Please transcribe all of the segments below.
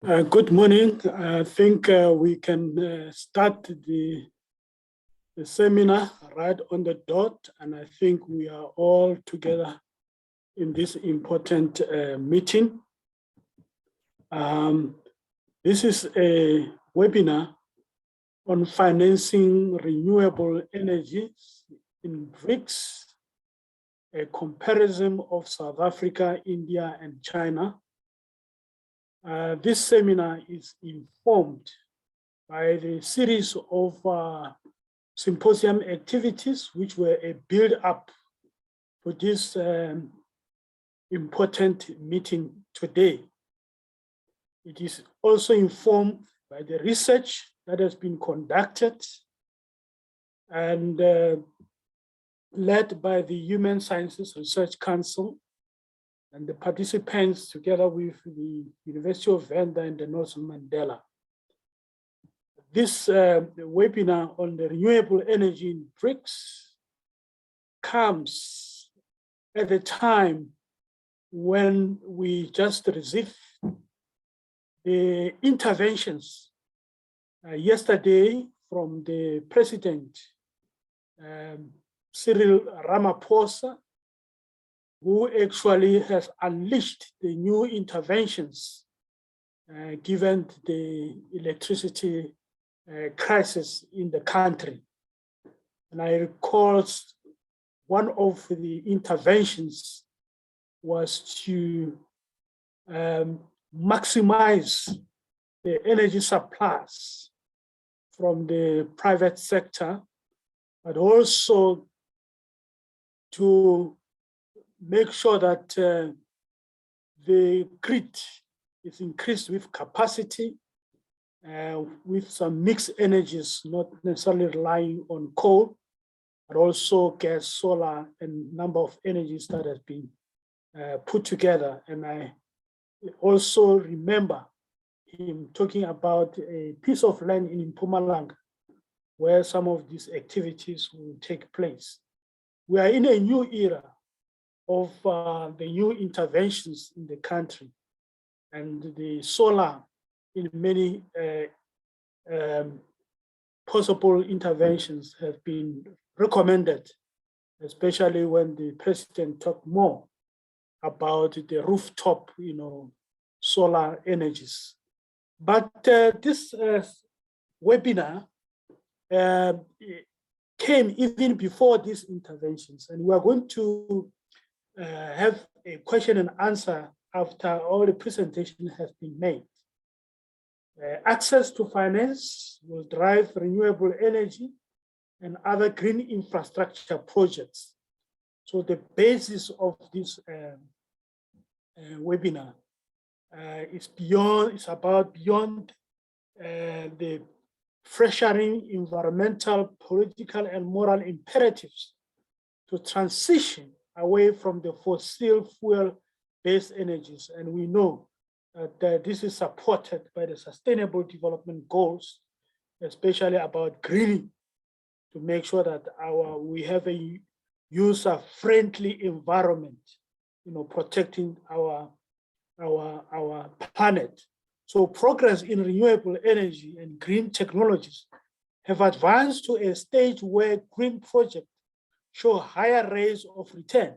Good morning. I think we can start the seminar right on the dot, and I think we are all together in this important meeting. This is a webinar on financing renewable energies in BRICS, a comparison of South Africa, India, and China. This seminar is informed by the series of symposium activities which were a build-up for this important meeting today. It is also informed by the research that has been conducted and led by the Human Sciences Research Council and the participants together with the University of Venda and the Nelson Mandela. This webinar on the renewable energy in BRICS comes at a time when we just received the interventions yesterday from the President Cyril Ramaphosa, who actually has unleashed the new interventions given the electricity crisis in the country. And I recall one of the interventions was to maximize the energy supplies from the private sector, but also to make sure that the grid is increased with capacity, with some mixed energies, not necessarily relying on coal, but also gas, solar, and number of energies that has been put together. And I also remember him talking about a piece of land in Mpumalanga where some of these activities will take place. We are in a new era of the new interventions in the country, and the solar in many possible interventions have been recommended, especially when the president talked more about the rooftop, solar energies. But this webinar came even before these interventions, and we are going to have a question and answer after all the presentation has been made. Access to finance will drive renewable energy and other green infrastructure projects. So the basis of this webinar is about beyond the pressuring environmental, political, and moral imperatives to transition away from the fossil fuel-based energies. And we know that this is supported by the Sustainable Development Goals, especially about greening, to make sure that we have a user-friendly environment, protecting our planet. So progress in renewable energy and green technologies have advanced to a stage where green projects show higher rates of return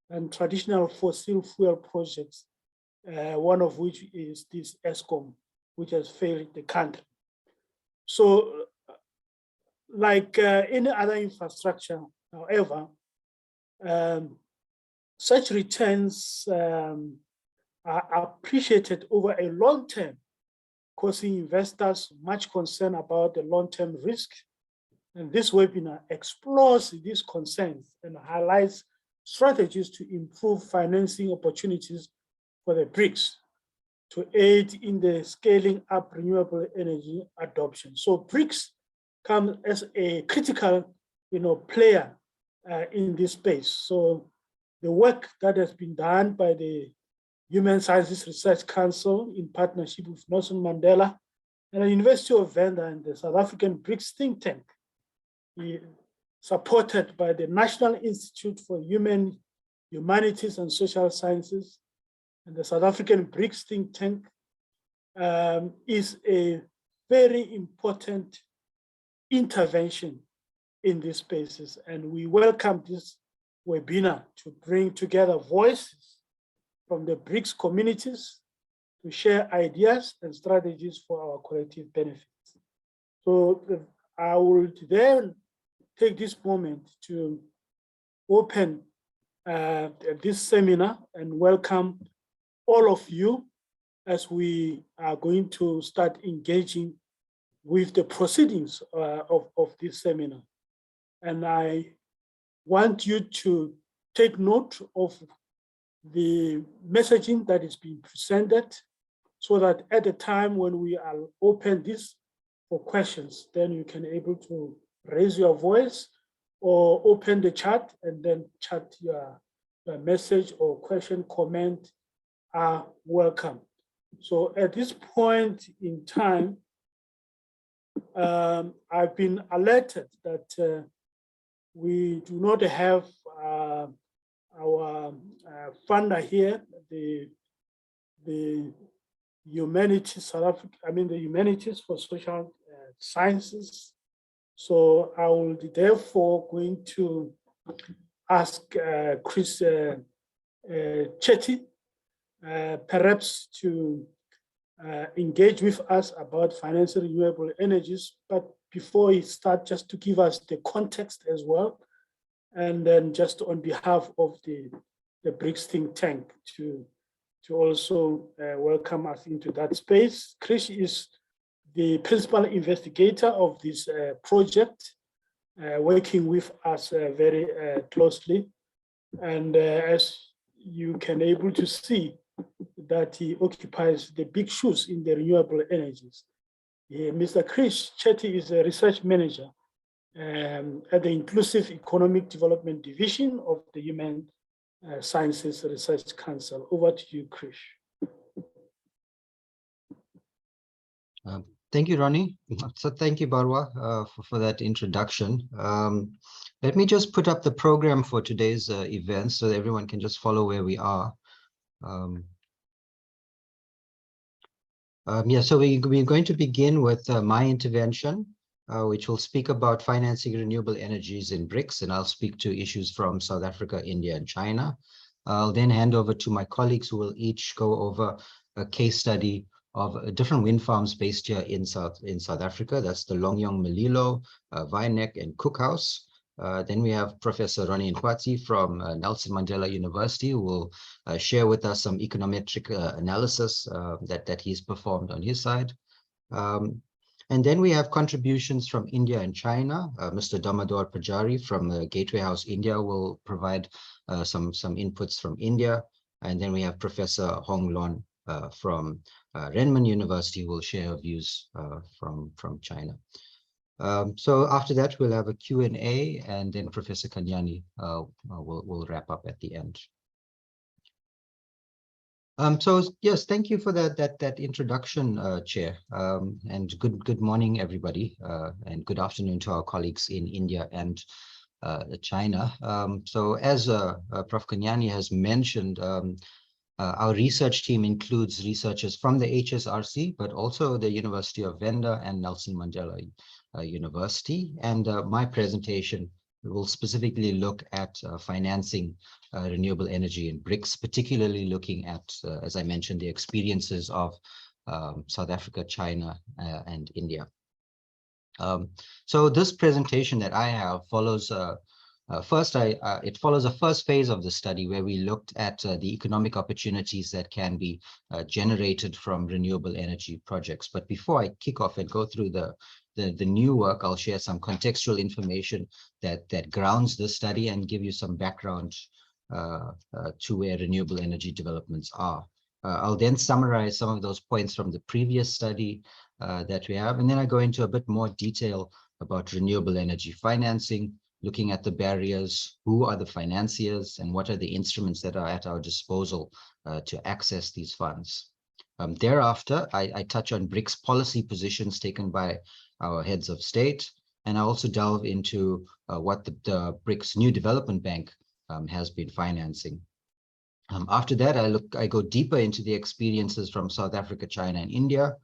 than traditional fossil fuel projects, one of which is this ESCOM, which has failed the country. So like any other infrastructure, however, such returns are appreciated over a long term, causing investors much concern about the long-term risk. And this webinar explores these concerns and highlights strategies to improve financing opportunities for the BRICS to aid in the scaling up renewable energy adoption. So BRICS comes as a critical, player in this space. So the work that has been done by the Human Sciences Research Council in partnership with Nelson Mandela and the University of Venda and the South African BRICS think tank, supported by the National Institute for Humanities and Social Sciences and the South African BRICS think tank, is a very important intervention in these spaces. And we welcome this webinar to bring together voices from the BRICS communities to share ideas and strategies for our collective benefits. So I will then take this moment to open this seminar and welcome all of you as we are going to start engaging with the proceedings of this seminar. And I want you to take note of the messaging that is being presented so that at the time when we are open this for questions, then you can able to raise your voice or open the chat and then chat your message or question, comment are welcome. So at this point in time, I've been alerted that we do not have our funder here, the Humanities South Africa, the Humanities for Social Sciences. So I will be therefore going to ask Chris Chetty perhaps to engage with us about financing renewable energies. But before he starts, just to give us the context as well, and then just on behalf of the BRICS think tank to also welcome us into that space. Chris is the principal investigator of this project, working with us very closely. And as you can able to see, that he occupies the big shoes in the renewable energies. Mr. Chris Chetty is a research manager at the Inclusive Economic Development Division of the Human Sciences Research Council. Over to you, Chris. Thank you, Ronnie. So thank you, Barwa, for that introduction. Let me just put up the program for today's event so that everyone can just follow where we are. So we're going to begin with my intervention, which will speak about financing renewable energies in BRICS, and I'll speak to issues from South Africa, India, and China. I'll then hand over to my colleagues who will each go over a case study of different wind farms based here in South Africa. That's the Longyong Malilo, Wynneck, and Cookhouse. Then we have Professor Ronnie Nkwatsi from Nelson Mandela University, who will share with us some econometric analysis that he's performed on his side. And then we have contributions from India and China. Mr. Damodar Pujari from Gateway House India will provide some inputs from India. And then we have Professor Hong Lon from Renmin University, who will share views from China. So after that, we'll have a Q&A, and then Professor Kanyani will wrap up at the end. So yes, thank you for that introduction, Chair, and good morning, everybody, and good afternoon to our colleagues in India and China. So as Prof. Kanyani has mentioned, our research team includes researchers from the HSRC, but also the University of Venda and Nelson Mandela University. And my presentation will specifically look at financing renewable energy in BRICS, particularly looking at, as I mentioned, the experiences of South Africa, China, and India. So this presentation that I have follows it follows a first phase of the study where we looked at the economic opportunities that can be generated from renewable energy projects. But before I kick off and go through the new work, I'll share some contextual information that grounds this study and give you some background to where renewable energy developments are. I'll then summarize some of those points from the previous study that we have, and then I go into a bit more detail about renewable energy financing, looking at the barriers, who are the financiers, and what are the instruments that are at our disposal to access these funds. Thereafter, I touch on BRICS policy positions taken by our heads of state, and I also delve into what the BRICS New Development Bank has been financing. After that, I go deeper into the experiences from South Africa, China, and India,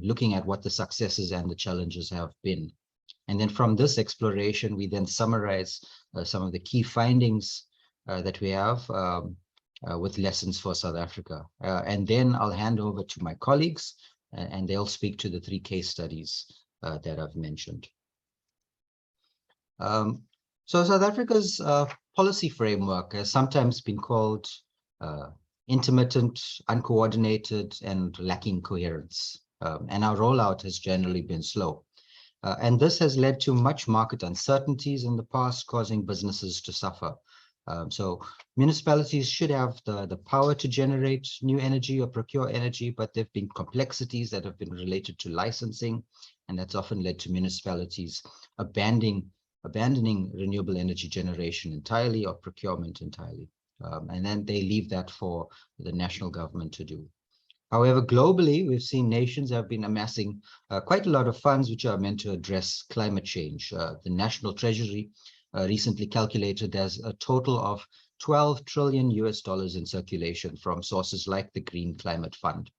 looking at what the successes and the challenges have been. And then from this exploration, we then summarize some of the key findings that we have with lessons for South Africa. And then I'll hand over to my colleagues, and they'll speak to the 3 case studies that I've mentioned. So South Africa's policy framework has sometimes been called intermittent, uncoordinated, and lacking coherence. And our rollout has generally been slow. And this has led to much market uncertainties in the past, causing businesses to suffer. So municipalities should have the power to generate new energy or procure energy, but there have been complexities that have been related to licensing, and that's often led to municipalities abandoning renewable energy generation entirely or procurement entirely. And then they leave that for the national government to do. However, globally, we've seen nations have been amassing quite a lot of funds which are meant to address climate change. The National Treasury recently calculated there's a total of $12 trillion in circulation from sources like the Green Climate Fund,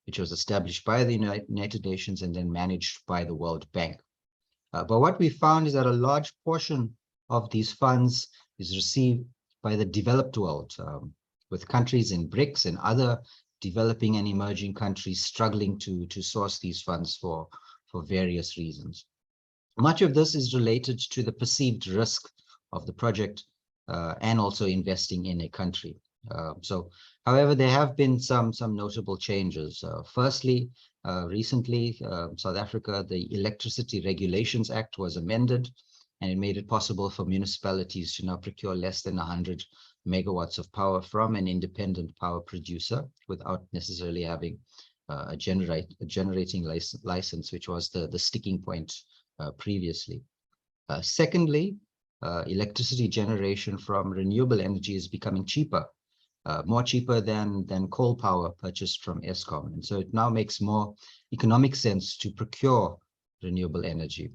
which was established by the United Nations and then managed by the World Bank. But what we found is that a large portion of these funds is received by the developed world, with countries in BRICS and other developing and emerging countries struggling to source these funds for various reasons. Much of this is related to the perceived risk of the project and also investing in a country. However, there have been some notable changes. Firstly, recently, South Africa, the Electricity Regulations Act was amended, and it made it possible for municipalities to now procure less than 100 megawatts of power from an independent power producer without necessarily having a generating license, which was the sticking point previously. Secondly, electricity generation from renewable energy is becoming cheaper, more cheaper than coal power purchased from Eskom. And so it now makes more economic sense to procure renewable energy.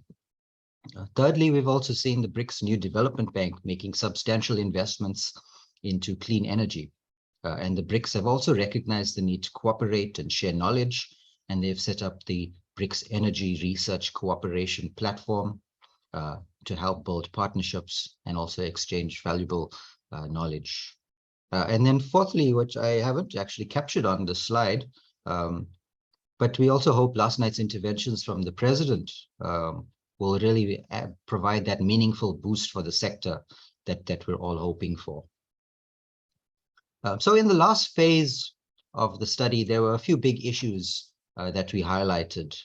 Thirdly, we've also seen the BRICS New Development Bank making substantial investments into clean energy. And the BRICS have also recognized the need to cooperate and share knowledge, and they've set up the BRICS Energy Research Cooperation Platform to help build partnerships and also exchange valuable knowledge. And then fourthly, which I haven't actually captured on the slide, but we also hope last night's interventions from the president will really provide that meaningful boost for the sector that we're all hoping for. So in the last phase of the study, there were a few big issues that we highlighted.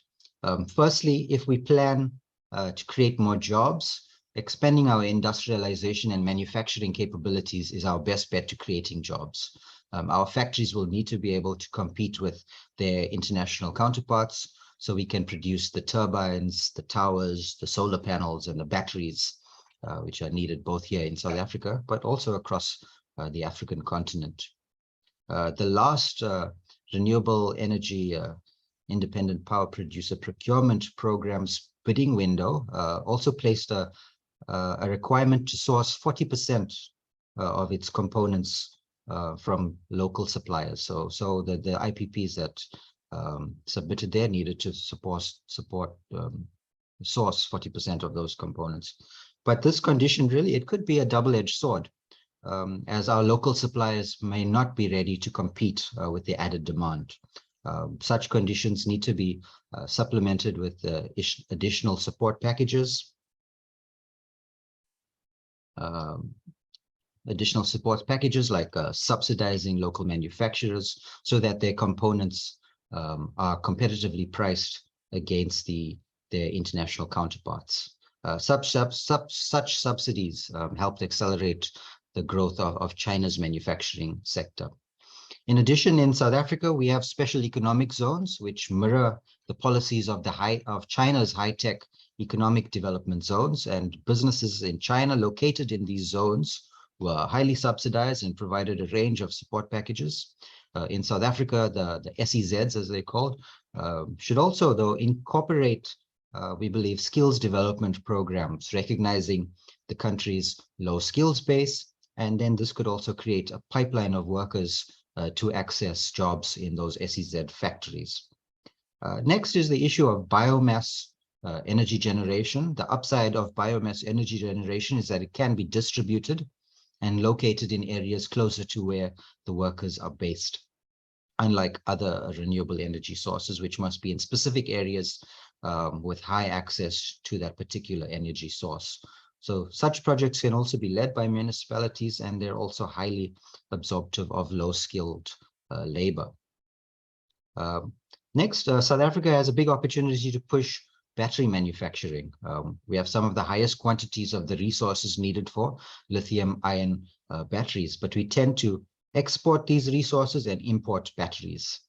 Firstly, if we plan to create more jobs, expanding our industrialization and manufacturing capabilities is our best bet to creating jobs. Our factories will need to be able to compete with their international counterparts, so we can produce the turbines, the towers, the solar panels, and the batteries, which are needed both here in South Africa, but also across the African continent. The last renewable energy independent power producer procurement program's bidding window also placed a requirement to source 40% of its components from local suppliers. So the IPPs that submitted there needed to source 40% of those components. But this condition really, it could be a double-edged sword, as our local suppliers may not be ready to compete with the added demand. Such conditions need to be supplemented with additional support packages. Additional support packages like subsidizing local manufacturers so that their components are competitively priced against their international counterparts. Such subsidies helped accelerate the growth of China's manufacturing sector. In addition, in South Africa, we have special economic zones which mirror the policies of China's high-tech economic development zones, and businesses in China located in these zones were highly subsidized and provided a range of support packages. In South Africa, the SEZs, as they're called, should also, though, incorporate, we believe, skills development programs, recognizing the country's low skills base And then this could also create a pipeline of workers to access jobs in those SEZ factories. Next is the issue of biomass energy generation. The upside of biomass energy generation is that it can be distributed and located in areas closer to where the workers are based, unlike other renewable energy sources, which must be in specific areas with high access to that particular energy source. So such projects can also be led by municipalities, and they're also highly absorptive of low-skilled labor. Next, South Africa has a big opportunity to push battery manufacturing. We have some of the highest quantities of the resources needed for lithium-ion batteries, but we tend to export these resources and import batteries.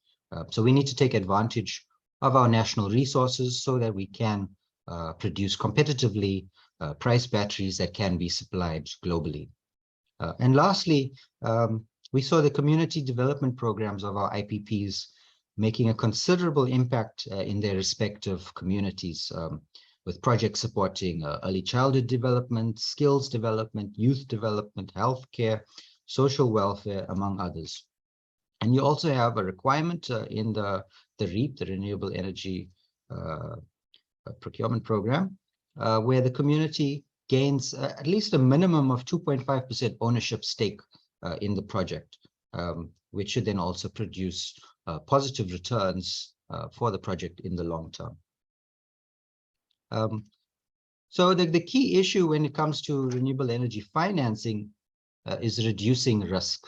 So we need to take advantage of our national resources so that we can produce competitively priced batteries that can be supplied globally. And lastly, we saw the community development programs of our IPPs making a considerable impact in their respective communities, with projects supporting early childhood development, skills development, youth development, healthcare, social welfare, among others. And you also have a requirement in the REAP, the Renewable Energy Procurement Program, where the community gains at least a minimum of 2.5% ownership stake in the project, which should then also produce positive returns for the project in the long term. So the key issue when it comes to renewable energy financing is reducing risk.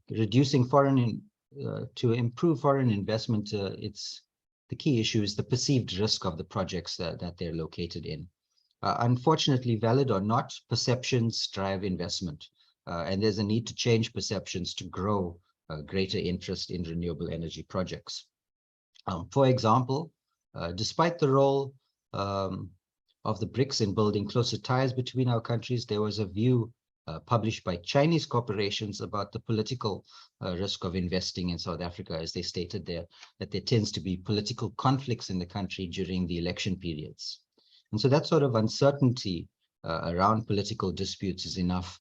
Reducing to improve foreign investment, the key issue is the perceived risk of the projects that they're located in. Unfortunately, valid or not, perceptions drive investment, and there's a need to change perceptions to grow greater interest in renewable energy projects. For example, despite the role of the BRICS in building closer ties between our countries, there was a view published by Chinese corporations about the political risk of investing in South Africa, as they stated there, that there tends to be political conflicts in the country during the election periods. And so that sort of uncertainty around political disputes is enough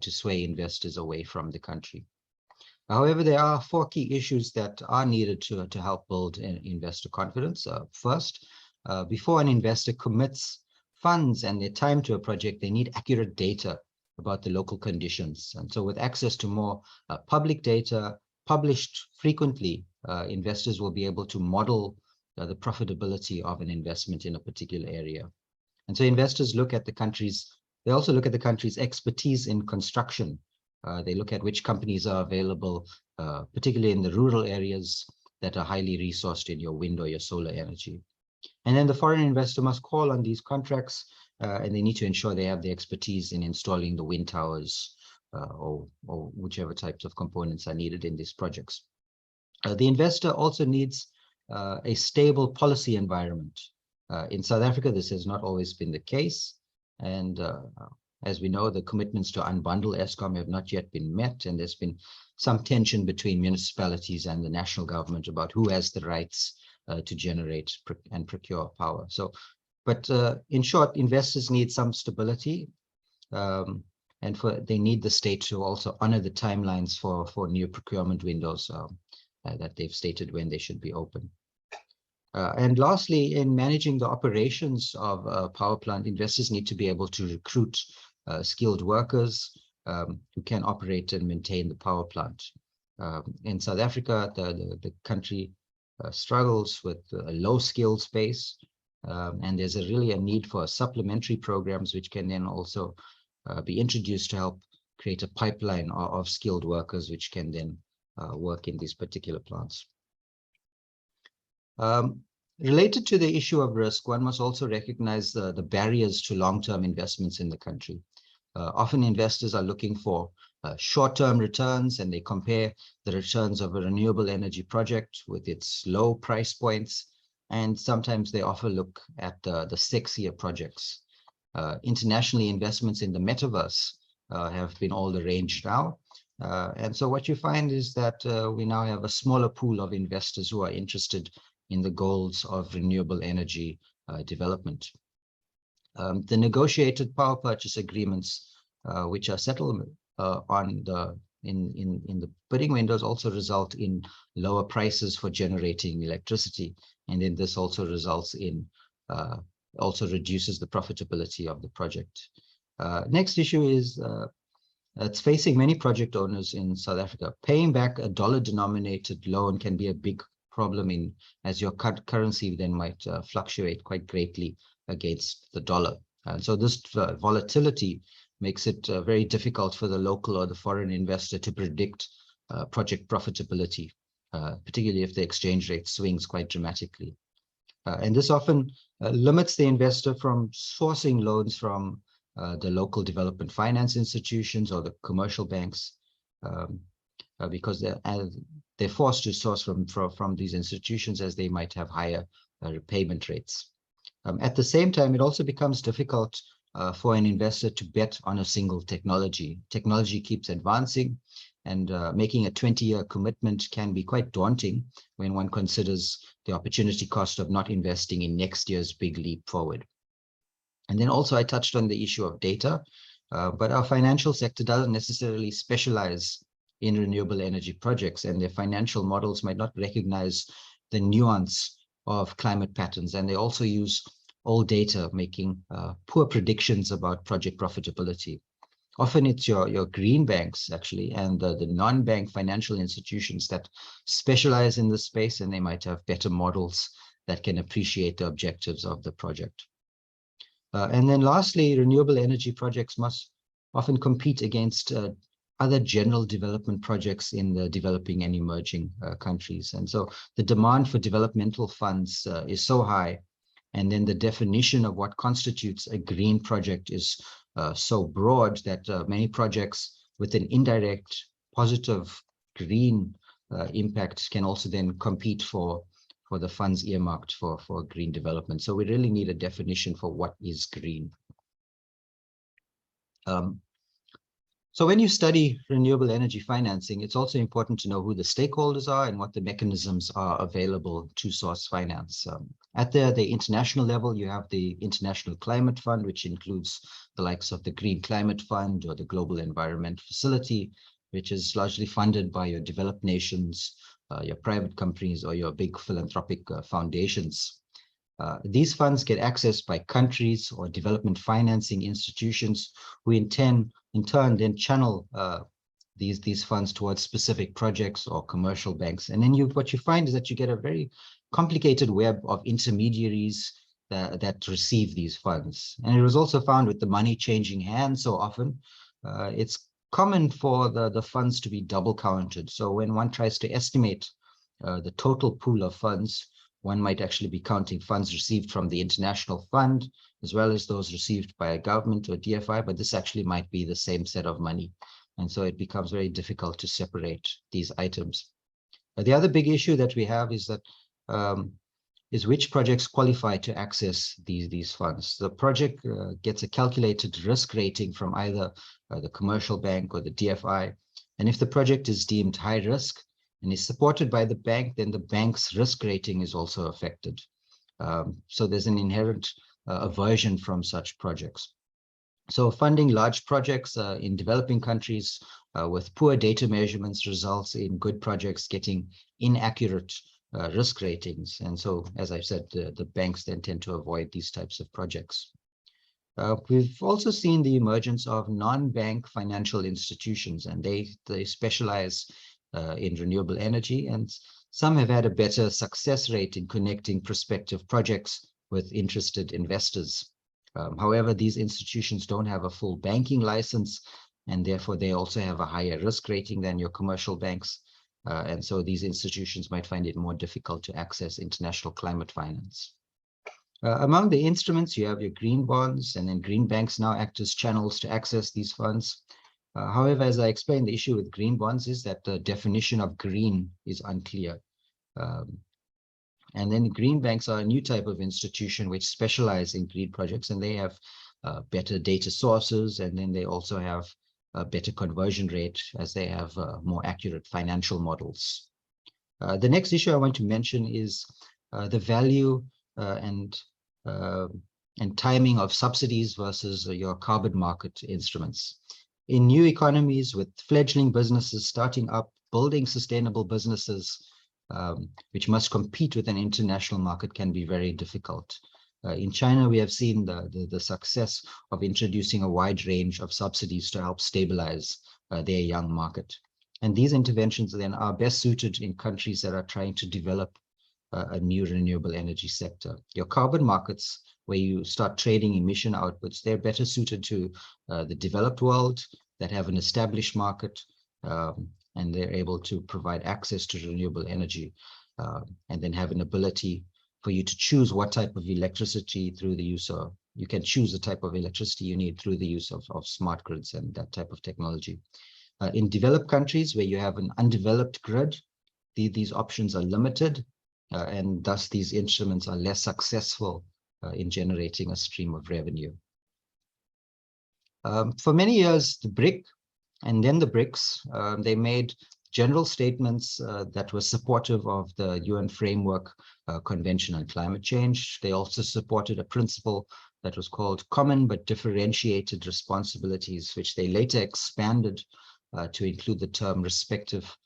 to sway investors away from the country. However, there are 4 key issues that are needed to help build investor confidence. First, before an investor commits funds and their time to a project, they need accurate data about the local conditions. And so with access to more public data published frequently, investors will be able to model the profitability of an investment in a particular area. And so investors look at the country's, they also look at the country's expertise in construction. They look at which companies are available, particularly in the rural areas that are highly resourced in your wind or your solar energy. And then the foreign investor must call on these contracts, and they need to ensure they have the expertise in installing the wind towers or whichever types of components are needed in these projects. The investor also needs a stable policy environment. In South Africa, this has not always been the case. And as we know, the commitments to unbundle Eskom have not yet been met, and there's been some tension between municipalities and the national government about who has the rights to generate and procure power. So, but in short, investors need some stability, and they need the state to also honor the timelines for new procurement windows that they've stated when they should be open. And lastly, in managing the operations of a power plant, investors need to be able to recruit skilled workers who can operate and maintain the power plant. In South Africa, the country struggles with a low skilled space, and there's really a need for supplementary programs which can then also be introduced to help create a pipeline of skilled workers which can then work in these particular plants. Related to the issue of risk, one must also recognize the barriers to long-term investments in the country. Often investors are looking for short-term returns, and they compare the returns of a renewable energy project with its low price points, and sometimes they often look at the sexier projects. Internationally, investments in the metaverse have been all the rage now. And so what you find is that we now have a smaller pool of investors who are interested in the goals of renewable energy development. The negotiated power purchase agreements which are settled on the in the bidding windows, also result in lower prices for generating electricity, and then this also results in also reduces the profitability of the project. Next issue is it's facing many project owners in South Africa. Paying back a dollar-denominated loan can be a big problem as your currency then might fluctuate quite greatly against the dollar. And so this volatility makes it very difficult for the local or the foreign investor to predict project profitability, particularly if the exchange rate swings quite dramatically. And this often limits the investor from sourcing loans from the local development finance institutions or the commercial banks, because they're forced to source from these institutions, as they might have higher repayment rates. At the same time, it also becomes difficult for an investor to bet on a single technology. Technology keeps advancing, and making a 20-year commitment can be quite daunting when one considers the opportunity cost of not investing in next year's big leap forward. And then also I touched on the issue of data, but our financial sector doesn't necessarily specialize in renewable energy projects, and their financial models might not recognize the nuance of climate patterns, and they also use old data, making poor predictions about project profitability. Often it's your green banks, actually, and the non-bank financial institutions that specialize in this space, and they might have better models that can appreciate the objectives of the project. And then lastly, renewable energy projects must often compete against other general development projects in the developing and emerging countries. And so the demand for developmental funds is so high, and then the definition of what constitutes a green project is so broad that many projects with an indirect positive green impact can also then compete for the funds earmarked for green development. So we really need a definition for what is green. So when you study renewable energy financing, it's also important to know who the stakeholders are and what the mechanisms are available to source finance. At the international level, you have the International Climate Fund, which includes the likes of the Green Climate Fund or the Global Environment Facility, which is largely funded by your developed nations, your private companies, or your big philanthropic foundations. These funds get accessed by countries or development financing institutions who in turn then channel these funds towards specific projects or commercial banks. And then what you find is that you get a very complicated web of intermediaries that receive these funds. And it was also found with the money changing hands so often, it's common for the funds to be double counted. So when one tries to estimate the total pool of funds, one might actually be counting funds received from the international fund, as well as those received by a government or DFI, but this actually might be the same set of money. And so it becomes very difficult to separate these items. The other big issue that we have is that is which projects qualify to access these funds. The project gets a calculated risk rating from either the commercial bank or the DFI. And if the project is deemed high risk and is supported by the bank, then the bank's risk rating is also affected. So there's an inherent aversion from such projects. So funding large projects in developing countries with poor data measurements results in good projects getting inaccurate risk ratings. And so, as I said, the banks then tend to avoid these types of projects. We've also seen the emergence of non-bank financial institutions, and they specialize in renewable energy, and some have had a better success rate in connecting prospective projects with interested investors. However, these institutions don't have a full banking license, and therefore they also have a higher risk rating than your commercial banks. And so these institutions might find it more difficult to access international climate finance. Among the instruments, you have your green bonds, and then green banks now act as channels to access these funds. However, as I explained, the issue with green bonds is that the definition of green is unclear. And then green banks are a new type of institution which specialize in green projects, and they have better data sources, and then they also have a better conversion rate as they have more accurate financial models. The next issue I want to mention is the value and and timing of subsidies versus your carbon market instruments. In new economies with fledgling businesses starting up, building sustainable businesses, which must compete with an international market, can be very difficult. In China, we have seen the success of introducing a wide range of subsidies to help stabilize their young market. And these interventions then are best suited in countries that are trying to develop a new renewable energy sector. Your carbon markets, where you start trading emission outputs, they're better suited to the developed world that have an established market, and they're able to provide access to renewable energy, and then have an ability for you to choose what type of electricity through the use of, you can choose the type of electricity you need through the use of smart grids and that type of technology. In developed countries where you have an undeveloped grid, these options are limited, and thus these instruments are less successful in generating a stream of revenue. For many years, the BRIC and then the BRICS, they made general statements that were supportive of the UN Framework Convention on Climate Change. They also supported a principle that was called Common but Differentiated Responsibilities, which they later expanded to include the term respective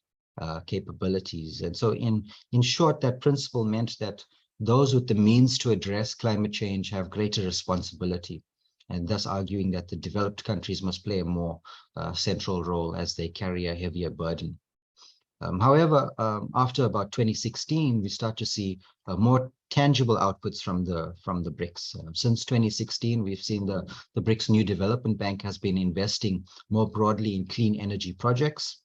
capabilities. And so in short, that principle meant that those with the means to address climate change have greater responsibility, and thus arguing that the developed countries must play a more central role as they carry a heavier burden. However, after about 2016, we start to see more tangible outputs from the BRICS. Since 2016, we've seen the BRICS New Development Bank has been investing more broadly in clean energy projects.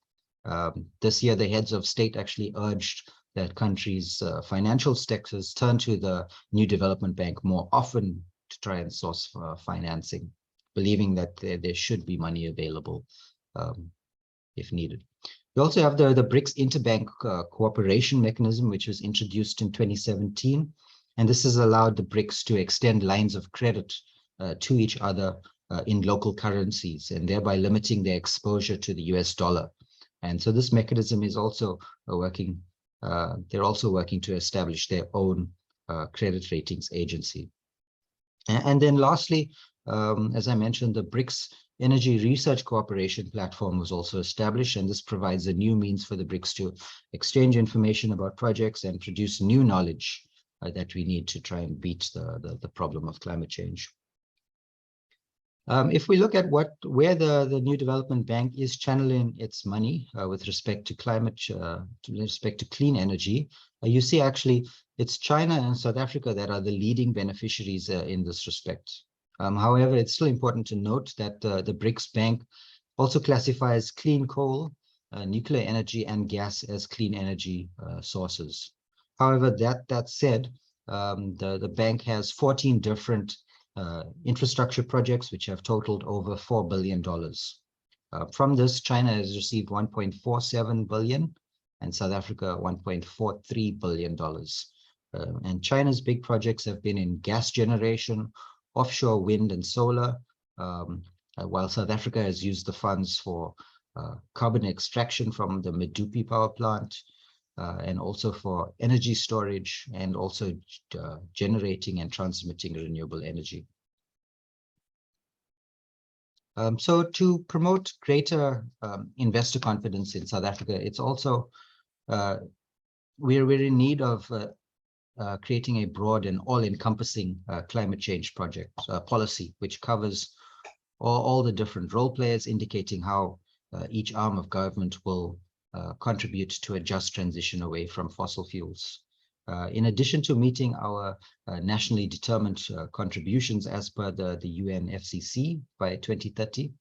This year, the heads of state actually urged that countries' financial sectors turn to the New Development Bank more often to try and source financing, believing that there should be money available if needed. We also have the BRICS Interbank Cooperation Mechanism, which was introduced in 2017. And this has allowed the BRICS to extend lines of credit to each other in local currencies, and thereby limiting their exposure to the US dollar. And so this mechanism is also working, they're also working to establish their own credit ratings agency. And then lastly, as I mentioned, the BRICS Energy Research Cooperation Platform was also established, and this provides a new means for the BRICS to exchange information about projects and produce new knowledge that we need to try and beat the problem of climate change. If we look at where the New Development Bank is channeling its money with respect to clean energy, you see actually it's China and South Africa that are the leading beneficiaries in this respect. However, it's still important to note that the BRICS Bank also classifies clean coal, nuclear energy, and gas as clean energy sources. However, that said, the bank has 14 different infrastructure projects which have totaled over $4 billion. From this, China has received 1.47 billion and South Africa $1.43 billion. And China's big projects have been in gas generation, offshore wind and solar, while South Africa has used the funds for carbon extraction from the Medupi power plant, and also for energy storage, and also generating and transmitting renewable energy. So to promote greater investor confidence in South Africa, it's also, we're in need of creating a broad and all-encompassing climate change project policy, which covers all the different role players, indicating how each arm of government will contribute to a just transition away from fossil fuels. In addition to meeting our nationally determined contributions as per the UNFCCC by 2030,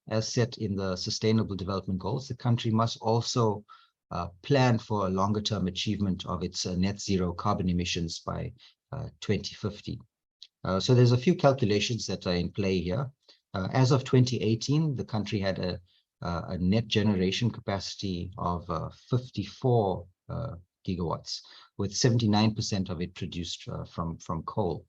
as set in the Sustainable Development Goals, the country must also plan for a longer-term achievement of its net zero carbon emissions by 2050. So there's a few calculations that are in play here. As of 2018, the country had a net generation capacity of 54 gigawatts, with 79% of it produced from coal.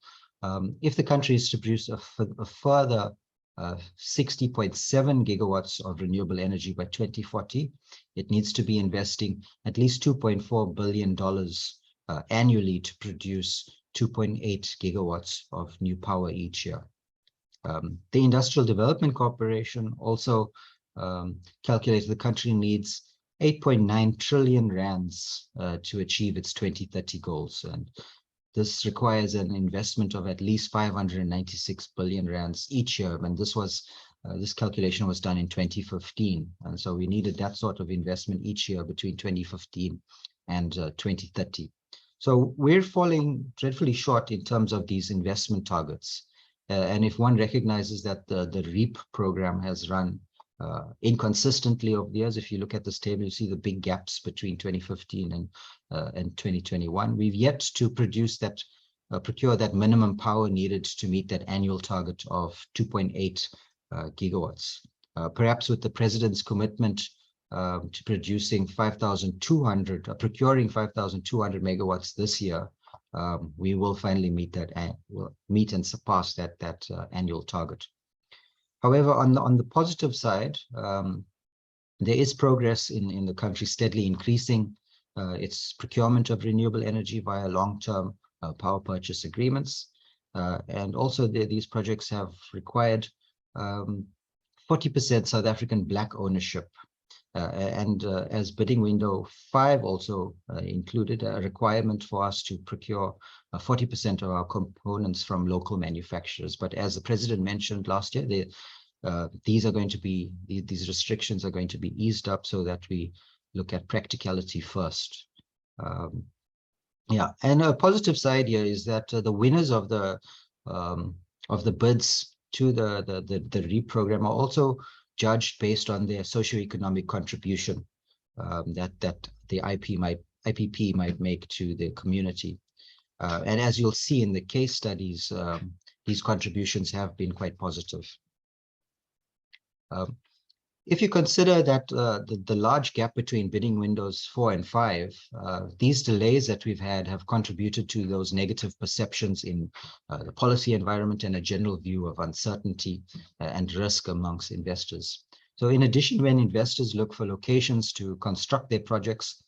If the country is to produce a further 60.7 gigawatts of renewable energy by 2040, it needs to be investing at least $2.4 billion annually to produce 2.8 gigawatts of new power each year. The Industrial Development Corporation also calculated the country needs 8.9 trillion rands to achieve its 2030 goals. And this requires an investment of at least 596 billion rands each year. And this calculation was done in 2015. And so we needed that sort of investment each year between 2015 and 2030. So we're falling dreadfully short in terms of these investment targets. And if one recognizes that the REAP program has run inconsistently over the years, if you look at this table, you see the big gaps between 2015 and 2021. We've yet to produce that, procure that minimum power needed to meet that annual target of 2.8 gigawatts. Perhaps with the president's commitment to producing 5,200, procuring 5,200 megawatts this year, we will finally meet that, will meet and surpass that annual target. However, on the positive side, there is progress in the country steadily increasing its procurement of renewable energy via long-term power purchase agreements. And also these projects have required 40% South African Black ownership. As bidding window 5 also included a requirement for us to procure 40% of our components from local manufacturers. But as the president mentioned last year, these restrictions are going to be eased up so that we look at practicality first. Yeah, and a positive side here is that the winners of the bids to the REAP program are also judged based on their socioeconomic contribution that the IPP might make to the community. And as you'll see in the case studies, these contributions have been quite positive. If you consider that the large gap between bidding windows 4 and 5, these delays that we've had have contributed to those negative perceptions in the policy environment and a general view of uncertainty and risk amongst investors. So in addition, when investors look for locations to construct their projects,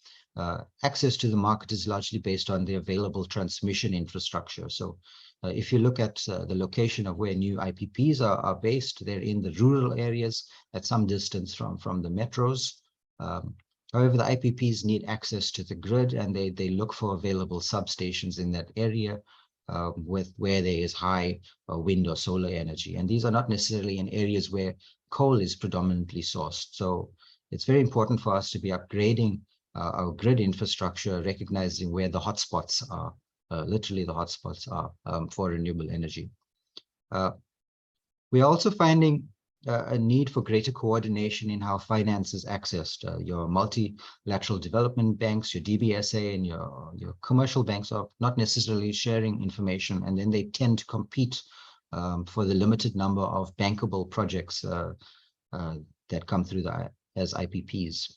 access to the market is largely based on the available transmission infrastructure. So if you look at the location of where new IPPs are based, they're in the rural areas at some distance from the metros. However, the IPPs need access to the grid, and they look for available substations in that area where there is high wind or solar energy. And these are not necessarily in areas where coal is predominantly sourced. So it's very important for us to be upgrading our grid infrastructure, recognizing where the hotspots are. Literally the hotspots are for renewable energy. We're also finding a need for greater coordination in how finance is accessed. Your multilateral development banks, your DBSA, and your commercial banks are not necessarily sharing information, and then they tend to compete for the limited number of bankable projects that come through as IPPs.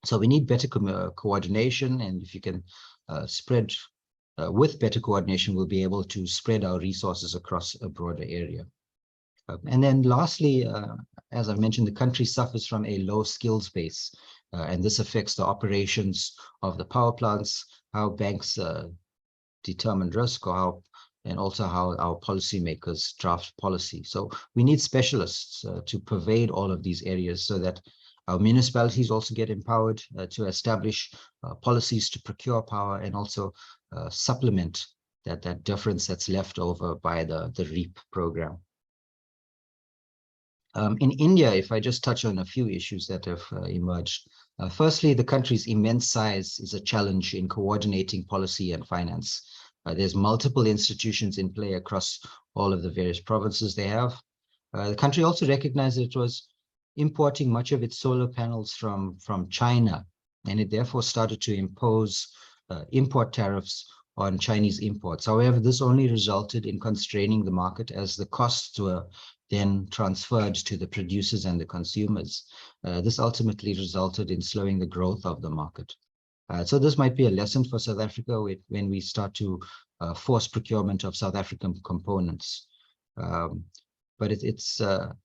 So we need better coordination, and if you can spread with better coordination, we'll be able to spread our resources across a broader area. And then lastly, as I mentioned, the country suffers from a low skills base, and this affects the operations of the power plants, how banks determine risk, and also how our policymakers draft policy. So we need specialists to pervade all of these areas so that our municipalities also get empowered to establish policies to procure power and also supplement that difference that's left over by the REAP program. In India, if I just touch on a few issues that have emerged. Firstly, the country's immense size is a challenge in coordinating policy and finance. There's multiple institutions in play across all of the various provinces they have. The country also recognized that it was importing much of its solar panels from China, and it therefore started to impose import tariffs on Chinese imports. However, this only resulted in constraining the market as the costs were then transferred to the producers and the consumers. This ultimately resulted in slowing the growth of the market. So this might be a lesson for South Africa when we start to force procurement of South African components. But the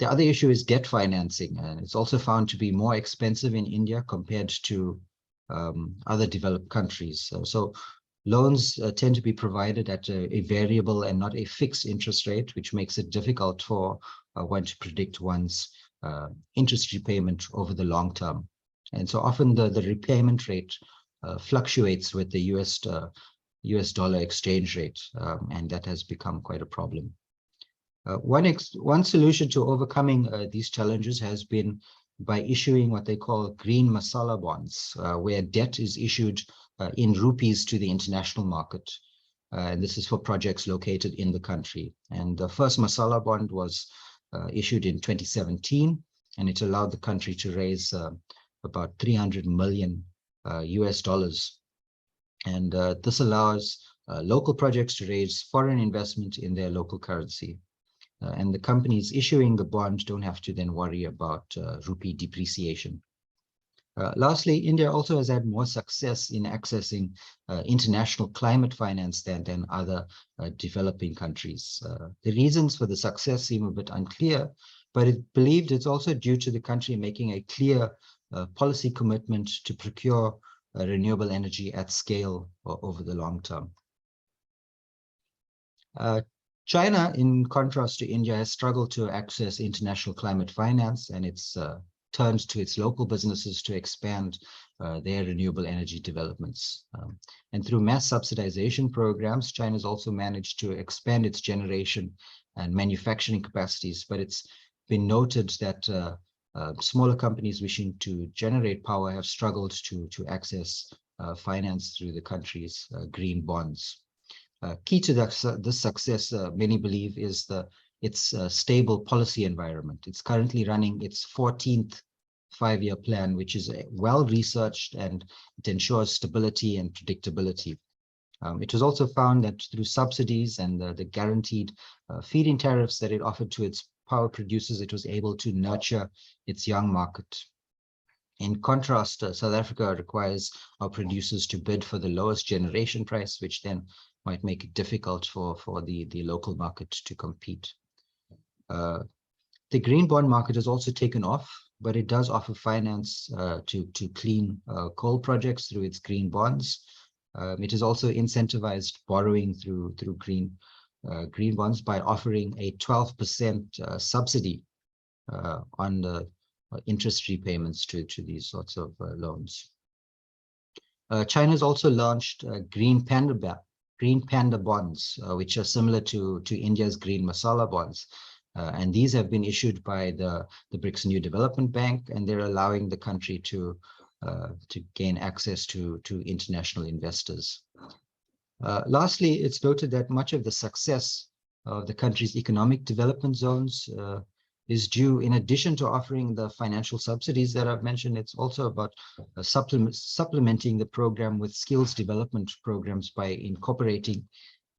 other issue is debt financing, and it's also found to be more expensive in India compared to other developed countries. So loans tend to be provided at a variable and not a fixed interest rate, which makes it difficult for one to predict one's interest repayment over the long term. And so often the repayment rate fluctuates with the US dollar exchange rate, and that has become quite a problem. One solution to overcoming these challenges has been by issuing what they call green masala bonds, where debt is issued in rupees to the international market. And this is for projects located in the country. And the first masala bond was issued in 2017, and it allowed the country to raise about 300 million US dollars. And this allows local projects to raise foreign investment in their local currency. And the companies issuing the bond don't have to then worry about rupee depreciation. Lastly, India also has had more success in accessing international climate finance than other developing countries. The reasons for the success seem a bit unclear, but it's believed it's also due to the country making a clear policy commitment to procure renewable energy at scale over the long term. China, in contrast to India, has struggled to access international climate finance, and it's turned to its local businesses to expand their renewable energy developments. And through mass subsidization programs, China has also managed to expand its generation and manufacturing capacities, but it's been noted that smaller companies wishing to generate power have struggled to access finance through the country's green bonds. Key to this success, many believe, is its stable policy environment. It's currently running its 14th five-year plan, which is well-researched, and it ensures stability and predictability. It was also found that through subsidies and the guaranteed feed-in tariffs that it offered to its power producers, it was able to nurture its young market. In contrast, South Africa requires our producers to bid for the lowest generation price, which then might make it difficult for the local market to compete. The green bond market has also taken off, but it does offer finance to clean coal projects through its green bonds. It has also incentivized borrowing through green bonds by offering a 12% subsidy on the interest repayments to these sorts of loans. China has also launched green panda bonds, which are similar to India's green masala bonds. And these have been issued by the BRICS New Development Bank, and they're allowing the country to gain access to international investors. Lastly, it's noted that much of the success of the country's economic development zones is due, in addition to offering the financial subsidies that I've mentioned, it's also about supplementing the program with skills development programs by incorporating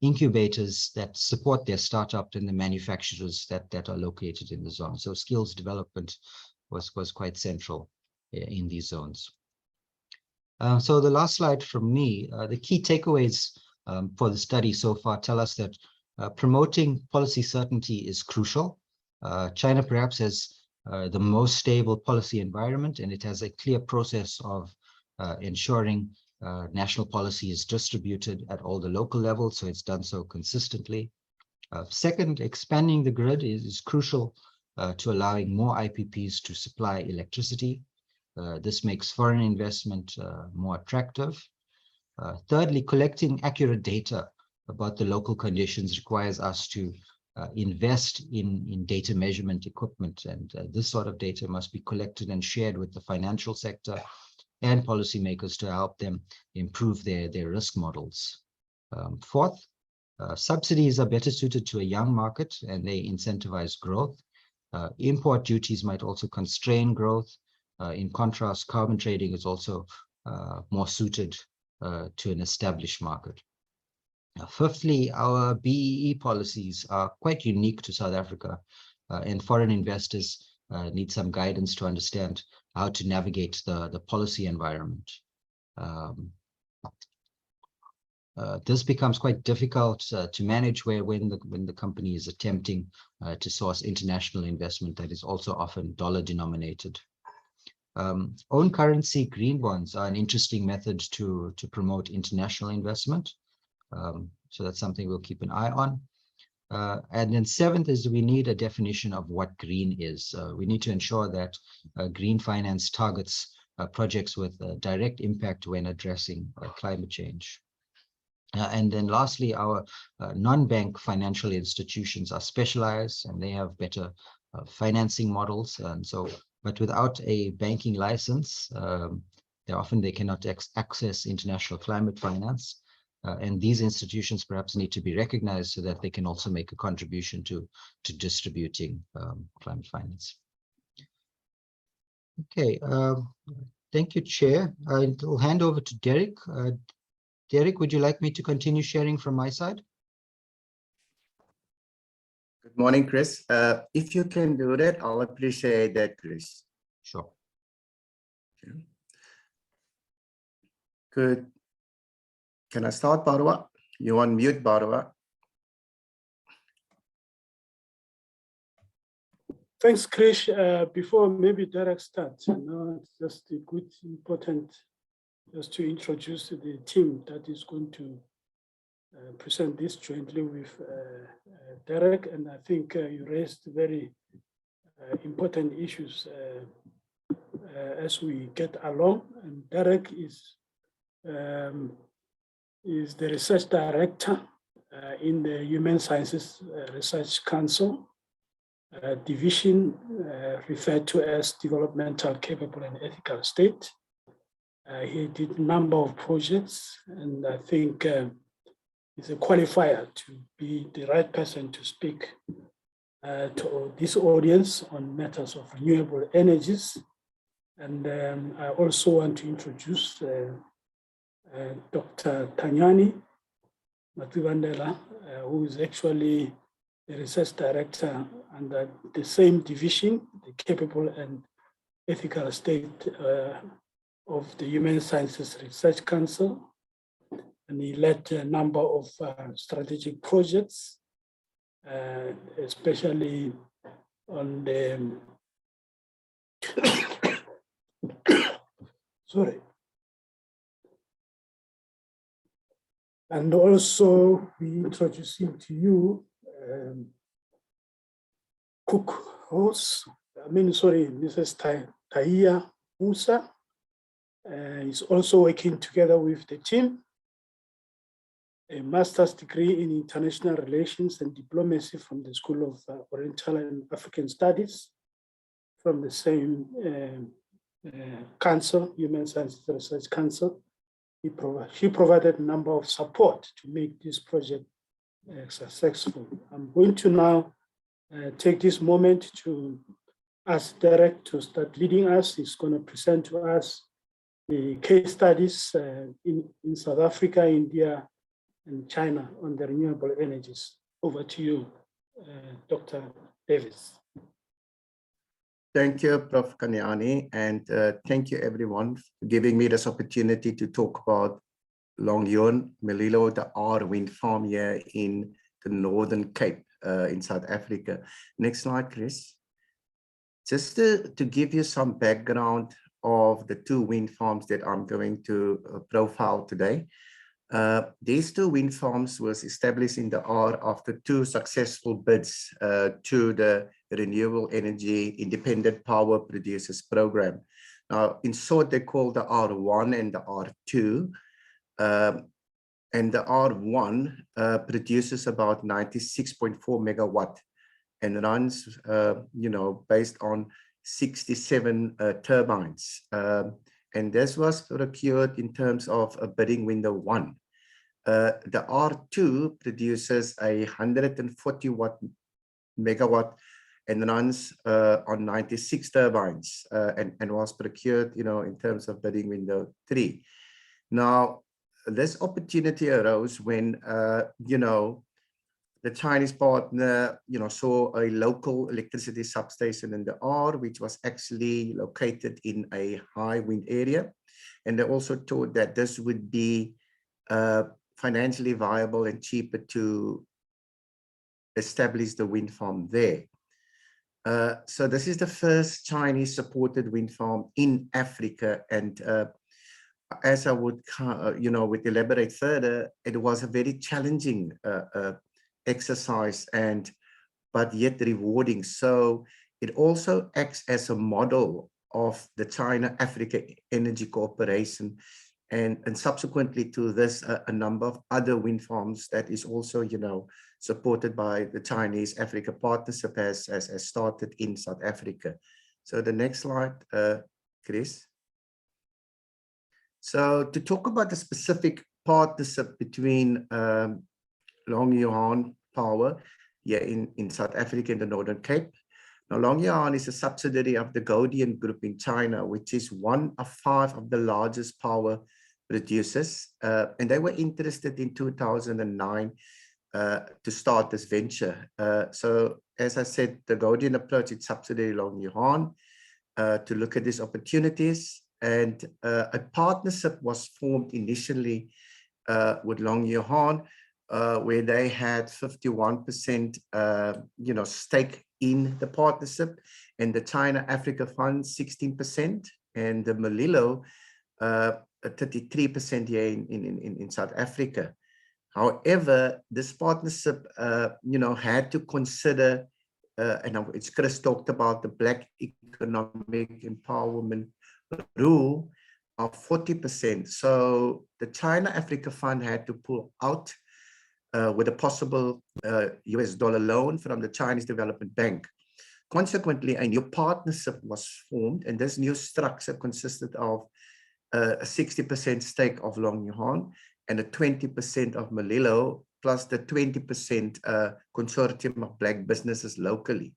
incubators that support their startup and the manufacturers that are located in the zone. So skills development was quite central in these zones. So the last slide from me, the key takeaways for the study so far tell us that promoting policy certainty is crucial. China perhaps has the most stable policy environment, and it has a clear process of ensuring national policy is distributed at all the local levels, so it's done so consistently. Second, expanding the grid is crucial to allowing more IPPs to supply electricity. This makes foreign investment more attractive. Thirdly, collecting accurate data about the local conditions requires us to invest in data measurement equipment, and this sort of data must be collected and shared with the financial sector and policymakers to help them improve their risk models. Fourth, subsidies are better suited to a young market, and they incentivize growth. Import duties might also constrain growth. In contrast, carbon trading is also more suited to an established market. Fifthly, our BEE policies are quite unique to South Africa, and foreign investors need some guidance to understand how to navigate the policy environment. This becomes quite difficult to manage when the company is attempting to source international investment that is also often dollar denominated. Own currency green bonds are an interesting method to promote international investment. So that's something we'll keep an eye on. And then seventh is we need a definition of what green is. We need to ensure that green finance targets projects with a direct impact when addressing climate change. And then lastly, our non-bank financial institutions are specialized and they have better financing models. And so, but without a banking license, they cannot access international climate finance. And these institutions perhaps need to be recognized so that they can also make a contribution to distributing climate finance. Okay, thank you, Chair. I'll hand over to Derek. Derek, would you like me to continue sharing from my side? Good morning, Chris. If you can do that, I'll appreciate that, Chris. Sure. Okay. Good. Can I start, Barwa? You on mute, Barwa? Thanks, Krish. Before maybe Derek starts, it's just a good, important, just to introduce the team that is going to present this jointly with Derek. And I think you raised very important issues as we get along. And Derek is the research director in the Human Sciences Research Council division referred to as Developmental, Capable and Ethical State. He did a number of projects, and I think he's a qualifier to be the right person to speak to this audience on matters of renewable energies. And I also want to introduce Dr. Tanyani Matubandela, who is actually the research director under the same division, the Capable and Ethical State of the Human Sciences Research Council. And he led a number of strategic projects, especially on the, sorry. And also we introduce him to you, Mrs. Taiya Musa. Is also working together with the team. A master's degree in international relations and diplomacy from the School of Oriental and African Studies from the same council, Human Sciences Research Council. She provided a number of support to make this project successful. I'm going to now take this moment to ask Derek to start leading us. He's going to present to us the case studies in South Africa, India, and China on the renewable energies. Over to you, Dr. Davis. Thank you, Prof. Kanyani, and thank you everyone for giving me this opportunity to talk about Longyon Melilo, the R wind farm here in the Northern Cape in South Africa. Next slide, Chris. Just to give you some background of the two wind farms that I'm going to profile today. These two wind farms was established in the R after two successful bids to the Renewable Energy Independent Power Producers Program. Now, in short, they call the R1 and the R2. And the R1 produces about 96.4 megawatt and runs, based on 67 turbines. And this was procured in terms of a bidding window 1. The R2 produces 140 megawatt and runs on 96 turbines and was procured, in terms of bidding window 3. Now, this opportunity arose when, the Chinese partner, saw a local electricity substation in the R, which was actually located in a high wind area. And they also thought that this would be financially viable and cheaper to establish the wind farm there. So this is the first Chinese supported wind farm in Africa. And as I would, would elaborate further, it was a very challenging exercise, but yet rewarding. So it also acts as a model of the China-Africa Energy Cooperation, and subsequently to this, a number of other wind farms that is also, supported by the Chinese Africa Partnership has started in South Africa. So the next slide, Chris. So to talk about the specific partnership between Long Yuan Power here in South Africa in the Northern Cape. Now, Long Yuan is a subsidiary of the Godian Group in China, which is one of 5 of the largest power producers. And they were interested in 2009 to start this venture. So as I said, the Godian approached its subsidiary Long Yuan to look at these opportunities. And a partnership was formed initially with Long Yuan, where they had 51% stake in the partnership, and the China Africa Fund 16%, and the Melilo 33% here in South Africa. However, this partnership had to consider, and it's Chris talked about the Black Economic Empowerment rule of 40%. So the China Africa Fund had to pull out with a possible US dollar loan from the Chinese Development Bank. Consequently, a new partnership was formed, and this new structure consisted of a 60% stake of Long Yuan and a 20% of Melilo, plus the 20% consortium of Black businesses locally.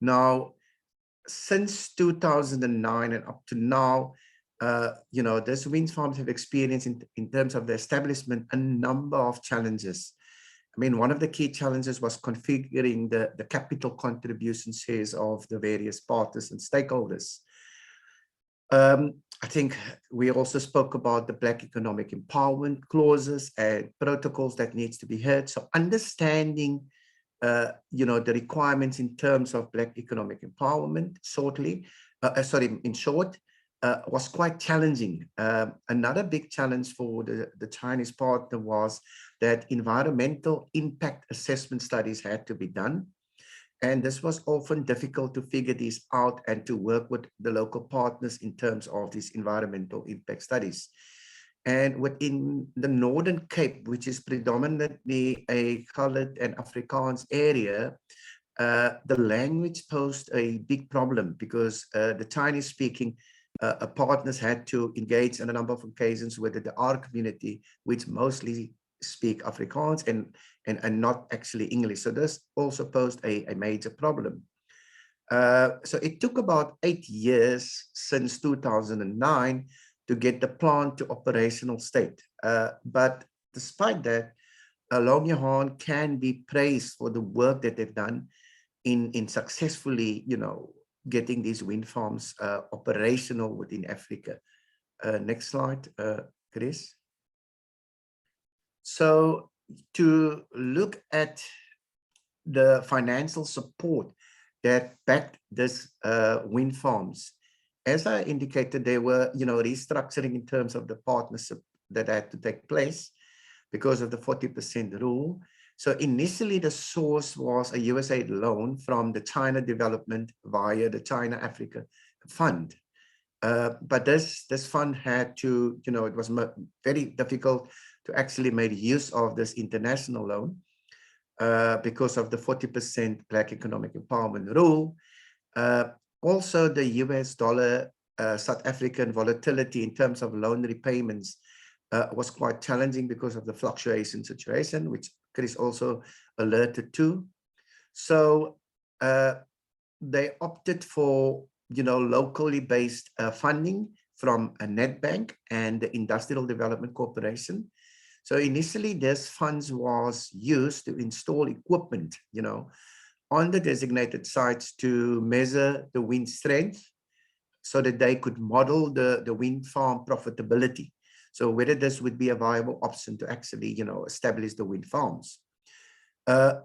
Now, since 2009 and up to now, these wind farms have experienced in terms of the establishment a number of challenges. I mean, one of the key challenges was configuring the capital contribution shares of the various partners and stakeholders. I think we also spoke about the Black Economic Empowerment clauses and protocols that needs to be heard. So understanding the requirements in terms of Black economic empowerment, in short, was quite challenging. Another big challenge for the Chinese partner was that environmental impact assessment studies had to be done. And this was often difficult to figure these out and to work with the local partners in terms of these environmental impact studies. And within the Northern Cape, which is predominantly a colored and Afrikaans area, the language posed a big problem because the Chinese-speaking partners had to engage in a number of occasions with the R community, which mostly speak Afrikaans and not actually English. So this also posed a major problem. So it took about 8 years since 2009 to get the plant to operational state. But despite that, Long Yuan can be praised for the work that they've done in successfully, getting these wind farms operational within Africa. Next slide, Chris. So to look at the financial support that backed this wind farms, as I indicated, there were, restructuring in terms of the partnership that had to take place because of the 40% rule. So initially the source was a USAID loan from the China Development via the China Africa Fund. But this fund had to, it was very difficult to actually make use of this international loan because of the 40% Black Economic Empowerment rule. Also, the US dollar South African volatility in terms of loan repayments was quite challenging because of the fluctuation situation, which Chris also alerted to. So they opted for, locally based funding from a Nedbank and the Industrial Development Corporation. So initially, this funds was used to install equipment, on the designated sites to measure the wind strength so that they could model the wind farm profitability. So whether this would be a viable option to actually, establish the wind farms.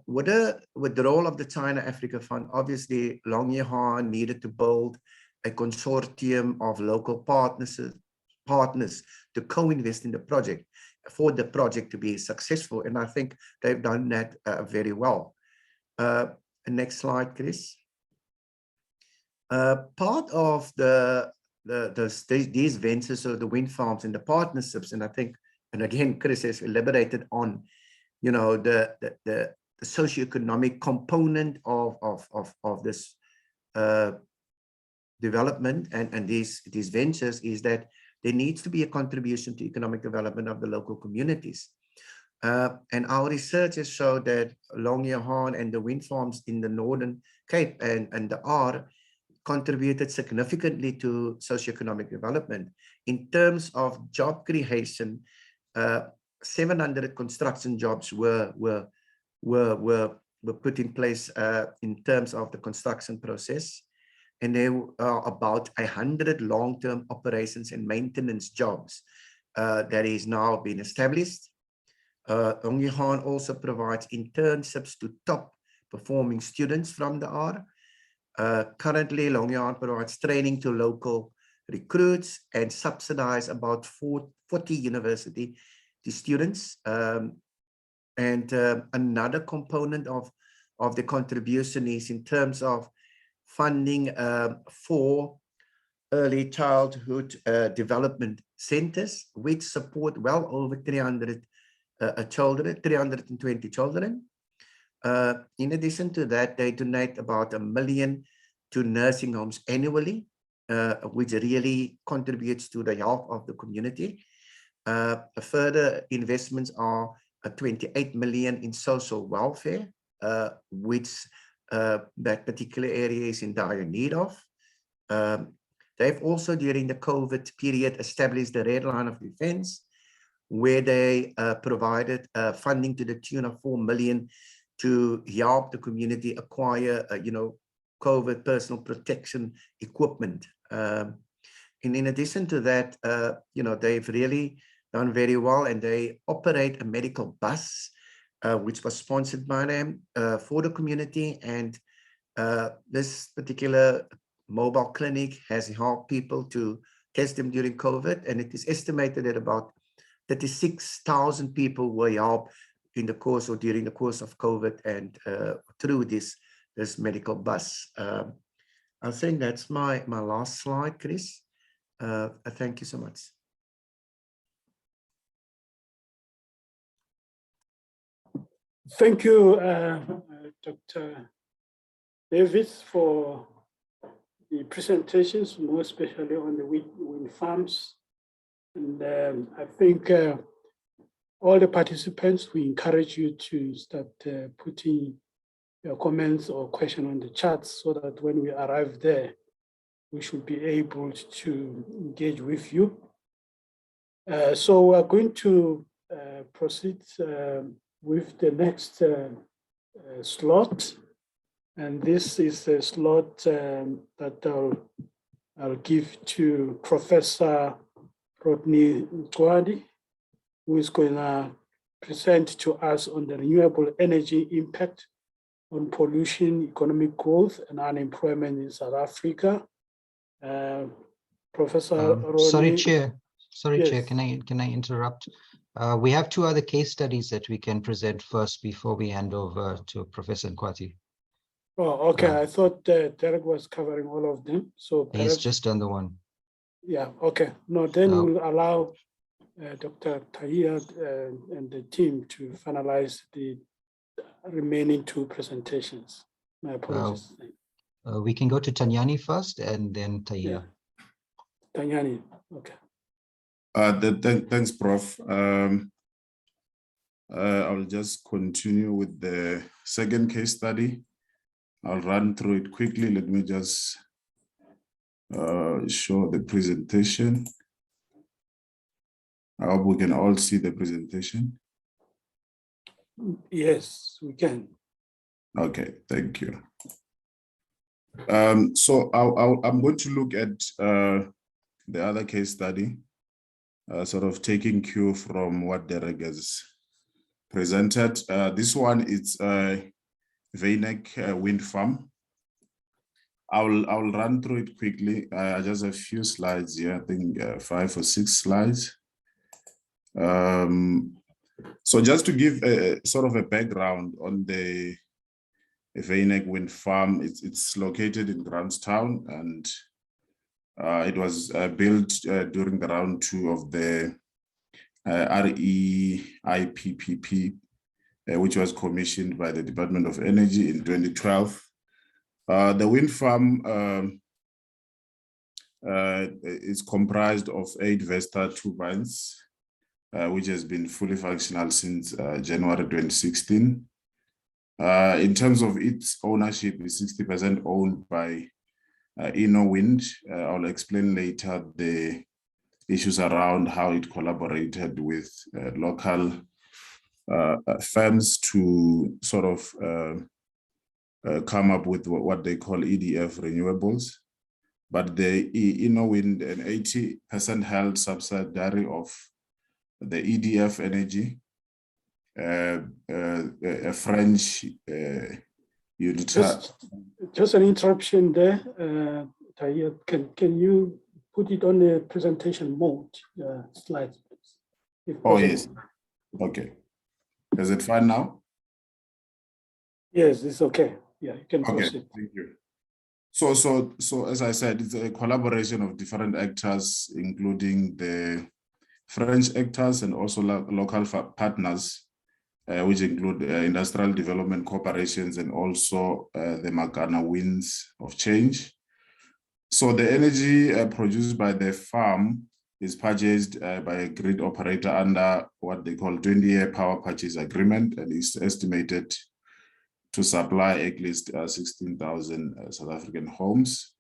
With the withdrawal of the China-Africa Fund, obviously, Long Yehan needed to build a consortium of local partners to co-invest in the project for the project to be successful. And I think they've done that very well. Next slide, Chris. Part of these ventures, so the wind farms and the partnerships, and I think, and again, Chris has elaborated on, you know, the socioeconomic component of this development and these ventures, is that there needs to be a contribution to economic development of the local communities. And our research has showed that Long Yehan and the wind farms in the Northern Cape and the R contributed significantly to socioeconomic development. In terms of job creation, 700 construction jobs were put in place in terms of the construction process. And there are about 100 long-term operations and maintenance jobs that is now been established. Long Yehan also provides internships to top performing students from the R. Currently, Long Yehan provides training to local recruits and subsidize about 40 university students. Another component of the contribution is in terms of funding for early childhood development centers, which support well over 300 children, 320 children. In addition to that, they donate about $1 million to nursing homes annually, which really contributes to the health of the community. Further investments are 28 million in social welfare, which that particular area is in dire need of. They've also, during the COVID period, established the Red Line of Defense, where they provided funding to the tune of 4 million to help the community acquire, COVID personal protection equipment. And in addition to that, they've really done very well, and they operate a medical bus, which was sponsored by them for the community. And this particular mobile clinic has helped people to test them during COVID. And it is estimated that about 36,000 people were helped in the course or during the course of COVID and through this medical bus. I think that's my last slide, Chris. Thank you so much. Thank you, Dr. Davis, for the presentations, more especially on the wind farms. And I think all the participants, we encourage you to start putting your comments or question on the chat, so that when we arrive there, we should be able to engage with you. So we're going to proceed with the next slot. And this is a slot that I'll give to Professor Rodney Mtwadi, who is going to present to us on the renewable energy impact on pollution, economic growth, and unemployment in South Africa. Professor Rodney. Sorry, Chair. Yes. Chair, can I interrupt? We have 2 other case studies that we can present first before we hand over to Professor Nkwati. Oh, okay. I thought Derek was covering all of them. So perhaps, he's just done the one. Yeah, okay. No, then we'll allow Dr. Tahir and the team to finalize the remaining 2 presentations. My apologies. We can go to Tanyani first and then Tahir. Yeah. Tanyani, okay. Thanks, Prof. I'll just continue with the second case study. I'll run through it quickly. Let me just show the presentation. I hope we can all see the presentation. Yes, we can. Okay, thank you. So I'm going to look at the other case study, sort of taking cue from what Derek has presented. This one is a Venda wind farm. I'll run through it quickly. Just a few slides here, I think 5 or 6 slides. So just to give a sort of a background on the Venda wind farm, it's located in Grahamstown, and it was built during the round 2 of the REIPPP, which was commissioned by the Department of Energy in 2012. The wind farm is comprised of 8 Vestas turbines, which has been fully functional since January 2016. In terms of its ownership, is 60% owned by Wind. I'll explain later the issues around how it collaborated with local firms to sort of come up with what they call EDF renewables. But the Wind, an 80% held subsidiary of the EDF Energy, a French unit. Just an interruption there, Tahir. Can you put it on the presentation mode slides, please? Oh, yes. Okay. Is it fine now? Yes, it's okay. Yeah, you can proceed. Okay, thank you. So as I said, it's a collaboration of different actors, including the French actors and also local partners, which include industrial development corporations and also the Makana Winds of Change. So the energy produced by the farm is purchased by a grid operator under what they call 20-year power purchase agreement, and is estimated to supply at least 16,000 South African homes.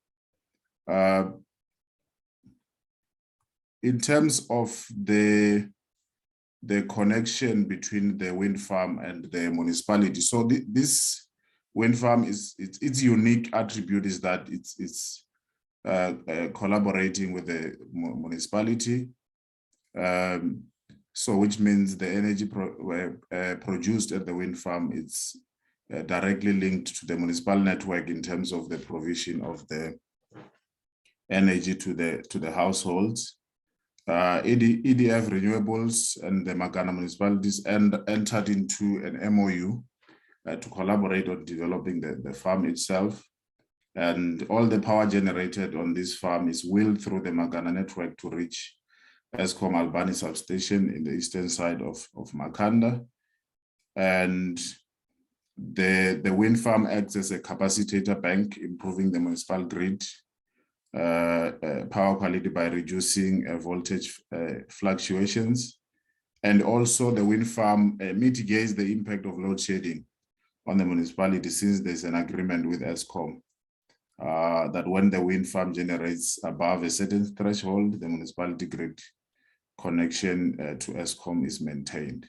In terms of the connection between the wind farm and the municipality, so this wind farm its unique attribute is that it's collaborating with the municipality. So which means the energy produced at the wind farm, it's directly linked to the municipal network in terms of the provision of the energy to the households. EDF Renewables and the Makana municipalities entered into an MOU to collaborate on developing the farm itself. And all the power generated on this farm is wheeled through the Makana network to reach Eskom Albany substation in the eastern side of Makanda. And the wind farm acts as a capacitator bank, improving the municipal grid power quality by reducing voltage fluctuations. And also the wind farm mitigates the impact of load shedding on the municipality, since there's an agreement with Eskom that when the wind farm generates above a certain threshold, the municipality grid connection to Eskom is maintained.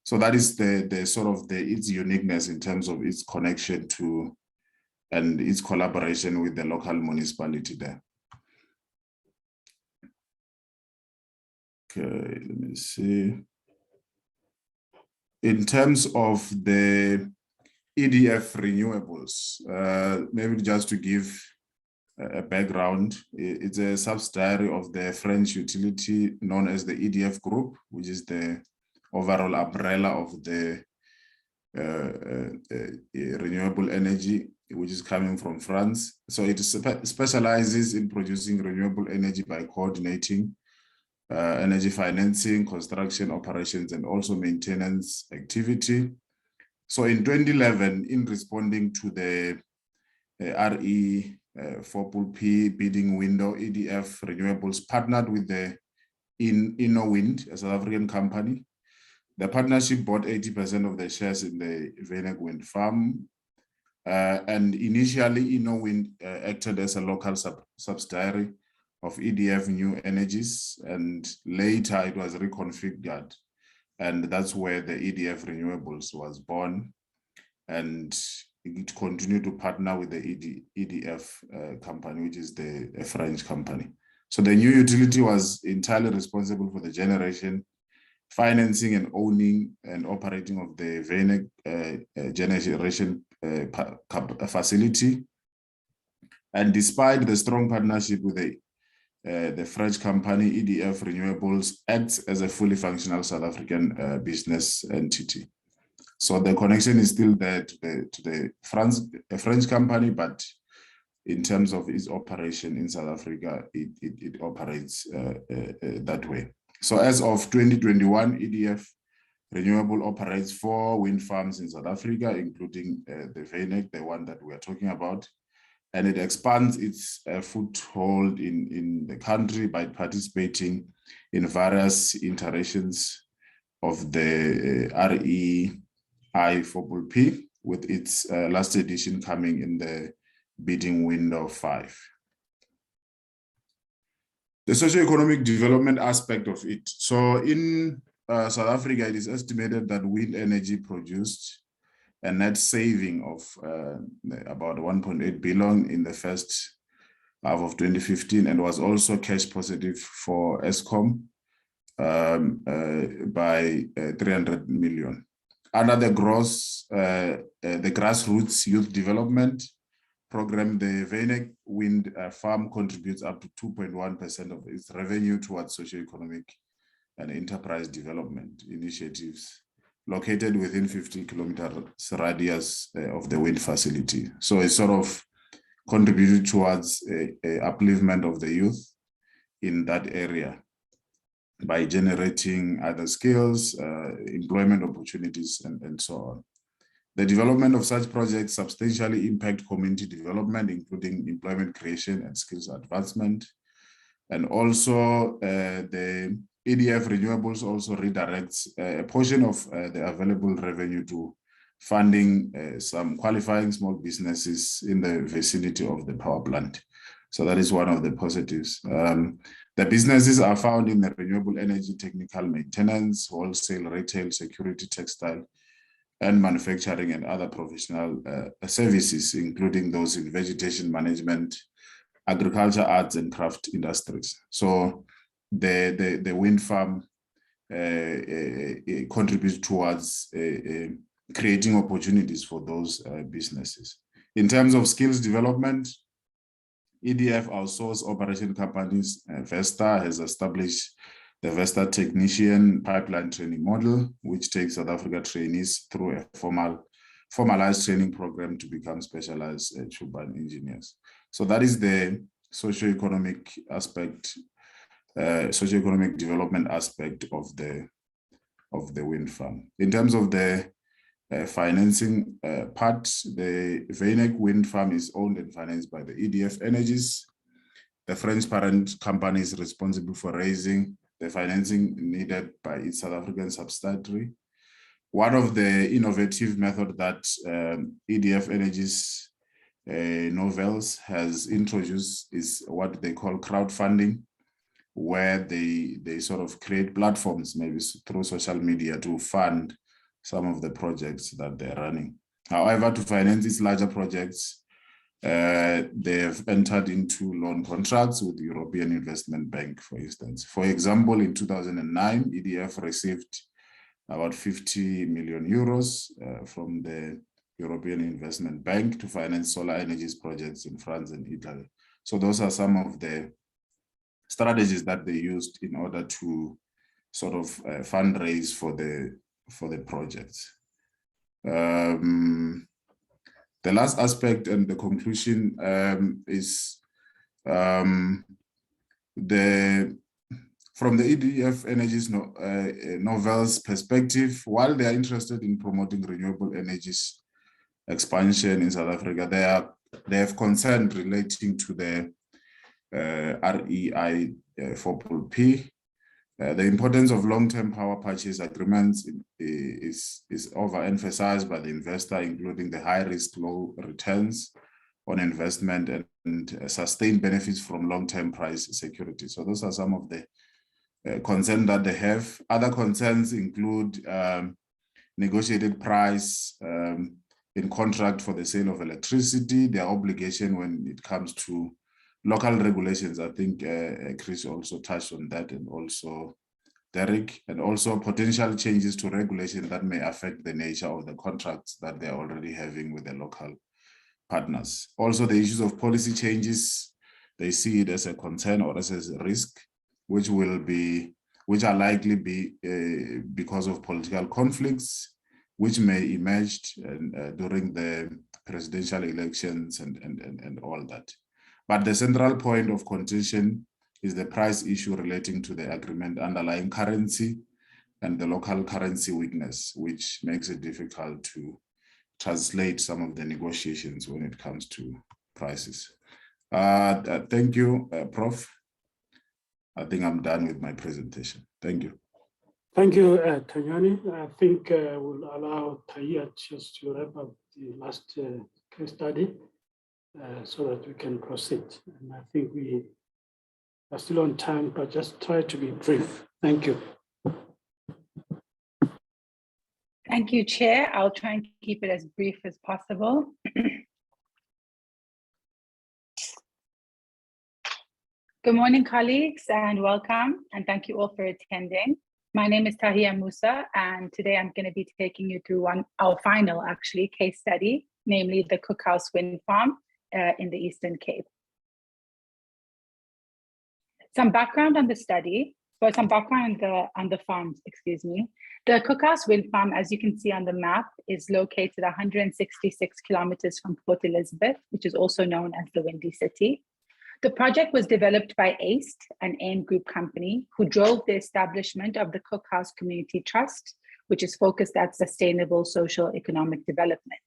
So that is the sort of its uniqueness in terms of its connection to and its collaboration with the local municipality there. Okay, let me see. In terms of the EDF renewables, maybe just to give a background, it's a subsidiary of the French utility known as the EDF Group, which is the overall umbrella of the renewable energy, which is coming from France. So it specializes in producing renewable energy by coordinating energy financing, construction operations, and also maintenance activity. So in 2011, in responding to the RE4P bidding window, EDF Renewables partnered with the Wind, a South African company. The partnership bought 80% of the shares in the Venda wind farm. And initially, Wind acted as a local subsidiary of EDF New Energies, and later it was reconfigured. And that's where the EDF Renewables was born. And it continued to partner with the EDF company, which is a French company. So the new utility was entirely responsible for the generation financing and owning and operating of the VNEC generation facility. And despite the strong partnership with the French company EDF Renewables acts as a fully functional South African business entity. So the connection is still there to the French company, but in terms of its operation in South Africa, it operates that way. So as of 2021, EDF Renewable operates 4 wind farms in South Africa, including the VNEC, the one that we are talking about. And it expands its foothold in the country by participating in various iterations of the REI4P, with its last edition coming in the bidding window 5. The socio-economic development aspect of it. So in South Africa, it is estimated that wind energy produced a net saving of about 1.8 billion in the first half of 2015, and was also cash positive for Eskom by 300 million. Under the grassroots youth development program, the VNEC wind farm contributes up to 2.1% of its revenue towards socio-economic and enterprise development initiatives located within 50 kilometers radius of the wind facility. So it sort of contributed towards a upliftment of the youth in that area by generating other skills, employment opportunities, and so on. The development of such projects substantially impact community development, including employment creation and skills advancement. And also the EDF Renewables also redirects a portion of the available revenue to funding some qualifying small businesses in the vicinity of the power plant. So that is one of the positives. The businesses are found in the renewable energy, technical maintenance, wholesale, retail, security, textile, and manufacturing, and other professional services, including those in vegetation management, agriculture, arts, and craft industries. So the wind farm contributes towards creating opportunities for those businesses. In terms of skills development, EDF outsource operation companies, Vesta has established the Vesta Technician Pipeline Training Model, which takes South Africa trainees through a formalized training program to become specialized turbine engineers. So that is the socio-economic aspect, socio-economic development aspect of the wind farm. In terms of the financing part, the VNEC wind farm is owned and financed by the EDF Energies. The French parent company is responsible for raising the financing needed by its South African subsidiary. One of the innovative methods that EDF Energies Novels has introduced is what they call crowdfunding, where they sort of create platforms, maybe through social media, to fund some of the projects that they're running. However, to finance these larger projects, they have entered into loan contracts with the European Investment Bank, for instance. For example, in 2009, EDF received about 50 million euros from the European Investment Bank to finance solar energy projects in France and Italy. So those are some of the strategies that they used in order to sort of fundraise for the projects. The last aspect and the conclusion is from the EDF Energies Novels perspective, while they are interested in promoting renewable energies expansion in South Africa, they have concern relating to the REI4P. The importance of long-term power purchase agreements is overemphasized by the investor, including the high-risk, low returns on investment and sustained benefits from long-term price security. So those are some of the concerns that they have. Other concerns include negotiated price in contract for the sale of electricity, their obligation when it comes to local regulations. I think Chris also touched on that, and also Derek, and also potential changes to regulation that may affect the nature of the contracts that they're already having with the local partners. Also, the issues of policy changes, they see it as a concern or as a risk, which are likely be because of political conflicts, which may emerge during the presidential elections and all that. But the central point of contention is the price issue relating to the agreement underlying currency and the local currency weakness, which makes it difficult to translate some of the negotiations when it comes to prices. Thank you, Prof. I think I'm done with my presentation. Thank you. Thank you, Tanyani. I think we'll allow Taya just to wrap up the last case study so that we can proceed. And I think we are still on time, but just try to be brief. Thank you. Thank you, Chair. I'll try and keep it as brief as possible. Good morning, colleagues, and welcome, and thank you all for attending. My name is Tahia Musa, and today I'm going to be taking you through our final, actually, case study, namely the Cookhouse Wind Farm in the Eastern Cape. Some background on the study, or some background on the farms, excuse me. The Cookhouse Wind Farm, as you can see on the map, is located 166 kilometers from Port Elizabeth, which is also known as the Windy City. The project was developed by ACE, an AIM Group company, who drove the establishment of the Cookhouse Community Trust, which is focused at sustainable social economic development.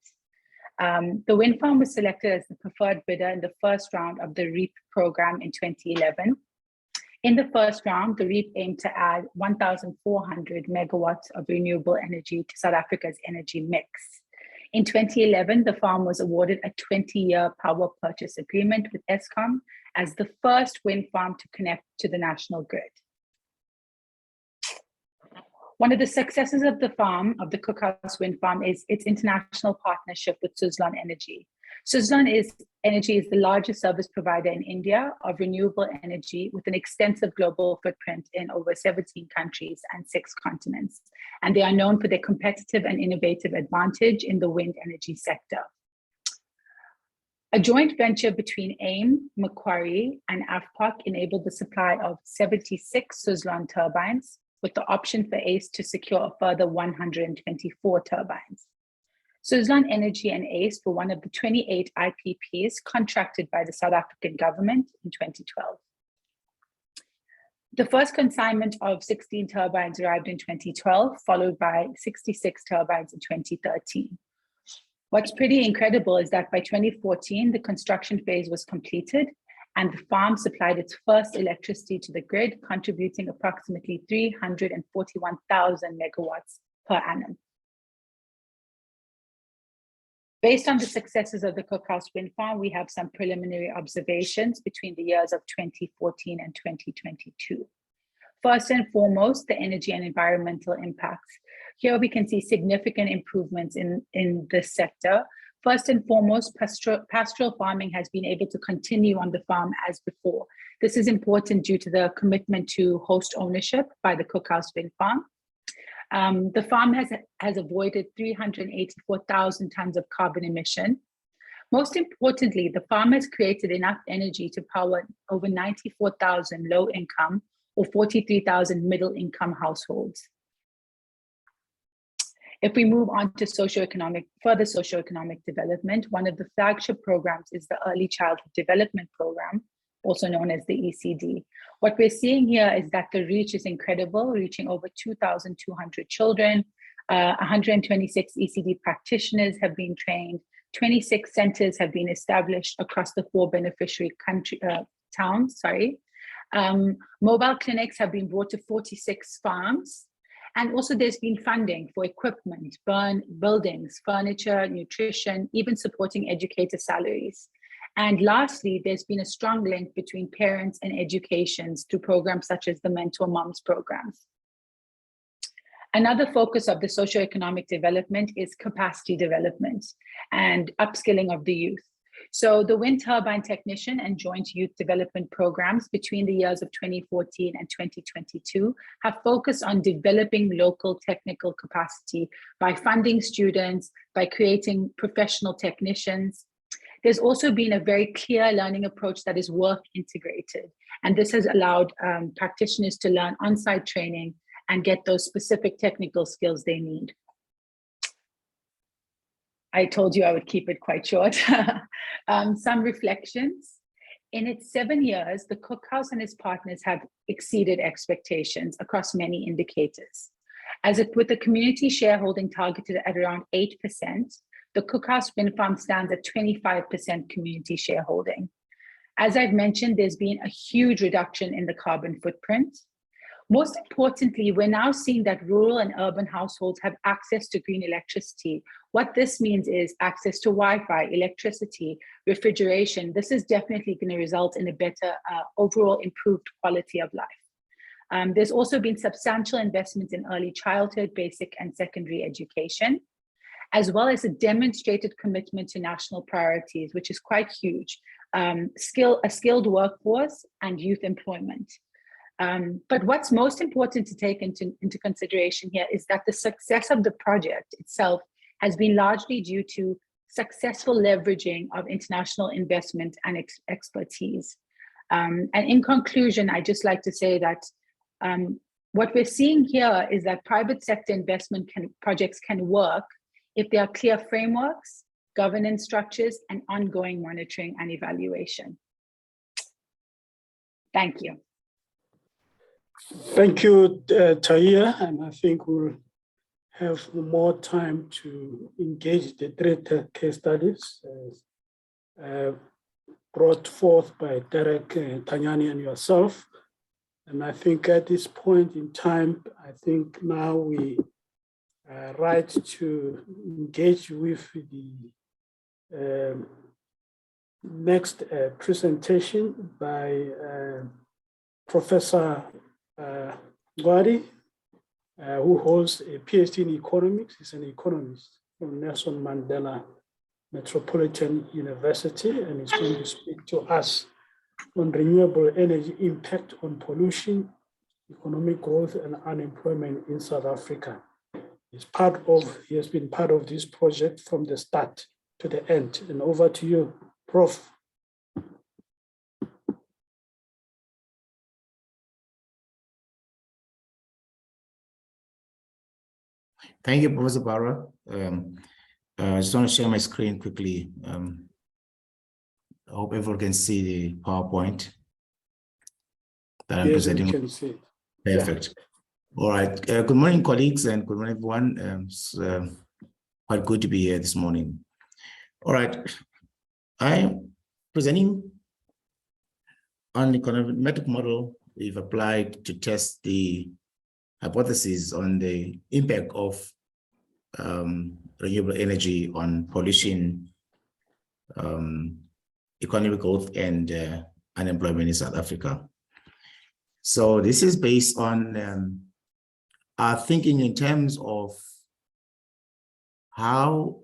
The wind farm was selected as the preferred bidder in the first round of the REAP program in 2011. In the first round, the REAP aimed to add 1,400 megawatts of renewable energy to South Africa's energy mix. In 2011, the farm was awarded a 20-year power purchase agreement with Eskom as the first wind farm to connect to the national grid. One of the successes of the Cookhouse Wind Farm, is its international partnership with Suzlon Energy. Suzlon Energy is the largest service provider in India of renewable energy with an extensive global footprint in over 17 countries and 6 continents. And they are known for their competitive and innovative advantage in the wind energy sector. A joint venture between AIM, Macquarie, and AFPOC enabled the supply of 76 Suzlon turbines, with the option for ACE to secure a further 124 turbines. Suzlon Energy and ACE were one of the 28 IPPs contracted by the South African government in 2012. The first consignment of 16 turbines arrived in 2012, followed by 66 turbines in 2013. What's pretty incredible is that by 2014, the construction phase was completed and the farm supplied its first electricity to the grid, contributing approximately 341,000 megawatts per annum. Based on the successes of the Cookhouse Wind Farm, we have some preliminary observations between the years of 2014 and 2022. First and foremost, the energy and environmental impacts. Here we can see significant improvements in this sector. First and foremost, pastoral farming has been able to continue on the farm as before. This is important due to the commitment to host ownership by the Cookhouse Wind Farm. The farm has avoided 384,000 tons of carbon emission. Most importantly, the farm has created enough energy to power over 94,000 low-income or 43,000 middle-income households. If we move on to further socioeconomic development, one of the flagship programs is the Early Childhood Development Program, also known as the ECD. What we're seeing here is that the reach is incredible, reaching over 2,200 children. 126 ECD practitioners have been trained. 26 centers have been established across the 4 beneficiary towns. Mobile clinics have been brought to 46 farms. And also there's been funding for equipment, buildings, furniture, nutrition, even supporting educator salaries. And lastly, there's been a strong link between parents and educations through programs such as the Mentor Moms programs. Another focus of the socioeconomic development is capacity development and upskilling of the youth. So the wind turbine technician and joint youth development programs between the years of 2014 and 2022 have focused on developing local technical capacity by funding students, by creating professional technicians. There's also been a very clear learning approach that is work integrated. And this has allowed practitioners to learn on-site training and get those specific technical skills they need. I told you I would keep it quite short. Some reflections. In its 7 years, the Cookhouse and its partners have exceeded expectations across many indicators. With the community shareholding targeted at around 8%, the Cookhouse Wind Farm stands at 25% community shareholding. As I've mentioned, there's been a huge reduction in the carbon footprint. Most importantly, we're now seeing that rural and urban households have access to green electricity. What this means is access to Wi-Fi, electricity, refrigeration. This is definitely going to result in a better overall improved quality of life. There's also been substantial investments in early childhood, basic and secondary education, as well as a demonstrated commitment to national priorities, which is quite huge. A skilled workforce and youth employment. But what's most important to take into consideration here is that the success of the project itself has been largely due to successful leveraging of international investment and expertise. And in conclusion, I'd just like to say that what we're seeing here is that private sector investment projects can work if there are clear frameworks, governance structures, and ongoing monitoring and evaluation. Thank you. Thank you, Taya, and I think we'll have more time to engage the three case studies brought forth by Derek, Tanyani, and yourself. And I think at this point in time, I think now we are right to engage with the next presentation by Professor Gwadi, who holds a PhD in economics. He's an economist from Nelson Mandela Metropolitan University, and he's going to speak to us on renewable energy impact on pollution, economic growth, and unemployment in South Africa. He has been part of this project from the start to the end. And over to you, Prof. Thank you, Professor Barra. I just want to share my screen quickly. I hope everyone can see the PowerPoint that I'm presenting. You can see it. Perfect. Yeah. All right. Good morning, colleagues, and good morning, everyone. It's quite good to be here this morning. All right. I'm presenting on the econometric model we've applied to test the hypothesis on the impact of renewable energy on pollution, economic growth, and unemployment in South Africa. So this is based on our thinking in terms of how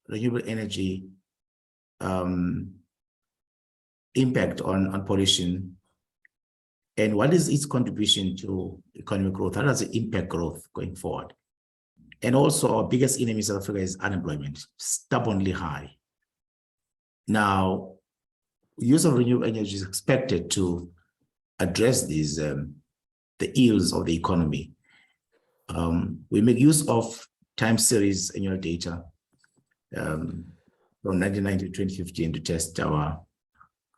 renewable energy impact on pollution, and what is its contribution to economic growth? How does it impact growth going forward? And also, our biggest enemy in South Africa is unemployment, stubbornly high. Now, use of renewable energy is expected to address these, the ills of the economy. We make use of time series annual data from 1990 to 2015 to test our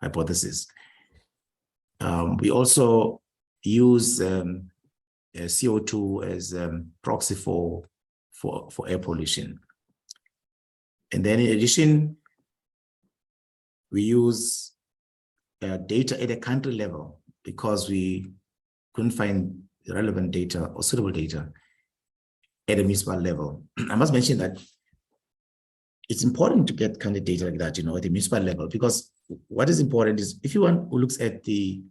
hypothesis. We also use CO2 as proxy for air pollution. And then in addition, we use data at a country level because we couldn't find relevant data or suitable data at a municipal level. I must mention that it's important to get kind of data like that, at the municipal level, because what is important is if you want who looks at the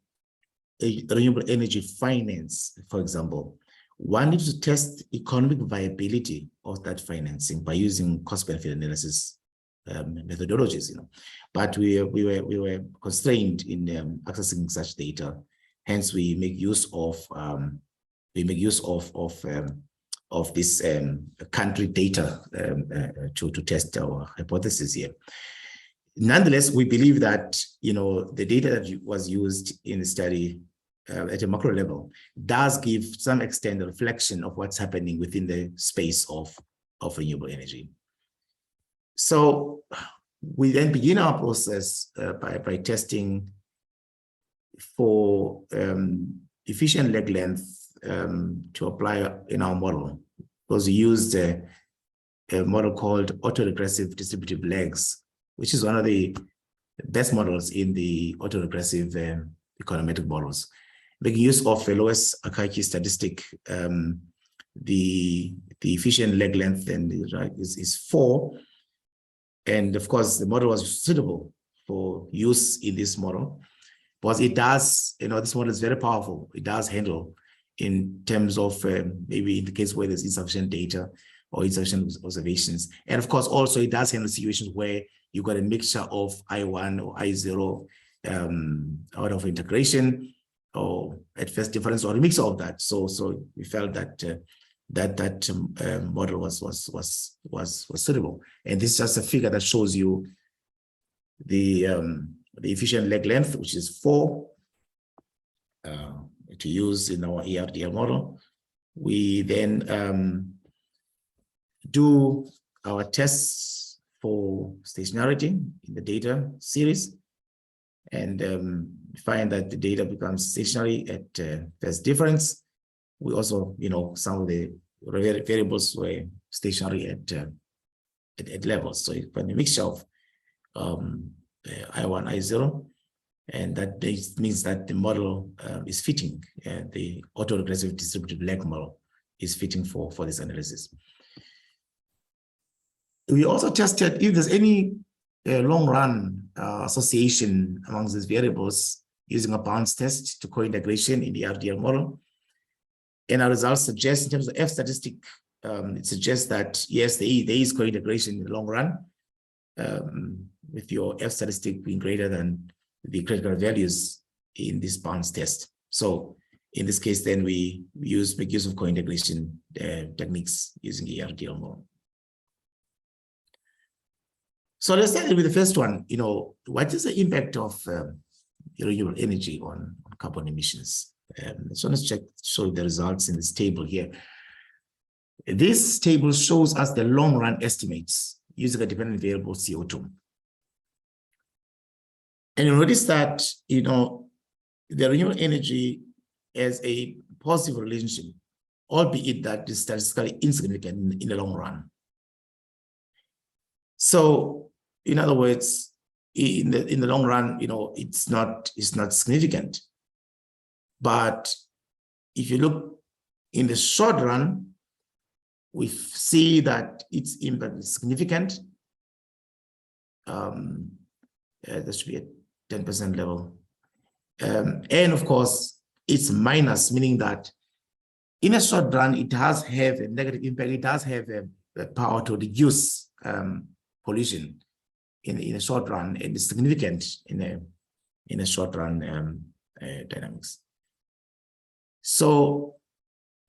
renewable energy finance, for example, one needs to test economic viability of that financing by using cost benefit analysis methodologies, but we were constrained in accessing such data. Hence, we make use of this country data to test our hypothesis here. Nonetheless, we believe that the data that was used in the study at a macro level does give some extent a reflection of what's happening within the space of renewable energy. So we then begin our process by testing for efficient leg length to apply in our model, because we used a model called autoregressive distributive legs, which is one of the best models in the autoregressive econometric models. Making use of the lowest Akaike statistic, the efficient leg length then is 4. And of course, the model was suitable for use in this model, because it does, this model is very powerful. It does handle in terms of maybe in the case where there's insufficient data or insufficient observations. And of course, also it does handle situations where you've got a mixture of I1 or I0 out of integration, or at first difference, or a mix of that. So we felt that that model was suitable. And this is just a figure that shows you the efficient leg length, which is 4, to use in our ERDL model. We then do our tests for stationarity in the data series, and find that the data becomes stationary at first difference. We also, some of the variables were stationary at levels. So you find a mixture of I1, I0, and that means that the model is fitting. The autoregressive distributive leg model is fitting for this analysis. We also tested if there's any long-run association amongst these variables using a bounds test to co-integration in the RDL model. And our results suggest, in terms of F statistic, it suggests that yes, there is co-integration in the long run, with your F statistic being greater than the critical values in this bounds test. So in this case, then we make use of co-integration techniques using the RDL model. So let's start with the first one. What is the impact of renewable energy on carbon emissions? So let's show the results in this table here. This table shows us the long run estimates using a dependent variable CO2. And you notice that, the renewable energy has a positive relationship, albeit that is statistically insignificant in the long run. So, in other words, in the long run, it's not significant. But if you look in the short run, we see that its impact is significant. There should be a 10% level. And of course, it's minus, meaning that in a short run, it does have a negative impact. It does have the power to reduce pollution in a short run, and it's significant in a short run dynamics. So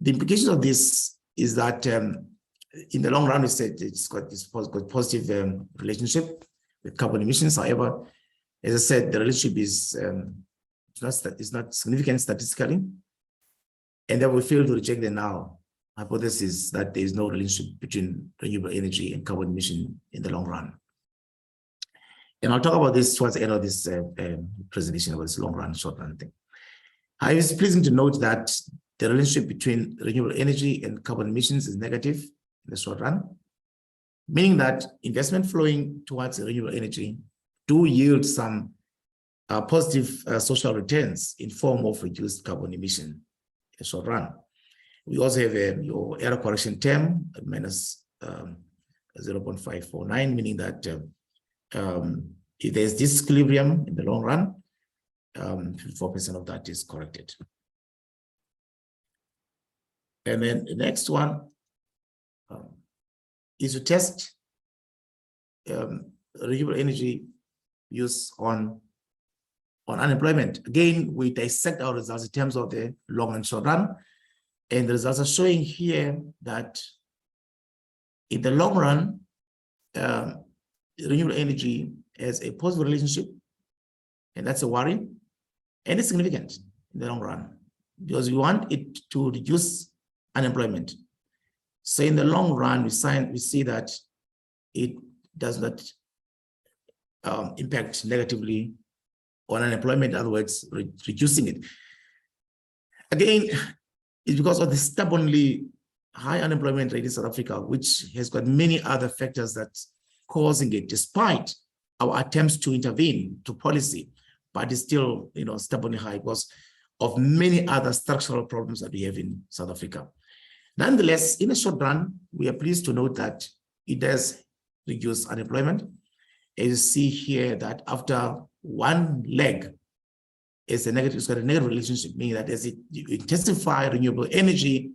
the implication of this is that in the long run, we said it's got this positive relationship with carbon emissions. However, as I said, the relationship is not significant statistically, and then we fail to reject the null hypothesis that there is no relationship between renewable energy and carbon emission in the long run. And I'll talk about this towards the end of this presentation about this long run, short run thing. It's pleasing to note that the relationship between renewable energy and carbon emissions is negative in the short run, meaning that investment flowing towards renewable energy do yield some positive social returns in form of reduced carbon emission in the short run. We also have your error correction term at minus 0.549, meaning that if there's disequilibrium in the long run, 54% of that is corrected. And then the next one is to test renewable energy use on unemployment. Again, we dissect our results in terms of the long and short run. And the results are showing here that in the long run, renewable energy has a positive relationship, and that's a worry, and it's significant in the long run because we want it to reduce unemployment. So in the long run, we see that it does not impact negatively on unemployment, in other words, reducing it. Again, it's because of the stubbornly high unemployment rate in South Africa, which has got many other factors that's causing it, despite our attempts to intervene to policy, but it's still, stubbornly high because of many other structural problems that we have in South Africa. Nonetheless, in the short run, we are pleased to note that it does reduce unemployment. As you see here, that after one leg it's got a negative relationship, meaning that as you intensify renewable energy,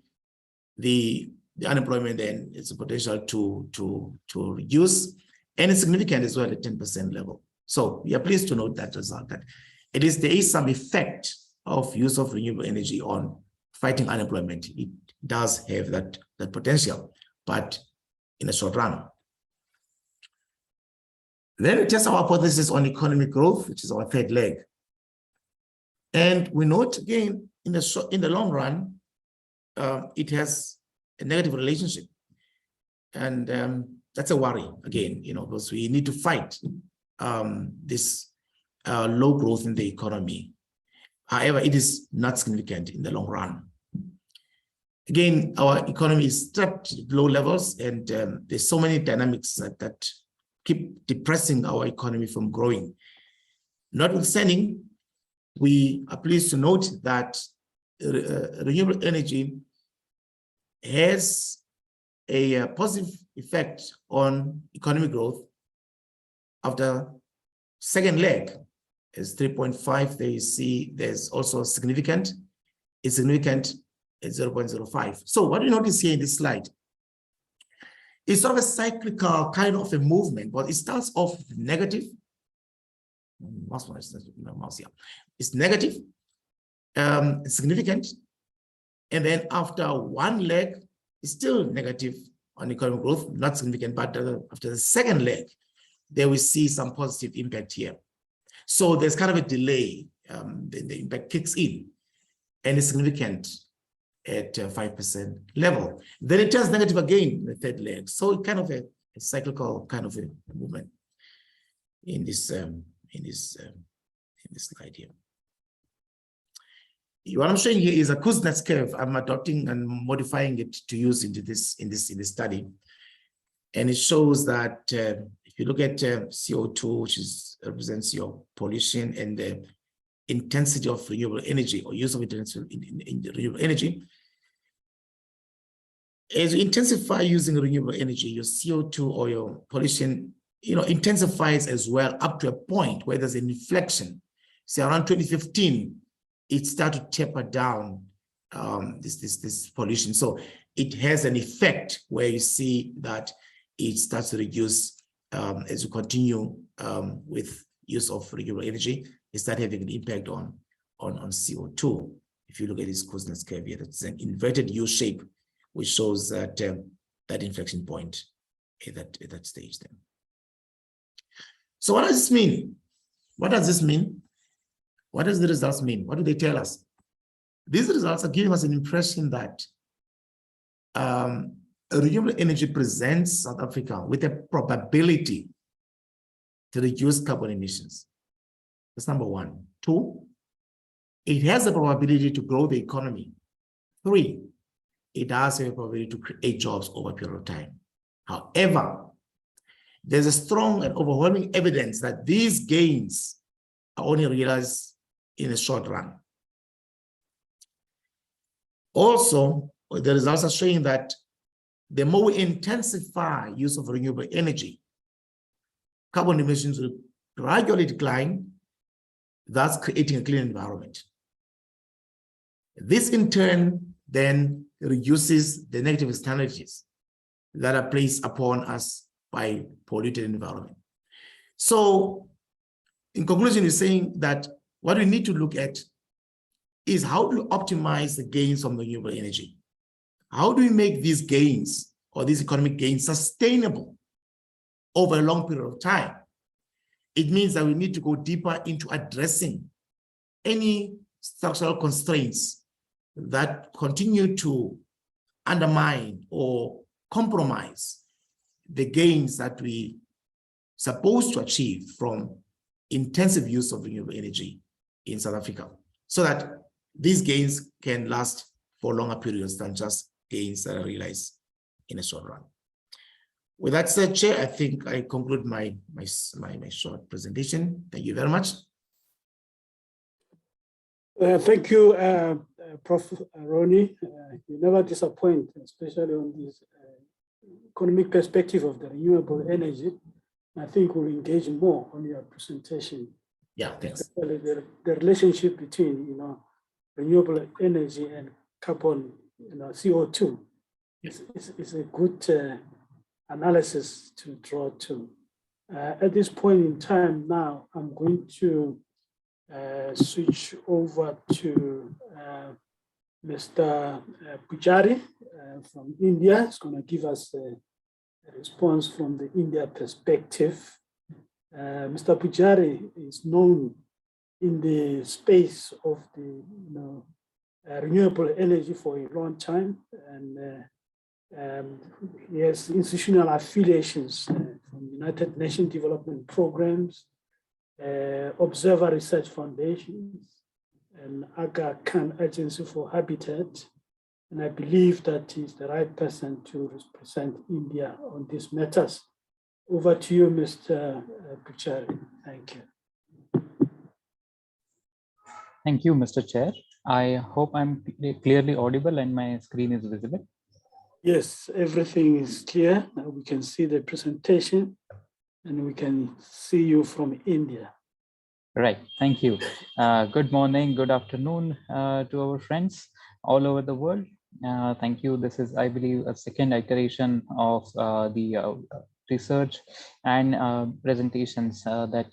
the unemployment then is a potential to reduce, and it's significant as well at 10% level. So we are pleased to note that result, that there is some effect of use of renewable energy on fighting unemployment. It does have that potential, but in the short run. Then we test our hypothesis on economic growth, which is our third leg. And we note again, in the long run, it has a negative relationship. And that's a worry, again, because we need to fight this low growth in the economy. However, it is not significant in the long run. Again, our economy is trapped at low levels, and there's so many dynamics that keep depressing our economy from growing. Notwithstanding, we are pleased to note that renewable energy has a positive effect on economic growth after second leg is 3.5. There you see there's also significant. It's significant at 0.05. So what do you notice here in this slide? It's sort of a cyclical kind of a movement, but it starts off negative. It's negative, it's significant, and then after one leg, it's still negative on economic growth, not significant, but after the second leg, there we see some positive impact here. So there's kind of a delay, the impact kicks in, and it's significant at 5% level. Then it turns negative again in the third leg. So it's kind of a cyclical kind of a movement in this slide here. What I'm showing here is a Kuznets curve. I'm adopting and modifying it to use in this study, and it shows that if you look at CO2, which represents your pollution, and the intensity of renewable energy or use of renewable energy, as you intensify using renewable energy, your CO2 or your pollution, intensifies as well up to a point where there's an inflection. So around 2015, it started to taper down this pollution. So it has an effect where you see that it starts to reduce as you continue with use of renewable energy. It starts having an impact on CO2. If you look at this Kuznets curve here, it's an inverted U shape, which shows that that inflection point at that stage then. So what does this mean? What does this mean? What does the results mean? What do they tell us? These results are giving us an impression that renewable energy presents South Africa with a probability to reduce carbon emissions. That's number one. Two, it has the probability to grow the economy. Three, it has a probability to create jobs over a period of time. However, there's a strong and overwhelming evidence that these gains are only realized in the short run. Also, the results are showing that the more we intensify use of renewable energy, carbon emissions will gradually decline, thus creating a clean environment. This in turn then reduces the negative externalities that are placed upon us by polluted environment. So in conclusion, is saying that what we need to look at is how to optimize the gains from renewable energy. How do we make these gains or these economic gains sustainable over a long period of time? It means that we need to go deeper into addressing any structural constraints that continue to undermine or compromise the gains that we supposed to achieve from intensive use of renewable energy in South Africa, so that these gains can last for longer periods than just gains that are realized in a short run. With that said, Chair, I think I conclude my short presentation. Thank you very much. Thank you, Prof. Ronnie. You never disappoint, especially on this economic perspective of the renewable energy. I think we'll engage more on your presentation. Yeah, thanks. The relationship between, renewable energy and carbon, CO2 is a good analysis to draw to. At this point in time now, I'm going to switch over to Mr. Pujari from India. He's going to give us a response from the India perspective. Mr. Pujari is known in the space of the renewable energy for a long time, and he has institutional affiliations from United Nations Development Programs, Observer Research Foundations, and Aga Khan Agency for Habitat. And I believe that he's the right person to represent India on these matters. Over to you, Mr. Pujari. Thank you. Thank you, Mr. Chair. I hope I'm clearly audible and my screen is visible. Yes, everything is clear. Now we can see the presentation and we can see you from India. Right, thank you. Good morning, good afternoon to our friends all over the world. Thank you. This is, I believe, a second iteration of the research and presentations that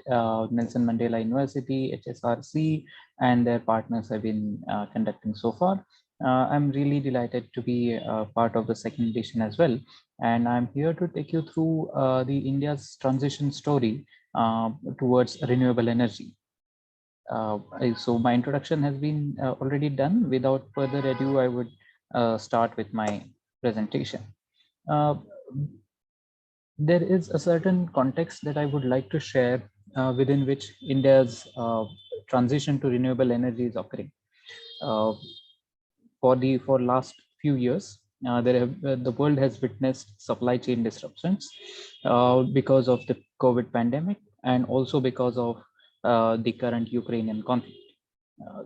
Nelson Mandela University, HSRC, and their partners have been conducting so far. I'm really delighted to be part of the second edition as well. And I'm here to take you through the India's transition story towards renewable energy. So my introduction has been already done. Without further ado, I would start with my presentation. There is a certain context that I would like to share within which India's transition to renewable energy is occurring. For last few years, the world has witnessed supply chain disruptions because of the COVID pandemic and also because of the current Ukrainian conflict.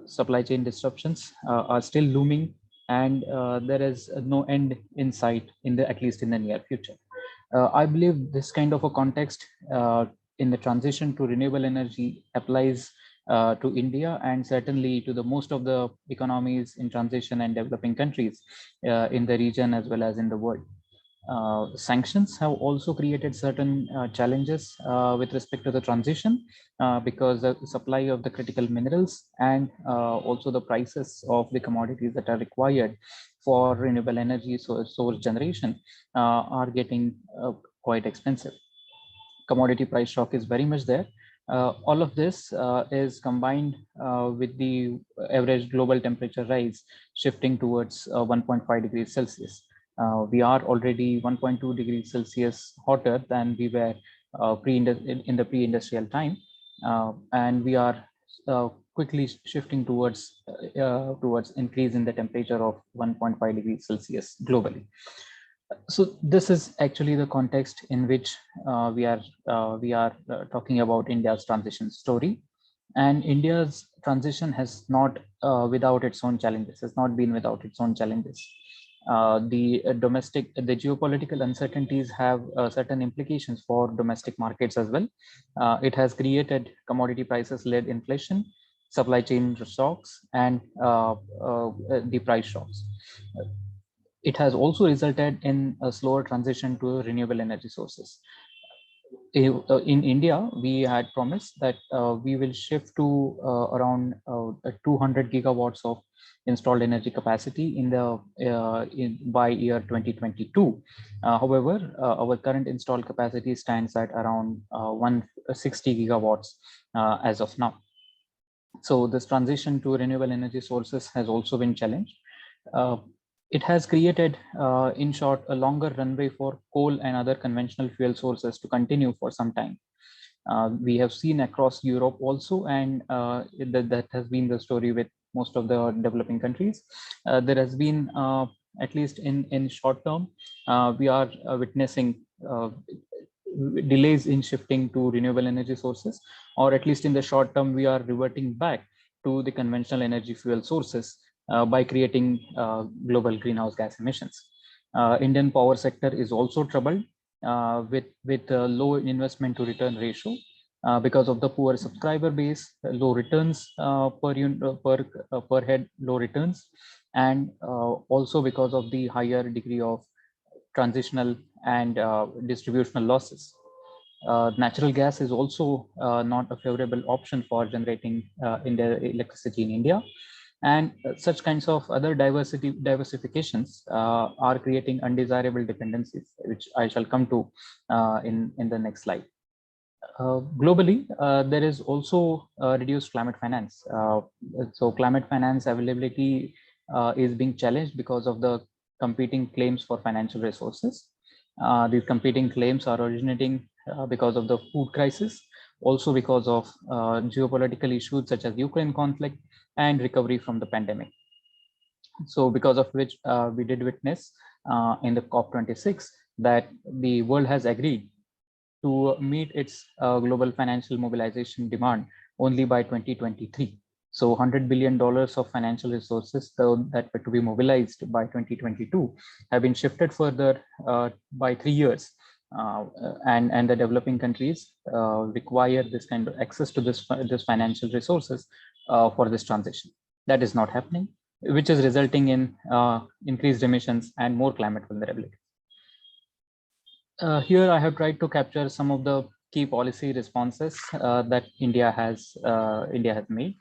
Supply chain disruptions are still looming, and there is no end in sight at least in the near future. I believe this kind of a context in the transition to renewable energy applies to India and certainly to the most of the economies in transition and developing countries in the region as well as in the world. Sanctions have also created certain challenges with respect to the transition because the supply of the critical minerals and also the prices of the commodities that are required for renewable energy source generation are getting quite expensive. Commodity price shock is very much there. All of this is combined with the average global temperature rise shifting towards 1.5 degrees Celsius. We are already 1.2 degrees Celsius hotter than we were in the pre-industrial time, and we are quickly shifting towards increase in the temperature of 1.5 degrees Celsius globally. So this is actually the context in which we are talking about India's transition story, and India's transition has not without its own challenges. Has not been without its own challenges. The geopolitical uncertainties have certain implications for domestic markets as well. It has created commodity prices-led inflation, supply chain shocks, and the price shocks. It has also resulted in a slower transition to renewable energy sources. in India, we had promised that we will shift to around 200 gigawatts of installed energy capacity in the by year 2022. However, our current installed capacity stands at around 160 gigawatts as of now. So this transition to renewable energy sources has also been challenged. It has created, in short, a longer runway for coal and other conventional fuel sources to continue for some time. We have seen across Europe also, and that has been the story with most of the developing countries. There has been, at least in short term, we are witnessing delays in shifting to renewable energy sources, or at least in the short term, we are reverting back to the conventional energy fuel sources by creating global greenhouse gas emissions. Indian power sector is also troubled with low investment to return ratio because of the poor subscriber base, low returns per head, low returns, and also because of the higher degree of transitional and distributional losses. Natural gas is also not a favorable option for generating in the electricity in India. And such kinds of other diversifications are creating undesirable dependencies, which I shall come to in the next slide. Globally, there is also reduced climate finance. So climate finance availability is being challenged because of the competing claims for financial resources. These competing claims are originating because of the food crisis, also because of geopolitical issues such as Ukraine conflict and recovery from the pandemic. So because of which we did witness in the COP26 that the world has agreed to meet its global financial mobilization demand only by 2023. So $100 billion of financial resources that were to be mobilized by 2022 have been shifted further by 3 years. And the developing countries require this kind of access to this financial resources for this transition. That is not happening, which is resulting in increased emissions and more climate vulnerability. Here I have tried to capture some of the key policy responses that India has made.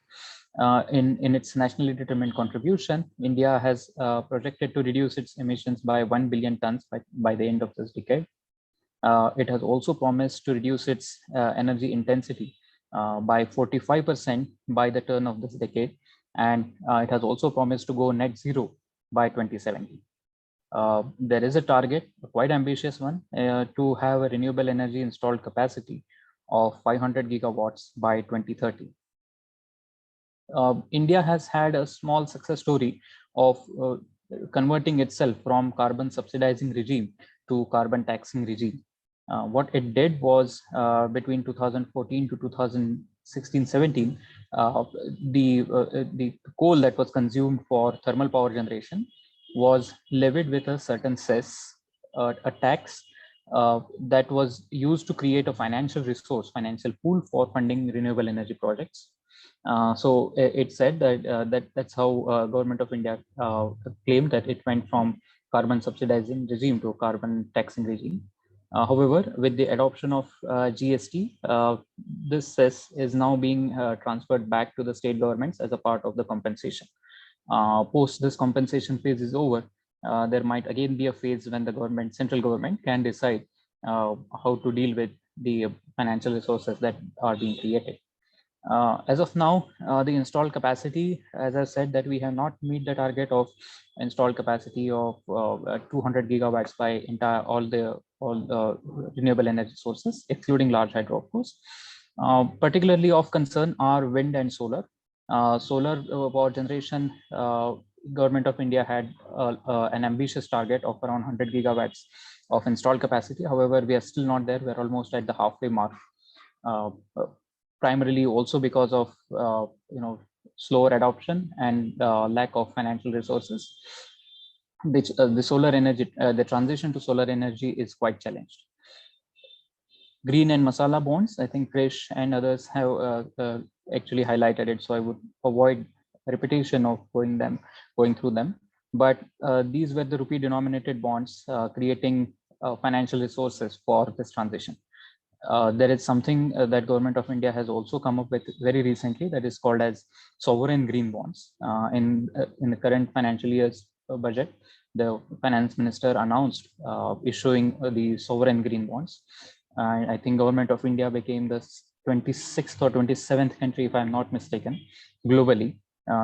In its nationally determined contribution, India has projected to reduce its emissions by 1 billion tons by the end of this decade. It has also promised to reduce its energy intensity by 45% by the turn of this decade. And it has also promised to go net zero by 2070. There is a target, a quite ambitious one, to have a renewable energy installed capacity of 500 gigawatts by 2030. India has had a small success story of converting itself from carbon subsidizing regime to carbon taxing regime. What it did was between 2014 to 2016-17, the coal that was consumed for thermal power generation was levied with a certain cess, a tax that was used to create a financial resource, financial pool for funding renewable energy projects. So it said that that's how government of India claimed that it went from carbon subsidizing regime to carbon taxing regime. However, with the adoption of GST, this cess is now being transferred back to the state governments as a part of the compensation. Post this compensation phase is over, there might again be a phase when the central government can decide how to deal with the financial resources that are being created. As of now, the installed capacity, as I said, that we have not met the target of installed capacity of 200 gigawatts by all the renewable energy sources, excluding large hydro, of course. Particularly of concern are wind and solar. Solar power generation, government of India had an ambitious target of around 100 gigawatts of installed capacity. However, we are still not there. We're almost at the halfway mark. Primarily also because of slower adoption and lack of financial resources, which the solar energy, the transition to solar energy is quite challenged. Green and masala bonds, I think Krish and others have actually highlighted it, so I would avoid repetition of going through them. But these were the rupee denominated bonds creating financial resources for this transition. There is something that Government of India has also come up with very recently that is called as sovereign green bonds. In the current financial year's budget, the finance minister announced issuing the sovereign green bonds. I think Government of India became the 26th or 27th country, if I'm not mistaken, globally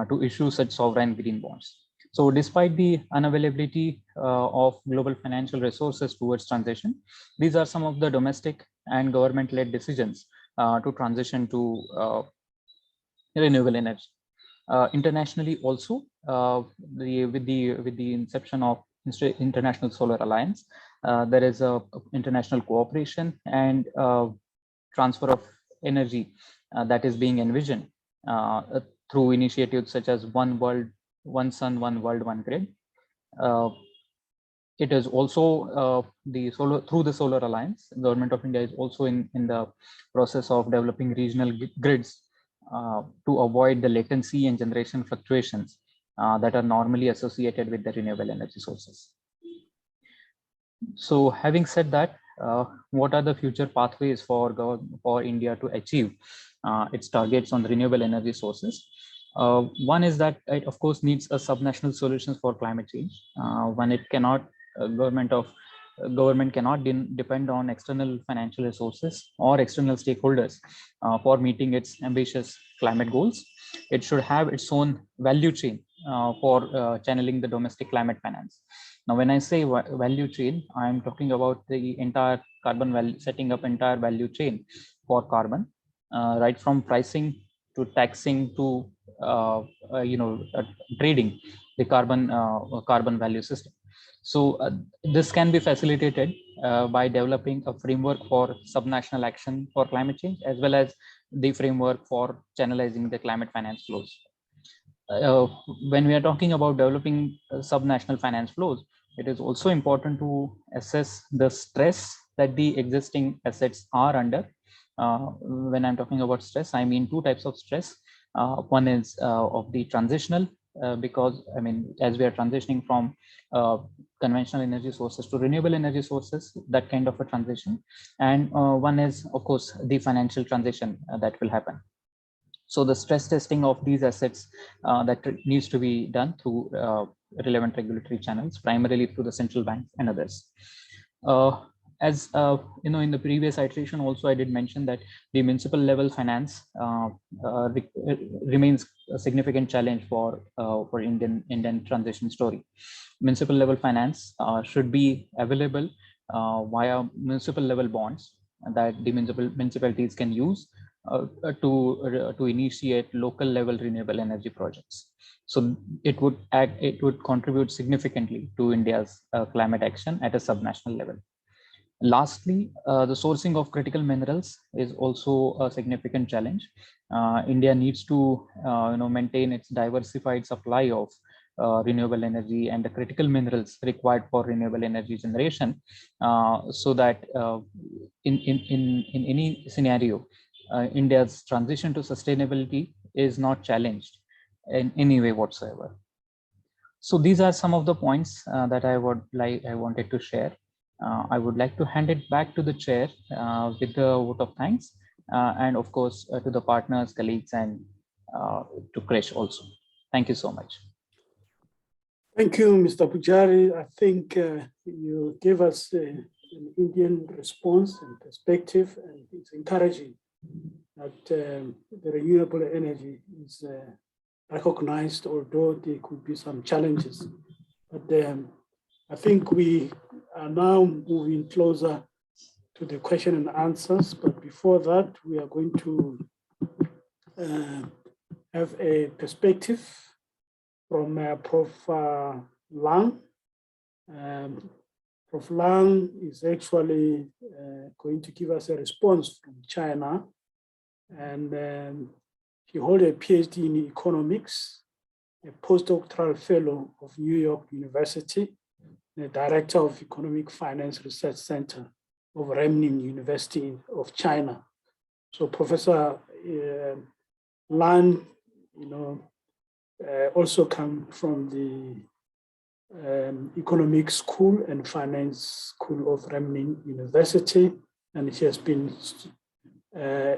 to issue such sovereign green bonds. So despite the unavailability of global financial resources towards transition, these are some of the domestic and government-led decisions to transition to renewable energy. Internationally also, with the inception of International Solar Alliance, there is a international cooperation and transfer of energy that is being envisioned through initiatives such as One World, One Sun, One World, One Grid. It is also through the Solar Alliance, Government of India is also in the process of developing regional grids to avoid the latency and generation fluctuations that are normally associated with the renewable energy sources. So having said that, what are the future pathways for India to achieve its targets on the renewable energy sources? One is that it of course needs a subnational solutions for climate change. When it cannot, government cannot depend on external financial resources or external stakeholders for meeting its ambitious climate goals. It should have its own value chain for channeling the domestic climate finance. Now, when I say value chain, I'm talking about the entire carbon value, setting up entire value chain for carbon, right from pricing to taxing to trading the carbon value system. So this can be facilitated by developing a framework for subnational action for climate change, as well as the framework for channelizing the climate finance flows. When we are talking about developing subnational finance flows, it is also important to assess the stress that the existing assets are under. When I'm talking about stress, I mean two types of stress. One is of the transitional, because I mean, as we are transitioning from conventional energy sources to renewable energy sources, that kind of a transition. And one is, of course, the financial transition that will happen. So the stress testing of these assets that needs to be done through relevant regulatory channels, primarily through the central banks and others. As in the previous iteration, also I did mention that the municipal level finance remains a significant challenge for Indian transition story. Municipal level finance should be available via municipal level bonds that the municipalities can use to initiate local level renewable energy projects. So it would contribute significantly to India's climate action at a subnational level. Lastly, the sourcing of critical minerals is also a significant challenge. India needs to maintain its diversified supply of renewable energy and the critical minerals required for renewable energy generation, so that in any scenario, India's transition to sustainability is not challenged in any way whatsoever. So these are some of the points that I wanted to share. I would like to hand it back to the chair with the vote of thanks, and of course to the partners, colleagues, and to Krish also. Thank you so much. Thank you, Mr. Pujari. I think you gave us an Indian response and perspective, and it's encouraging that the renewable energy is recognized, although there could be some challenges. But I think we are now moving closer to the question and answers. But before that, we are going to have a perspective from Prof. Lang. Prof. Lang is actually going to give us a response from China. And he holds a PhD in economics, a postdoctoral fellow of New York University, the director of Economic Finance Research Center of Renmin University of China. So Professor Lan, also come from the Economic School and Finance School of Renmin University. and he has been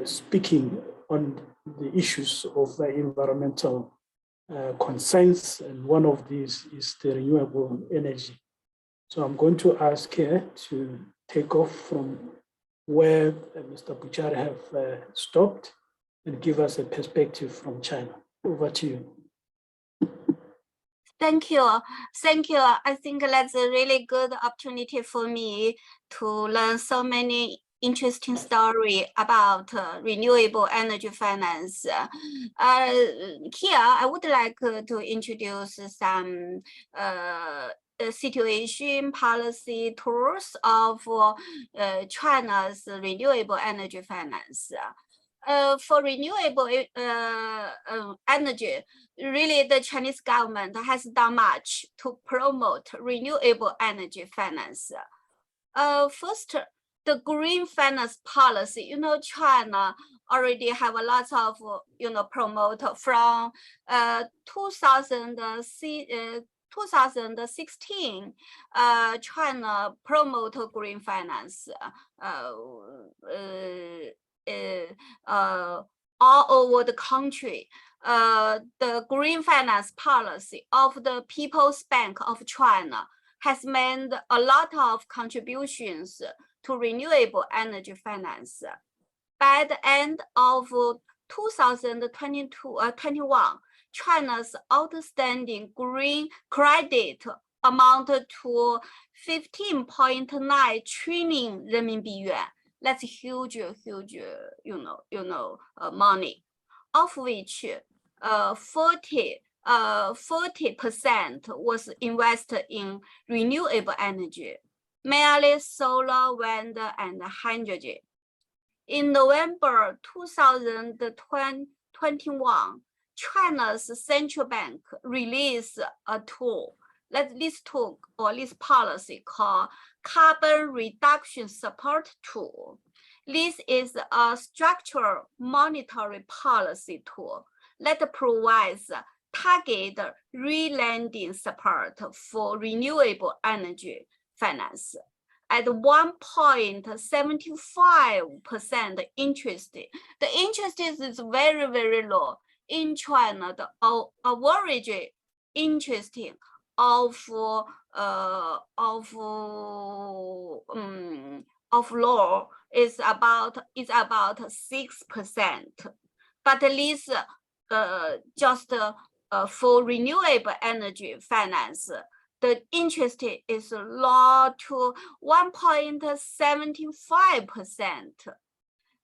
speaking on the issues of environmental concerns, and one of these is the renewable energy. So I'm going to ask her to take off from where Mr. Buchari have stopped and give us a perspective from China. Over to you. Thank you. Thank you. I think that's a really good opportunity for me to learn so many interesting story about renewable energy finance. Here, I would like to introduce some situation policy tools of China's renewable energy finance. For renewable energy, really the Chinese government has done much to promote renewable energy finance. First, the green finance policy, China already have a lot of, promote from 2016, China promote green finance all over the country. The green finance policy of the People's Bank of China has made a lot of contributions to renewable energy finance. By the end of 2021, China's outstanding green credit amounted to 15.9 trillion renminbi yuan. That's huge, money, of which 40% was invested in renewable energy, mainly solar, wind, and hydrogen. In November 2021, China's central bank released a tool, this policy called Carbon Reduction Support Tool. This is a structural monetary policy tool that provides targeted re-lending support for renewable energy finance at 1.75% interest. The interest is very, very low. In China, the average interest of law is about 6%, but at least just for renewable energy finance, the interest is low to 1.75%.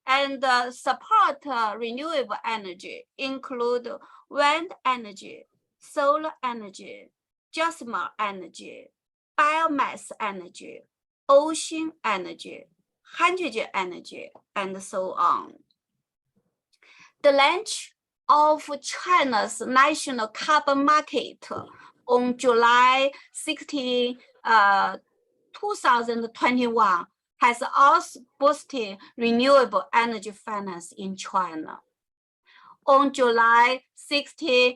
And support renewable energy include wind energy, solar energy, geothermal energy, biomass energy, ocean energy, hydrogen energy, and so on. The launch of China's national carbon market on July 16, 2021 has also boosted renewable energy finance in China. On July 16,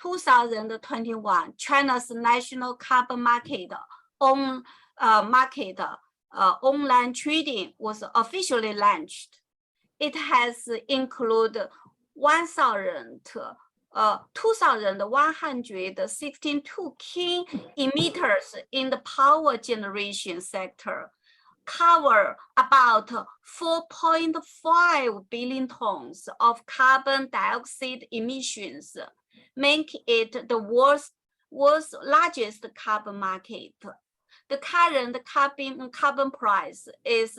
2021, China's national carbon market online trading was officially launched. It has included 2,162 key emitters in the power generation sector, cover about 4.5 billion tons of carbon dioxide emissions, making it the world's largest carbon market. The current carbon price is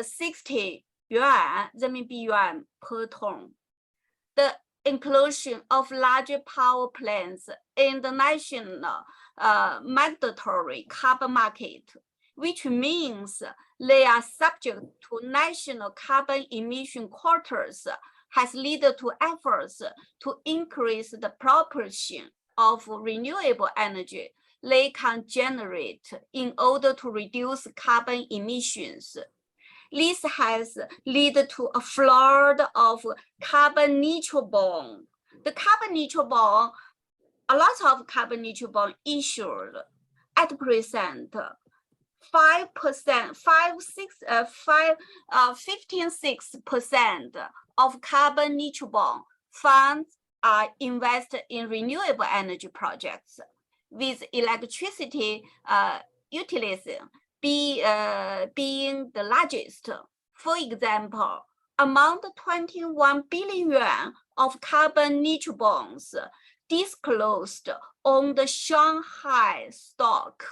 60 yuan, renminbi yuan per ton. The inclusion of larger power plants in the national mandatory carbon market, which means they are subject to national carbon emission quotas, has led to efforts to increase the proportion of renewable energy they can generate in order to reduce carbon emissions. This has led to a flood of carbon neutral bond. The carbon neutral bond, a lot of carbon neutral bond issued at present, 15.6% of carbon neutral bond funds are invested in renewable energy projects, with electricity utilization being the largest. For example, among the 21 billion yuan of carbon neutral bonds disclosed on the Shanghai Stock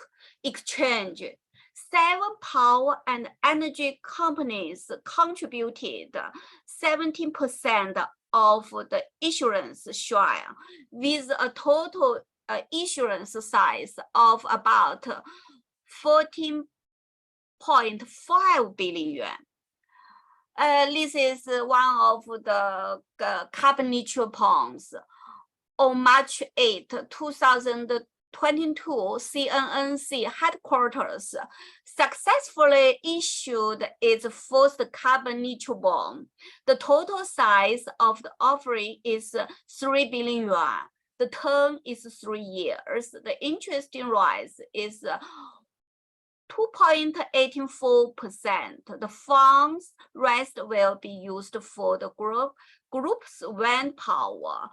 Exchange, 7 power and energy companies contributed 17% of the issuance share, with a total issuance size of about 14.5 billion yuan. This is one of the carbon neutral bonds. On March 8, 2022, CNNC headquarters successfully issued its first carbon neutral bond. The total size of the offering is 3 billion yuan. The term is 3 years. The interest rate is 2.84%. The funds rest will be used for the group's wind power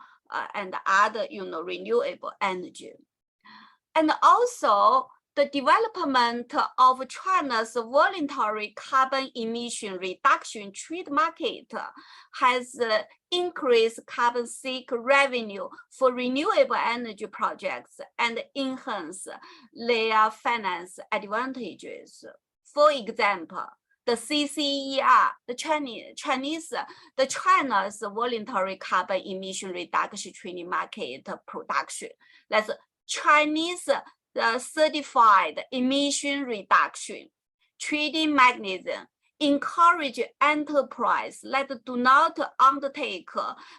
and other renewable energy. And also the development of China's voluntary carbon emission reduction trade market has increased carbon sink revenue for renewable energy projects and enhanced their finance advantages. For example, the CCER, China's voluntary carbon emission reduction trading market production, that's Chinese certified emission reduction trading mechanism, encourage enterprise that do not undertake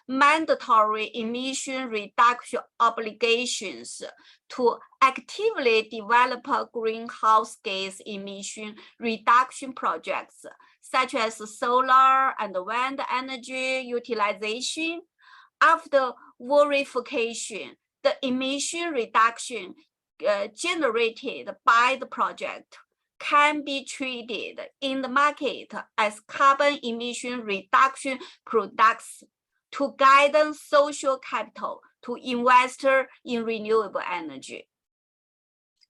mandatory emission reduction obligations to actively develop greenhouse gas emission reduction projects, such as solar and wind energy utilization. After verification, the emission reduction generated by the project can be traded in the market as carbon emission reduction products to guide social capital to invest in renewable energy.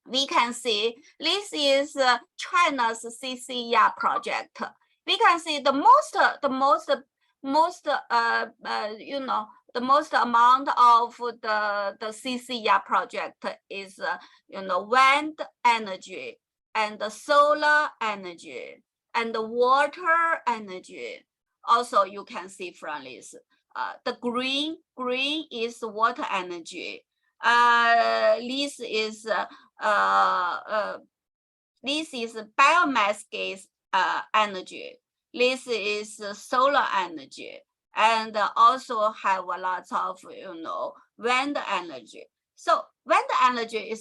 We can see this is China's CCER project. We can see the most amount of the CCER project is wind energy and the solar energy and the water energy. Also, you can see from this, the green is water energy. This is biomass gas energy. This is solar energy, and also have a lot of wind energy. So wind energy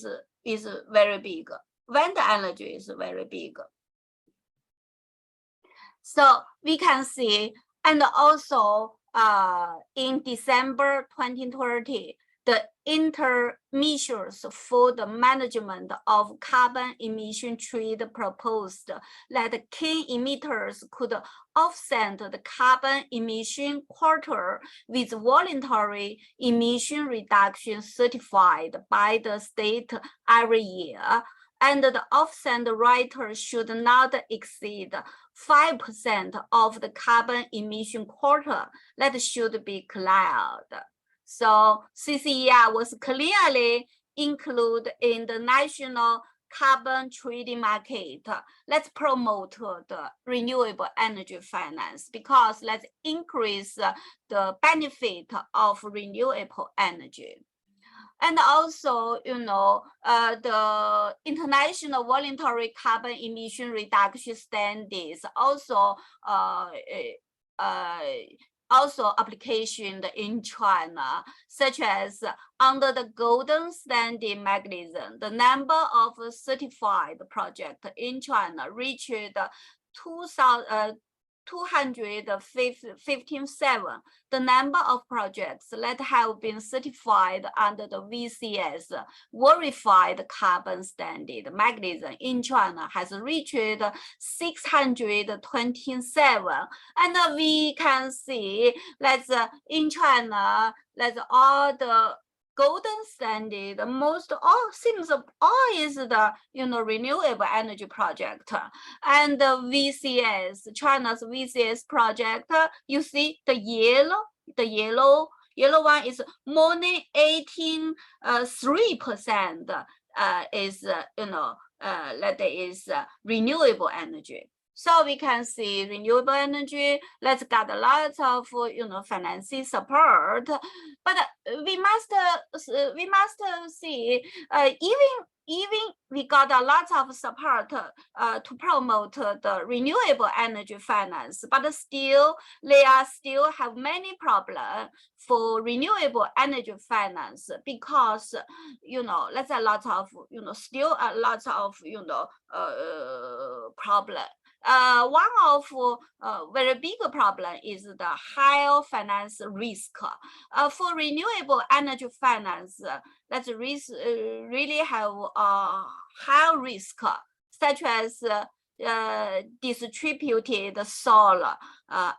is very big. Wind energy is very big. So we can see, and also in December 2030, the intermeasures for the management of carbon emission trade proposed that key emitters could offset the carbon emission quota with voluntary emission reduction certified by the state every year, and the offset rate should not exceed 5% of the carbon emission quota that should be cleared. So CCER was clearly included in the national carbon trading market. Let's promote the renewable energy finance, because let's increase the benefit of renewable energy. And also, the international voluntary carbon emission reduction standards also application in China, such as under the golden standard mechanism, the number of certified projects in China reached 257 the number of projects that have been certified under the VCS verified carbon standard mechanism in China has reached 627. And we can see that in China, that all the golden standard, seems all is the renewable energy project, and the VCS, China's VCS project. You see the yellow one is more than 3% is that is renewable energy. So we can see renewable energy, let's get a lot of financing support, but we must see even we got a lot of support to promote the renewable energy finance, but still still have many problems for renewable energy finance, because there's a lot of still a lot of problem. One of very big problem is the higher finance risk. For renewable energy finance, that risk really have high risk, such as distributed solar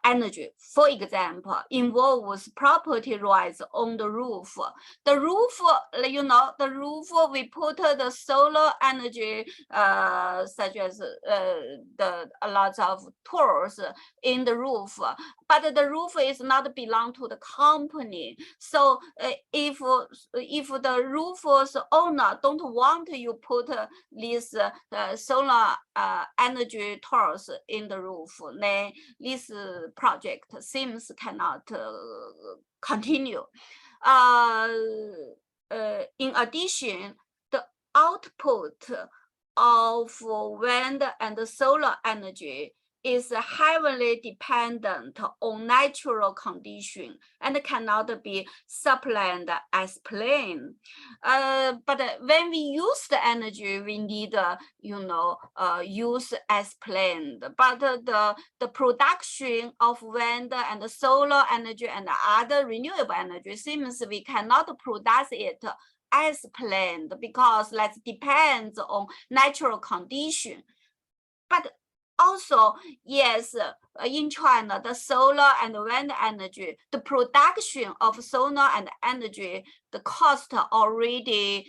energy, for example, involves property rights on the roof. The roof, the roof, we put the solar energy, such as a lot of tools in the roof, but the roof is not belong to the company. So if the roof's owner don't want you put this solar energy tools in the roof, then this project seems cannot continue. In addition, the output of wind and solar energy is heavily dependent on natural condition and cannot be supplied as planned. But when we use the energy, we need use as planned. But the production of wind and solar energy and other renewable energy seems we cannot produce it as planned, because that depends on natural condition. But also, yes, in China, the solar and wind energy, the production of solar and energy, the cost already,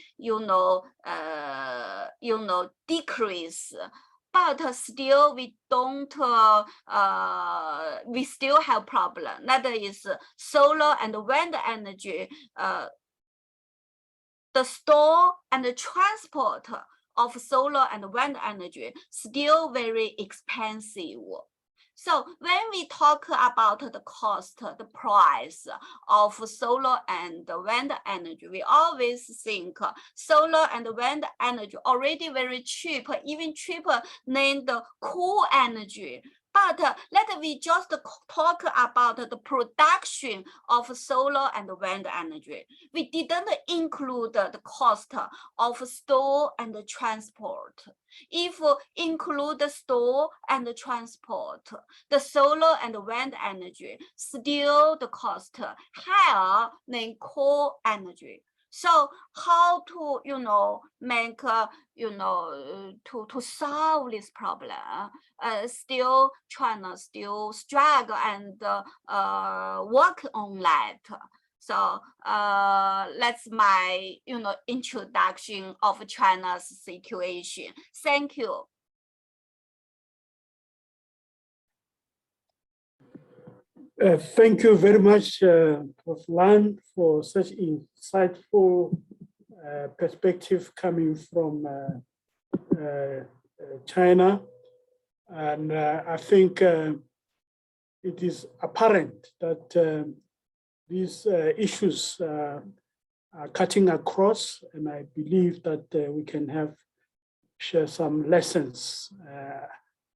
decrease. But still, we don't. We still have problem. That is solar and wind energy. The store and the transport of solar and wind energy still very expensive. So when we talk about the cost, the price of solar and wind energy, we always think solar and wind energy already very cheap, even cheaper than the coal energy. But let me just talk about the production of solar and wind energy. We didn't include the cost of store and transport. If include the store and the transport, the solar and wind energy, still the cost higher than coal energy. So how to, make, to solve this problem? Still China still struggle and work on that. So that's my, introduction of China's situation. Thank you. Thank you very much, Prof. Lan, for such insightful perspective coming from China. And I think it is apparent that these issues are cutting across, and I believe that we can share some lessons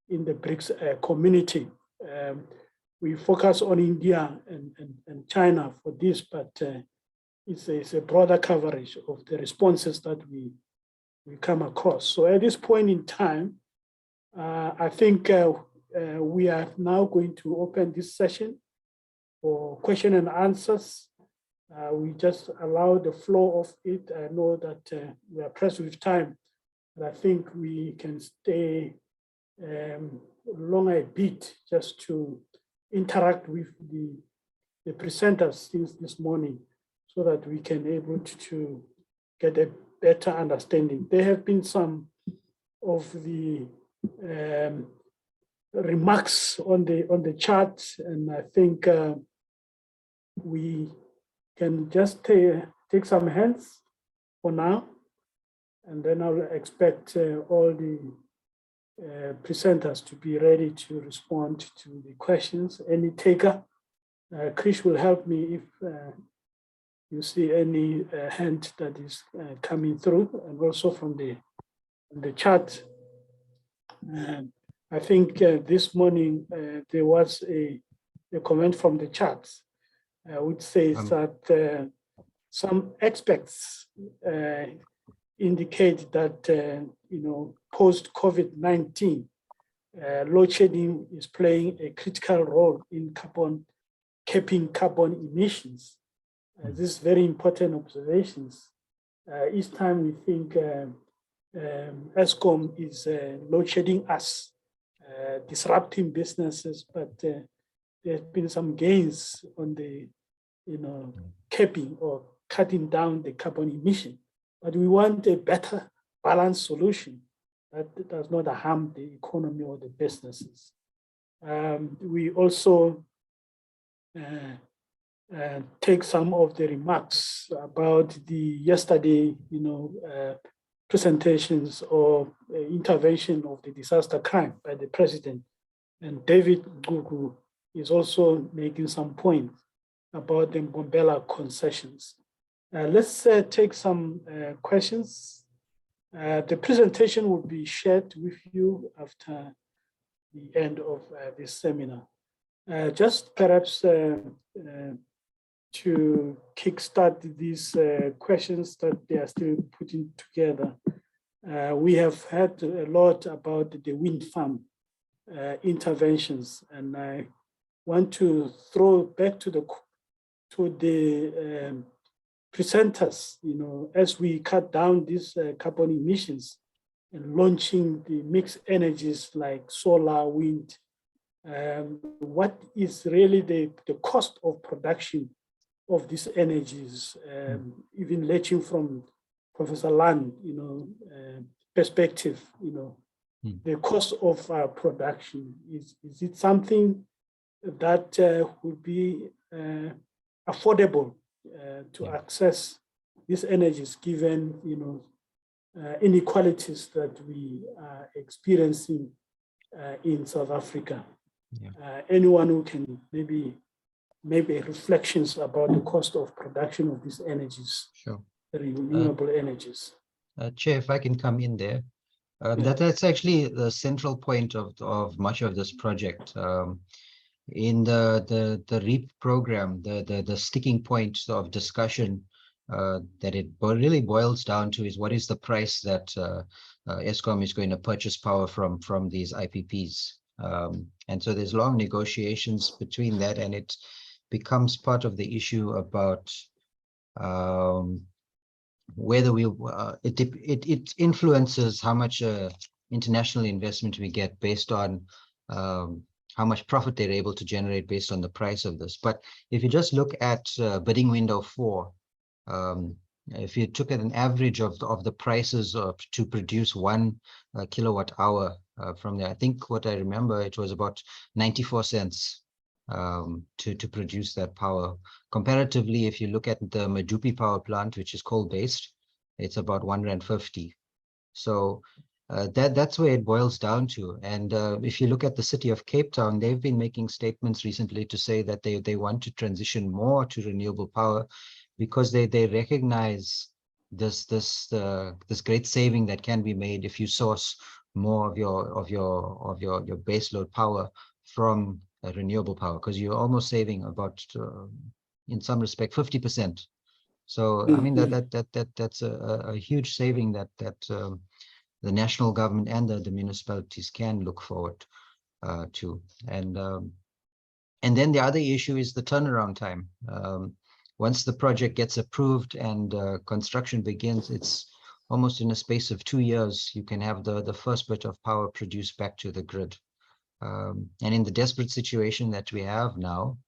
in the BRICS community. We focus on India and China for this, but it's a broader coverage of the responses that we come across. So at this point in time, I think we are now going to open this session for question and answers. We just allow the flow of it. I know that we are pressed with time, but I think we can stay long a bit just to interact with the presenters since this morning so that we can able to get a better understanding. There have been some of the remarks on the chat, and I think we can just take some hands for now, and then I'll expect all the presenters to be ready to respond to the questions. Any taker, Krish will help me if you see any hand that is coming through, and also from the chat. I think this morning there was a comment from the chat which says that some experts indicate that post COVID-19, load shedding is playing a critical role in capping carbon emissions. This is very important observations. Each time we think ESCOM is load shedding us, disrupting businesses, but there have been some gains on the capping or cutting down the carbon emission. But we want a better balanced solution that does not harm the economy or the businesses. We also take some of the remarks about the yesterday, presentations or intervention of the disaster crime by the president. And David Gugu is also making some points about the Mbombela concessions. Let's take some questions. The presentation will be shared with you after the end of this seminar. Just perhaps to kickstart these questions that they are still putting together. We have heard a lot about the wind farm interventions, and I want to throw back to the presenters, as we cut down these carbon emissions and launching the mixed energies like solar, wind, what is really the cost of production of these energies, even letting from Professor Lan, perspective, the cost of production, is it something that would be affordable to access these energies, given inequalities that we are experiencing in South Africa? Anyone who can maybe reflections about the cost of production of these energies, sure, the renewable energies. Chair, if I can come in there. That's actually the central point of much of this project. In the REAP program, the sticking point of discussion that it really boils down to is what is the price that ESCOM is going to purchase power from these IPPs. And so there's long negotiations between that, and it becomes part of the issue about whether it influences how much international investment we get based on how much profit they're able to generate based on the price of this. But if you just look at bidding window 4, if you took an average of the prices to produce 1 kilowatt hour from there, I think what I remember, it was about 94 cents to produce that power. Comparatively, if you look at the Medupi power plant, which is coal-based, it's about 1.50 rand. So that's where it boils down to. And if you look at the city of Cape Town, they've been making statements recently to say that they want to transition more to renewable power because they recognize this great saving that can be made if you source more of your baseload power from renewable power, because you're almost saving about in some respect 50%. So I mean that's a huge saving that the national government and the municipalities can look forward. too. And then the other issue is the turnaround time. Once the project gets approved and construction begins, it's almost in a space of 2 years, you can have the first bit of power produced back to the grid. And in the desperate situation that we have now,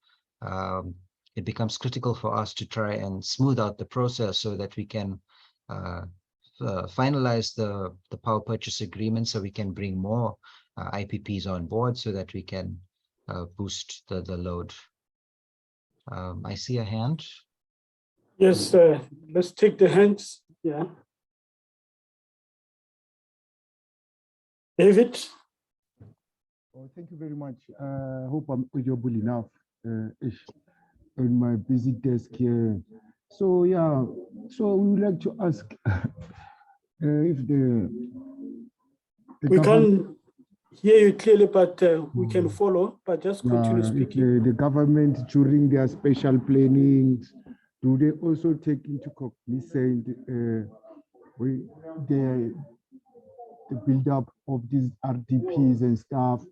it becomes critical for us to try and smooth out the process so that we can finalize the power purchase agreement, so we can bring more IPPs on board so that we can boost the load. I see a hand. Yes, let's take the hands. Yeah. David? Oh, thank you very much. I hope I'm audible enough on my busy desk here. So yeah, so we would like to ask if we can't hear you clearly, but we can follow, but just continue speaking. The government during their special plannings, do they also take into cognizance the build-up of these RDPs and stuff?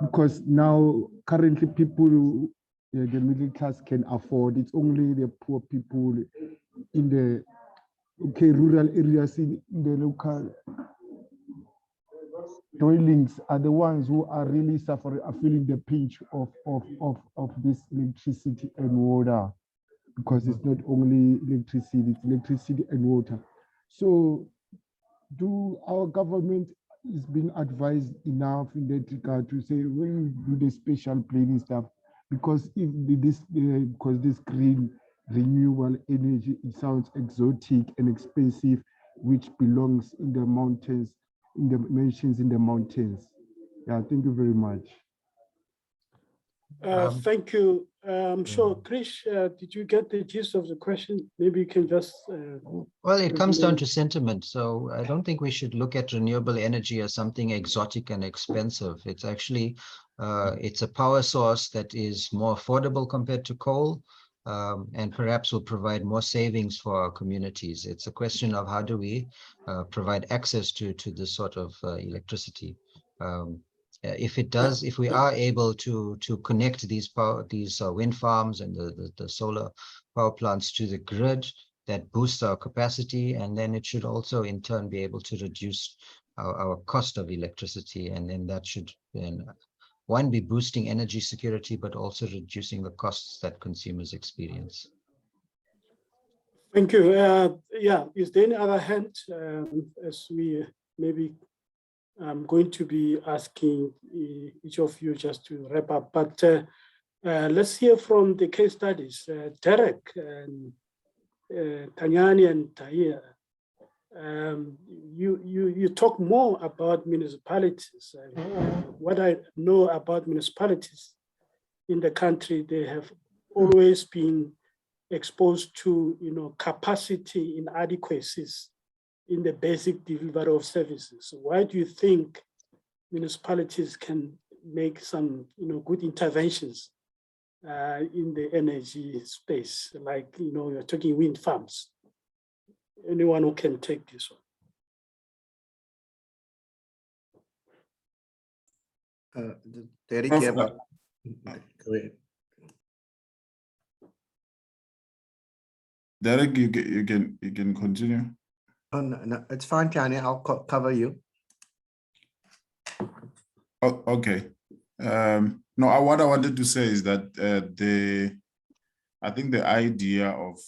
Because now currently people, the middle class can afford, it's only the poor people in the rural areas, in the local dwellings are the ones who are really suffering, are feeling the pinch of this electricity and water, because it's not only electricity, it's electricity and water. So do our government is being advised enough in that regard to say, when we do the special planning stuff, because if this green renewable energy, it sounds exotic and expensive, which belongs in the mountains, in the mentions in the mountains. Yeah, thank you very much. Thank you. I'm sure, Krish, did you get the gist of the question? Maybe you can just... well, it comes down to sentiment. So I don't think we should look at renewable energy as something exotic and expensive. It's actually, it's a power source that is more affordable compared to coal, and perhaps will provide more savings for our communities. It's a question of how do we provide access to this sort of electricity. If we are able to connect these wind farms and the solar power plants to the grid, that boosts our capacity, and then it should also in turn be able to reduce our cost of electricity, and then that should one be boosting energy security, but also reducing the costs that consumers experience. Thank you. Yeah, is there any other hand, as we maybe I'm going to be asking each of you just to wrap up, but let's hear from the case studies. Derek and Tanyani and Tahir, you talk more about municipalities. What I know about municipalities in the country, they have always been exposed to capacity inadequacies in the basic delivery of services. Why do you think municipalities can make some good interventions in the energy space, like you're talking wind farms? Anyone who can take this one. Derek, Go ahead. Derek, you can continue. Oh, no, it's fine, Tanya. I'll cover you. Oh, okay. No, what I wanted to say is that I think the idea of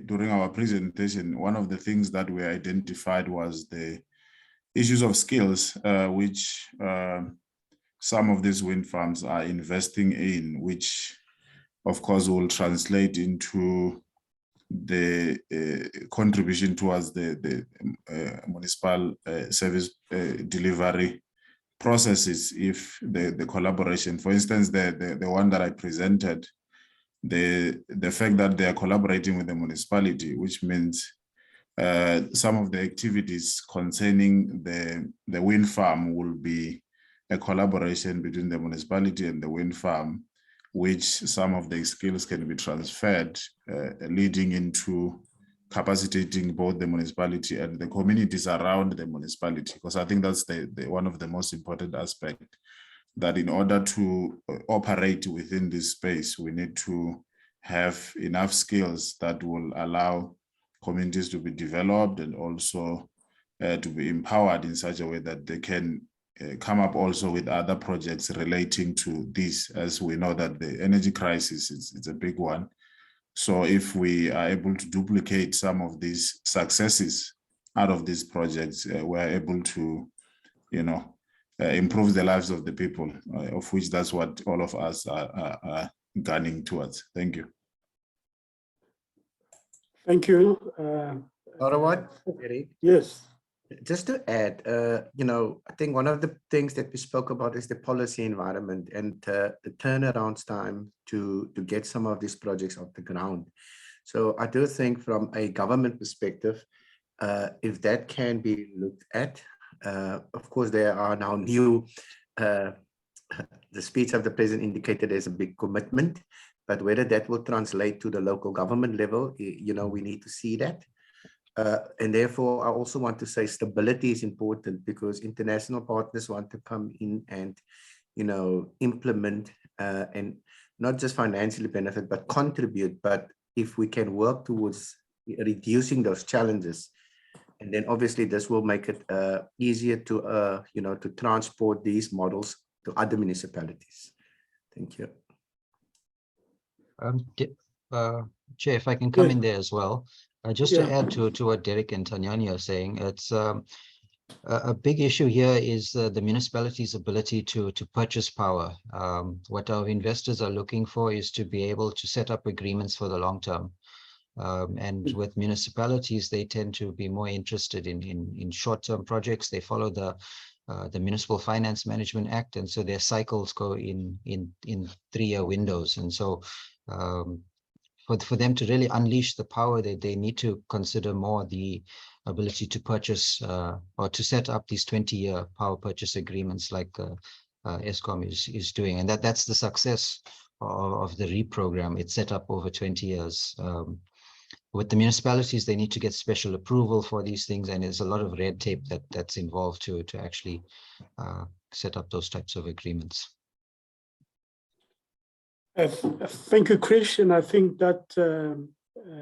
during our presentation, one of the things that we identified was the issues of skills, which some of these wind farms are investing in, which of course will translate into the contribution towards the municipal service delivery processes if the collaboration, for instance, the one that I presented, the fact that they are collaborating with the municipality, which means some of the activities concerning the wind farm will be a collaboration between the municipality and the wind farm, which some of the skills can be transferred, leading into capacitating both the municipality and the communities around the municipality, because I think that's one of the most important aspects, that in order to operate within this space, we need to have enough skills that will allow communities to be developed and also to be empowered in such a way that they can come up also with other projects relating to this, as we know that the energy crisis is a big one. So if we are able to duplicate some of these successes out of these projects, we're able to, improve the lives of the people, of which that's what all of us are gunning towards. Thank you. Thank you. Yes. Just to add, I think one of the things that we spoke about is the policy environment and the turnaround time to get some of these projects off the ground. So I do think from a government perspective, if that can be looked at, of course, there are now new, the speech of the president indicated there's a big commitment, but whether that will translate to the local government level, we need to see that. And therefore, I also want to say stability is important, because international partners want to come in and, implement and not just financially benefit, but contribute. But if we can work towards reducing those challenges, and then obviously this will make it easier to, to transport these models to other municipalities. Thank you. Chair, if I can come in there as well. Just to add to what Derek and Tanyani are saying, it's a big issue here is the municipality's ability to purchase power. What our investors are looking for is to be able to set up agreements for the long term. And with municipalities, they tend to be more interested in short-term projects. They follow the Municipal Finance Management Act, and so their cycles go in 3-year windows. And so for them to really unleash the power, they need to consider more the ability to purchase or to set up these 20-year power purchase agreements like Eskom is doing. And that's the success of the REAP program. It's set up over 20 years. With the municipalities, they need to get special approval for these things, and there's a lot of red tape that's involved to actually set up those types of agreements. Thank you, Chris. I think that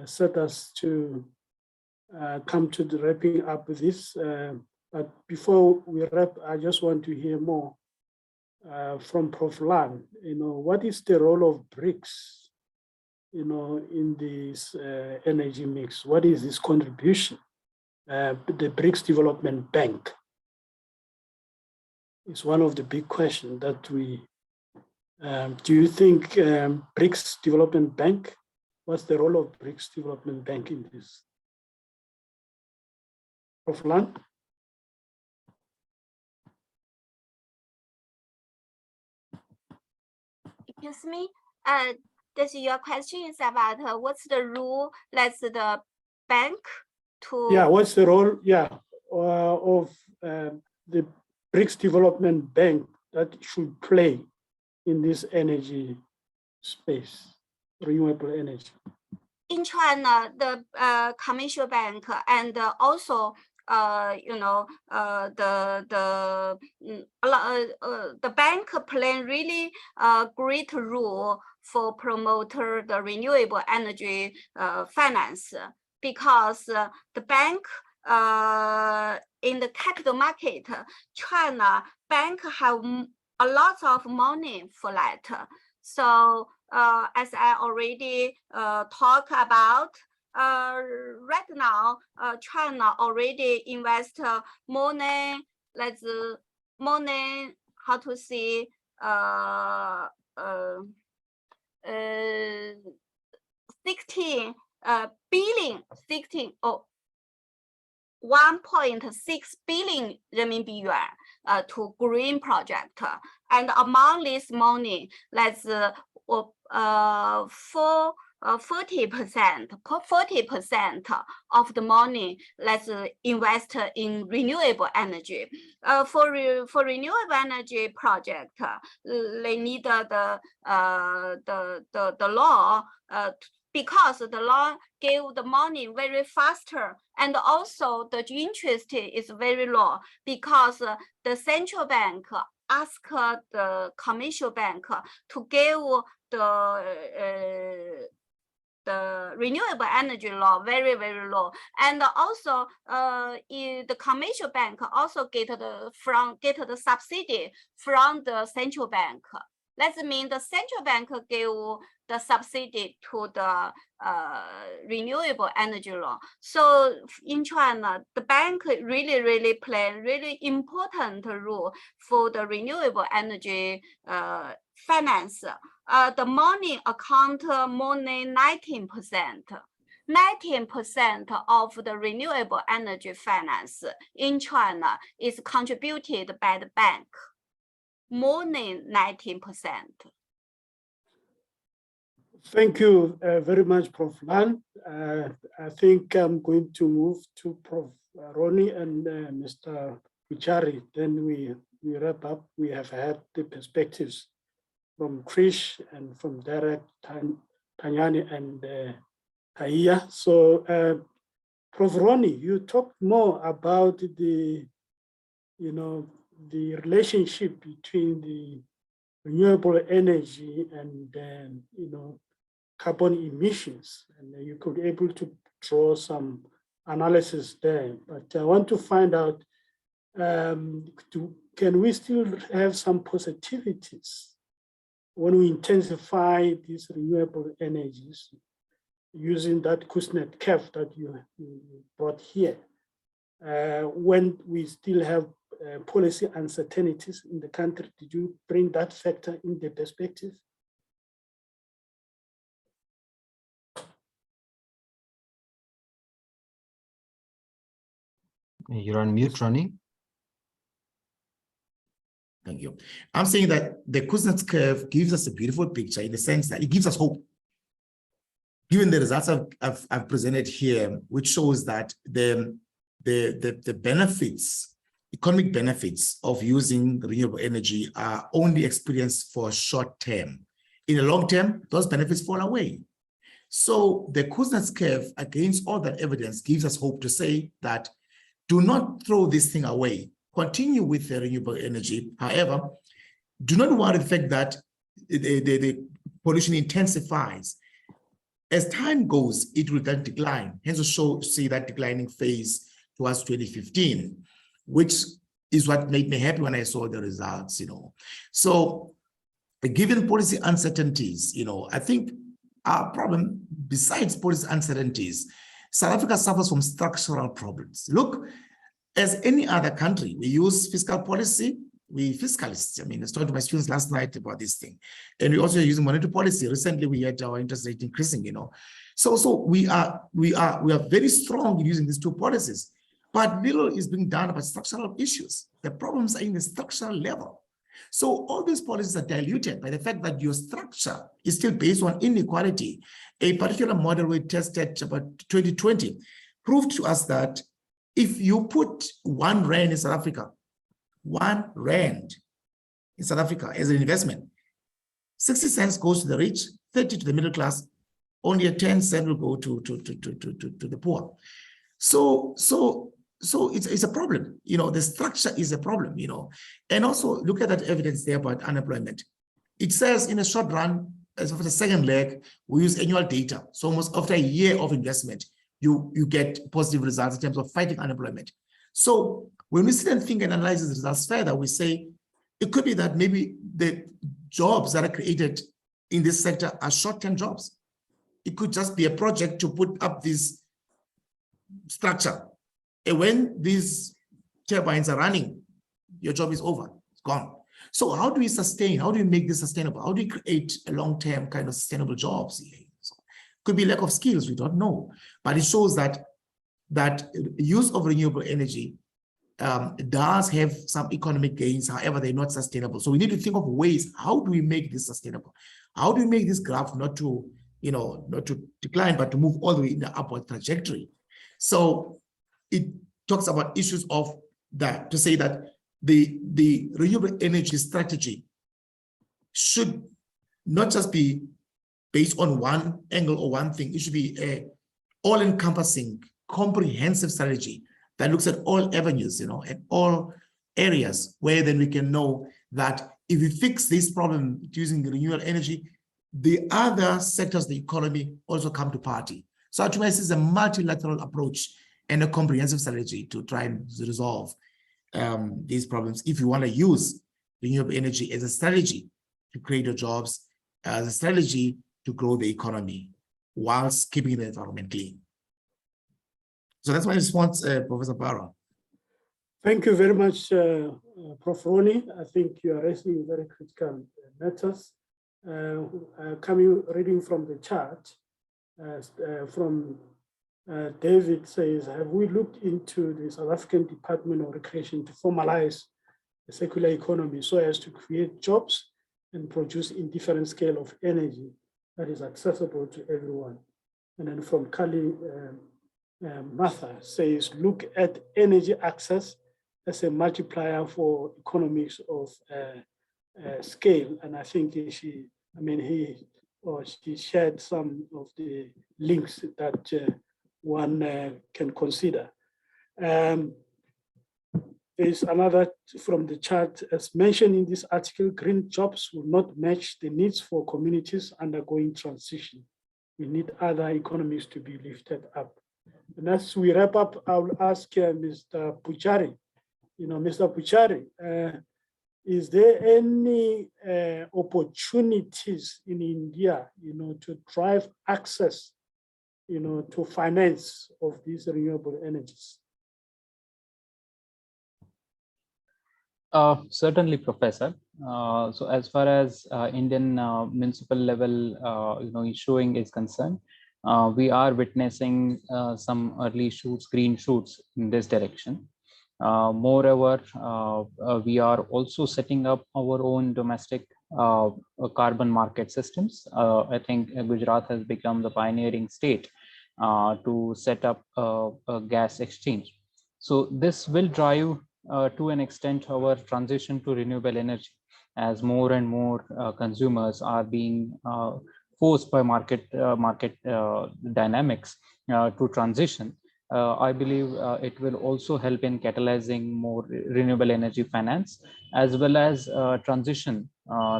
set us to come to the wrapping up with this. But before we wrap, I just want to hear more from Prof. Lan. What is the role of BRICS, in this energy mix? What is this contribution? The BRICS Development Bank is one of the big questions that we. Do you think BRICS Development Bank, what's the role of BRICS Development Bank in this? Prof. Lan? Excuse me, your question is about what's the role that's the bank to? Yeah, what's the role, of the BRICS Development Bank that should play in this energy space, renewable energy? In China, the commercial bank and also the bank play really great role for promoter the renewable energy finance, because the bank in the capital market, China bank have a lot of money for that. So as I already talked about, right now, China already invest more than, how to say, 16 billion, 1.6 billion renminbi yuan to green project. And among this money, let's 40% of the money, let's invest in renewable energy. For renewable energy project, they need the law because the law gave the money very faster, and also the interest is very low because the central bank asked the commercial bank to give the renewable energy law very, very low. And also the commercial bank also get the subsidy from the central bank. That means the central bank gave the subsidy to the renewable energy law. So in China, the bank really play a really important role for the renewable energy finance. The money account more than 19%. 19% of the renewable energy finance in China is contributed by the bank. More than 19%. Thank you very much, Prof. Lan. I think I'm going to move to Prof. Ronnie and Mr. Pichari. Then we wrap up. We have had the perspectives from Trish and from Derek, Tanyani, and Kaya. So, Prof. Ronnie, you talked more about the, the relationship between the renewable energy and carbon emissions, and you could be able to draw some analysis there. But I want to find out, can we still have some positivities when we intensify these renewable energies using that Kuznets curve that you brought here, when we still have policy uncertainties in the country? Did you bring that factor in the perspective? You're on mute, Ronnie. Thank you. I'm saying that the Kuznets curve gives us a beautiful picture in the sense that it gives us hope. Given the results I've presented here, which shows that the benefits, economic benefits of using renewable energy are only experienced for short term. In the long term, those benefits fall away. So the Kuznets curve, against all that evidence, gives us hope to say that do not throw this thing away. Continue with the renewable energy. However, do not worry the fact that the pollution intensifies. As time goes, it will then decline. Hence, we see that declining phase towards 2015, which is what made me happy when I saw the results, So given policy uncertainties, I think our problem, besides policy uncertainties, South Africa suffers from structural problems. Look, as any other country, we use fiscal policy, we fiscalists. I was talking to my students last night about this thing. And we also use monetary policy. Recently, we had our interest rate increasing, So we are very strong in using these two policies, but little is being done about structural issues. The problems are in the structural level. So all these policies are diluted by the fact that your structure is still based on inequality. A particular model we tested about 2020 proved to us that if you put 1 rand in South Africa, 1 rand in South Africa as an investment, 60 cents goes to the rich, 30 to the middle class, only a 10 cent will go to the poor. So it's a problem, the structure is a problem, and also look at that evidence there about unemployment. It says in a short run, as of the second leg, we use annual data. So almost after a year of investment, you get positive results in terms of fighting unemployment. So when we sit and think and analyze the results further, we say it could be that maybe the jobs that are created in this sector are short-term jobs. It could just be a project to put up this structure. And when these turbines are running, your job is over, it's gone. So how do we sustain? How do we make this sustainable? How do we create a long-term kind of sustainable jobs? So, could be lack of skills, we don't know. But it shows that use of renewable energy does have some economic gains, however, they're not sustainable. So we need to think of ways, how do we make this sustainable? How do we make this graph not to decline, but to move all the way in the upward trajectory? So it talks about issues of that, to say that the renewable energy strategy should not just be based on one angle or one thing. It should be a all-encompassing, comprehensive strategy that looks at all avenues, at all areas, where then we can know that if we fix this problem using renewable energy, the other sectors of the economy also come to party. So ultimately, this is a multilateral approach and a comprehensive strategy to try and resolve these problems. If you want to use renewable energy as a strategy to create your jobs, as a strategy to grow the economy, whilst keeping the environment clean. So that's my response, Professor Barra. Thank you very much, Prof. Ronnie. I think you are raising very critical matters. Reading from the chart, from David says, have we looked into the South African Department of Recreation to formalize the circular economy so as to create jobs and produce indifferent scale of energy that is accessible to everyone? And then from Kali Martha says, look at energy access as a multiplier for economies of scale. And I think she shared some of the links that one can consider. There's another from the chart, as mentioned in this article, green jobs will not match the needs for communities undergoing transition. We need other economies to be lifted up. And as we wrap up, I'll ask Mr. Puchari, Mr. Puchari, is there any opportunities in India, to drive access, to finance of these renewable energies? Certainly, Professor. So as far as Indian municipal level, issuing is concerned, we are witnessing some early shoots, green shoots in this direction. Moreover, we are also setting up our own domestic carbon market systems. I think Gujarat has become the pioneering state to set up a gas exchange. So this will drive to an extent our transition to renewable energy, as more and more consumers are being forced by market dynamics to transition. I believe it will also help in catalyzing more renewable energy finance, as well as transition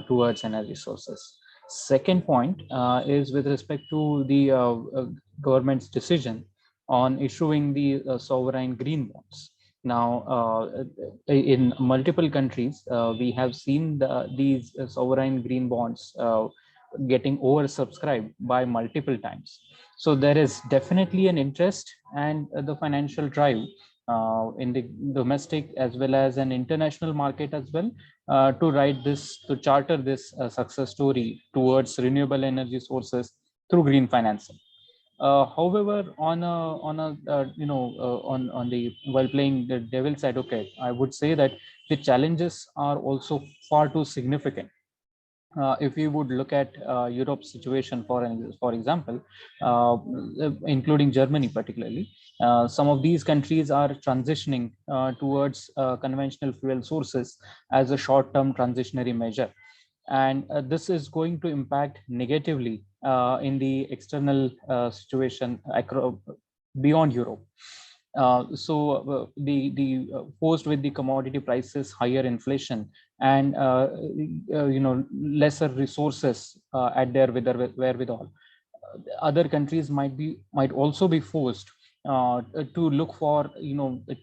towards energy sources. Second point is with respect to the government's decision on issuing the sovereign green bonds. Now, in multiple countries, we have seen these sovereign green bonds getting oversubscribed by multiple times. So there is definitely an interest and the financial drive in the domestic as well as an international market as well to charter this success story towards renewable energy sources through green financing. However, while playing the devil's advocate, I would say that the challenges are also far too significant. If you would look at Europe's situation, for example, including Germany particularly, some of these countries are transitioning towards conventional fuel sources as a short-term transitionary measure. And this is going to impact negatively in the external situation beyond Europe. The forced with the commodity prices, higher inflation, and lesser resources at their wherewithal, other countries might also be forced to look for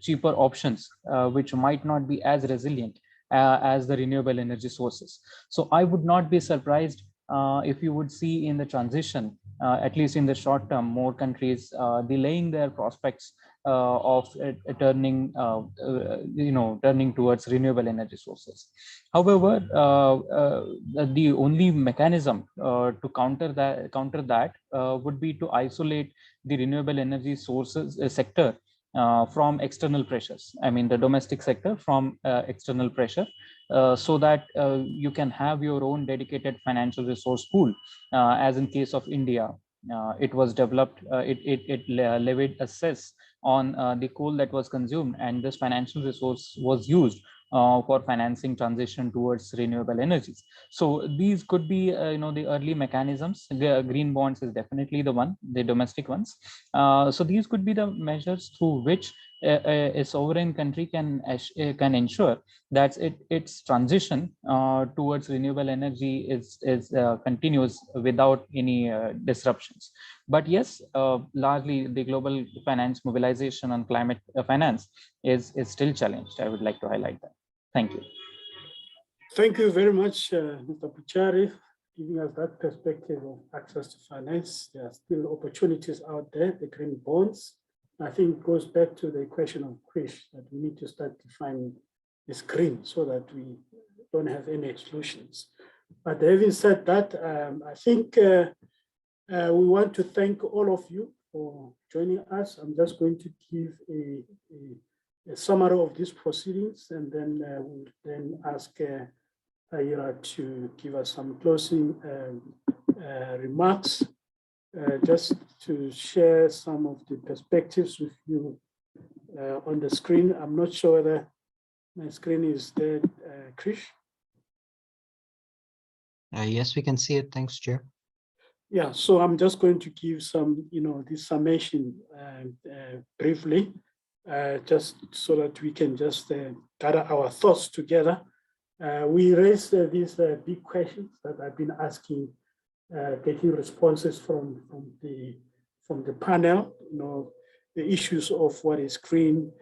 cheaper options, which might not be as resilient as the renewable energy sources. So I would not be surprised if you would see in the transition, at least in the short term, more countries delaying their prospects of turning towards renewable energy sources. However, the only mechanism to counter that would be to isolate the renewable energy sources sector from external pressures. I mean, the domestic sector from external pressure, so that you can have your own dedicated financial resource pool, as in case of India. It was developed, it levied a cess on the coal that was consumed, and this financial resource was used for financing transition towards renewable energies. So these could be, the early mechanisms. The green bonds is definitely the one, the domestic ones. So these could be the measures through which a sovereign country can ensure that its transition towards renewable energy is continuous without any disruptions. But yes, largely the global finance mobilization on climate finance is still challenged. I would like to highlight that. Thank you. Thank you very much, Mr. Puchari, giving us that perspective of access to finance. There are still opportunities out there, the green bonds. I think it goes back to the question of Krish, that we need to start defining this green so that we don't have any exclusions. But having said that, I think we want to thank all of you for joining us. I'm just going to give a summary of these proceedings, and then we'll then ask Ira to give us some closing remarks, just to share some of the perspectives with you on the screen. I'm not sure whether my screen is there, Krish. Yes, we can see it. Thanks, Chair. Yeah, so I'm just going to give some, this summation briefly, just so that we can just gather our thoughts together. We raised these big questions that I've been asking, getting responses from the panel, the issues of what is green,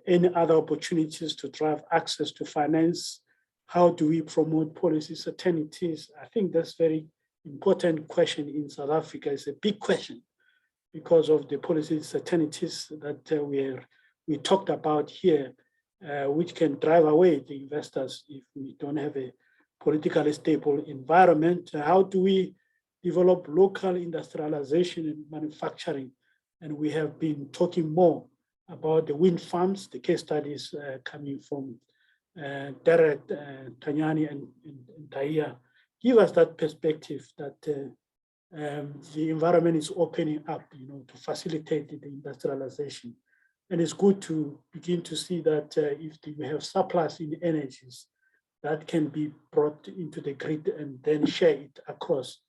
any other opportunities to drive access to finance, how do we promote policy certainties? I think that's very important question in South Africa. It's a big question because of the policy certainties that we talked about here, which can drive away the investors if we don't have a politically stable environment. How do we develop local industrialization and manufacturing? And we have been talking more about the wind farms, the case studies coming from Derek, Tanyani, and Taia. Give us that perspective that the environment is opening up, to facilitate the industrialization. And it's good to begin to see that if we have surplus in energies, that can be brought into the grid and then share it across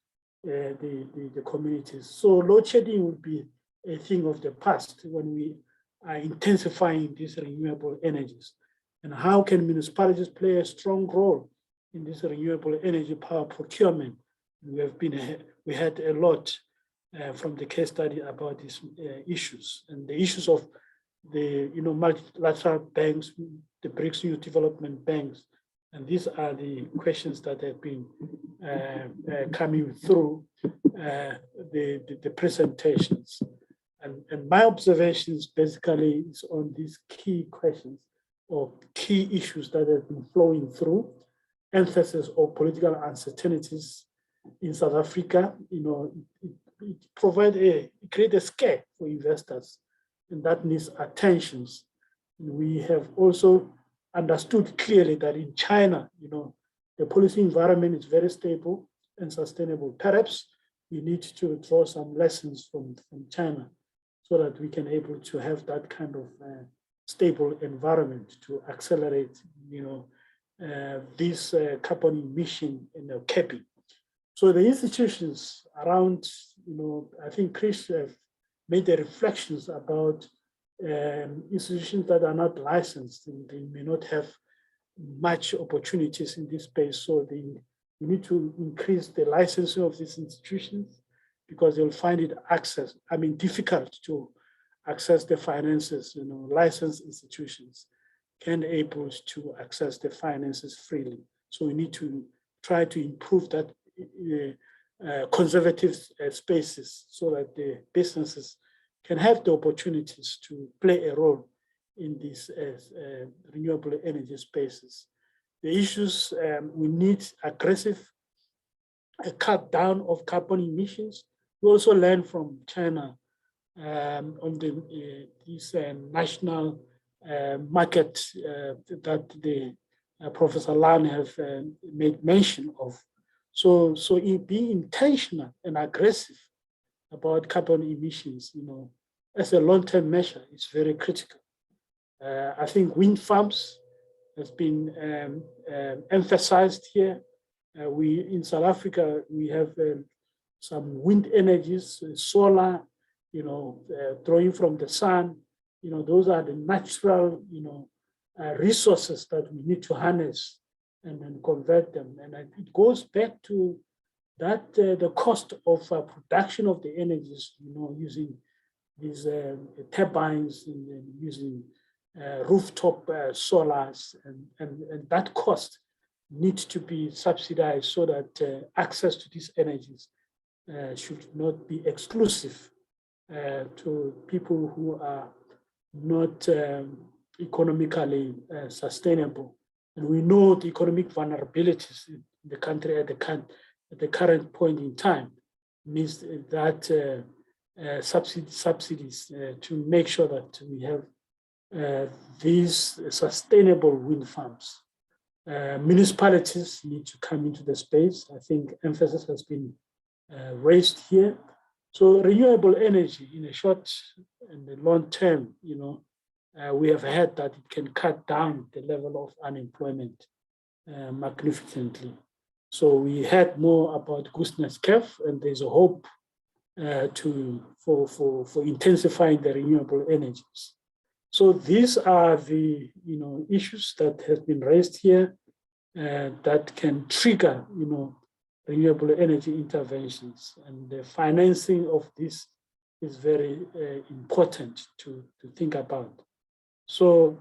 the communities. So load shedding will be a thing of the past when we are intensifying these renewable energies. And how can municipalities play a strong role in this renewable energy power procurement? We had a lot from the case study about these issues, and the issues of the multilateral banks, the BRICS Youth Development Banks, and these are the questions that have been coming through the presentations. And my observations basically is on these key questions or key issues that have been flowing through. Emphasis of political uncertainties in South Africa, it creates a scare for investors, and that needs attentions. We have also understood clearly that in China, the policy environment is very stable and sustainable. Perhaps we need to draw some lessons from China so that we can able to have that kind of stable environment to accelerate, this carbon emission capping. So the institutions around, I think Chris made the reflections about institutions that are not licensed, and they may not have much opportunities in this space. So we need to increase the licensing of these institutions because they'll find it difficult to access the finances. Licensed institutions can able to access the finances freely. So we need to try to improve that conservative spaces so that the businesses can have the opportunities to play a role in these renewable energy spaces. The issues, we need aggressive cut down of carbon emissions. We also learn from China on this national market that the Professor Lan have made mention of. So in being intentional and aggressive about carbon emissions, as a long-term measure, is very critical. I think wind farms has been emphasized here. We in South Africa, we have some wind energies, solar, drawing from the sun. Those are the natural, resources that we need to harness and then convert them. And it goes back to that the cost of production of the energies, using these turbines and using rooftop solars, and that cost needs to be subsidized so that access to these energies should not be exclusive to people who are not economically sustainable. And we know the economic vulnerabilities in the country at the current point in time means that subsidies to make sure that we have these sustainable wind farms. Municipalities need to come into the space. I think emphasis has been raised here. So renewable energy in a short and the long term, we have heard that it can cut down the level of unemployment magnificently. So we heard more about gooseness curve, and there's a hope for intensifying the renewable energies. So these are the issues that have been raised here that can trigger renewable energy interventions, and the financing of this is very important to think about. So,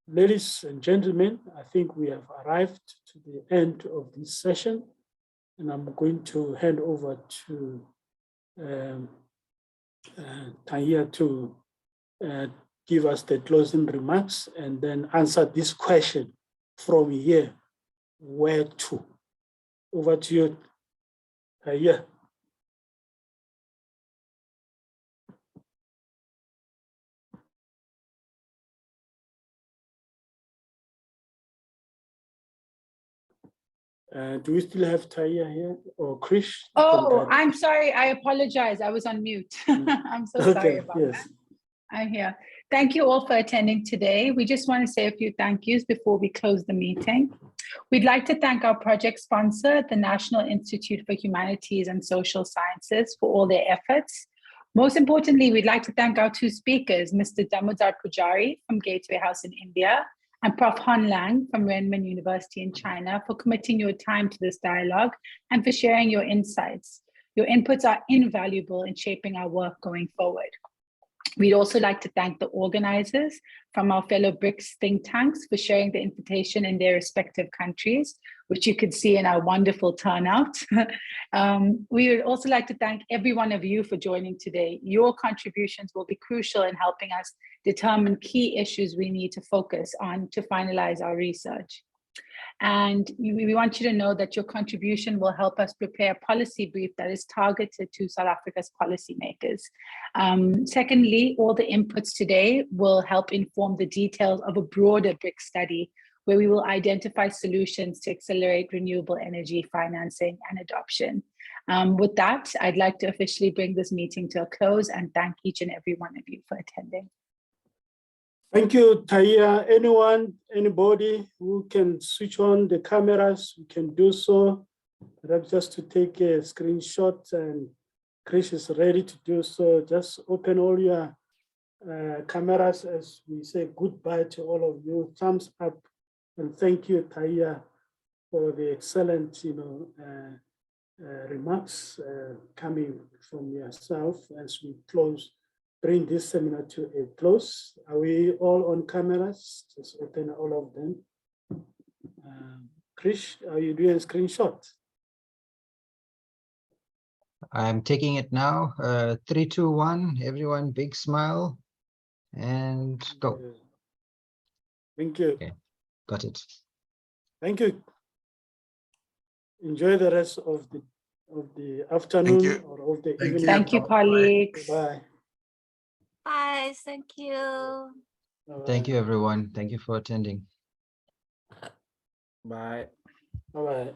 ladies and gentlemen, I think we have arrived to the end of this session, and I'm going to hand over to Tanya to give us the closing remarks and then answer this question from here, where to? Over to you, Tanya. Do we still have Taya here or Krish? Oh, I'm sorry. I apologize. I was on mute. I'm so sorry about that. I'm here. Thank you all for attending today. We just want to say a few thank yous before we close the meeting. We'd like to thank our project sponsor, the National Institute for Humanities and Social Sciences, for all their efforts. Most importantly, we'd like to thank our two speakers, Mr. Damodar Pujari from Gateway House in India and Prof. Han Lang from Renmin University in China, for committing your time to this dialogue and for sharing your insights. Your inputs are invaluable in shaping our work going forward. We'd also like to thank the organizers from our fellow BRICS think tanks for sharing the invitation in their respective countries, which you could see in our wonderful turnout. We would also like to thank every one of you for joining today. Your contributions will be crucial in helping us determine key issues we need to focus on to finalize our research. And we want you to know that your contribution will help us prepare a policy brief that is targeted to South Africa's policymakers. Secondly, all the inputs today will help inform the details of a broader BRICS study where we will identify solutions to accelerate renewable energy financing and adoption. With that, I'd like to officially bring this meeting to a close and thank each and every one of you for attending. Thank you, Taya. Anybody who can switch on the cameras, we can do so. Perhaps just to take a screenshot, and Chris is ready to do so. Just open all your cameras as we say goodbye to all of you. Thumbs up, and thank you, Taya, for the excellent, remarks coming from yourself as we bring this seminar to a close. Are we all on cameras? Just open all of them. Krish, are you doing a screenshot? I'm taking it now. 3, 2, 1. Everyone, big smile and go. Thank you. Okay, got it. Thank you. Enjoy the rest of the afternoon or of the evening. Thank you, colleagues. Bye. Bye. Thank you. Thank you, everyone. Thank you for attending. Bye. Bye-bye.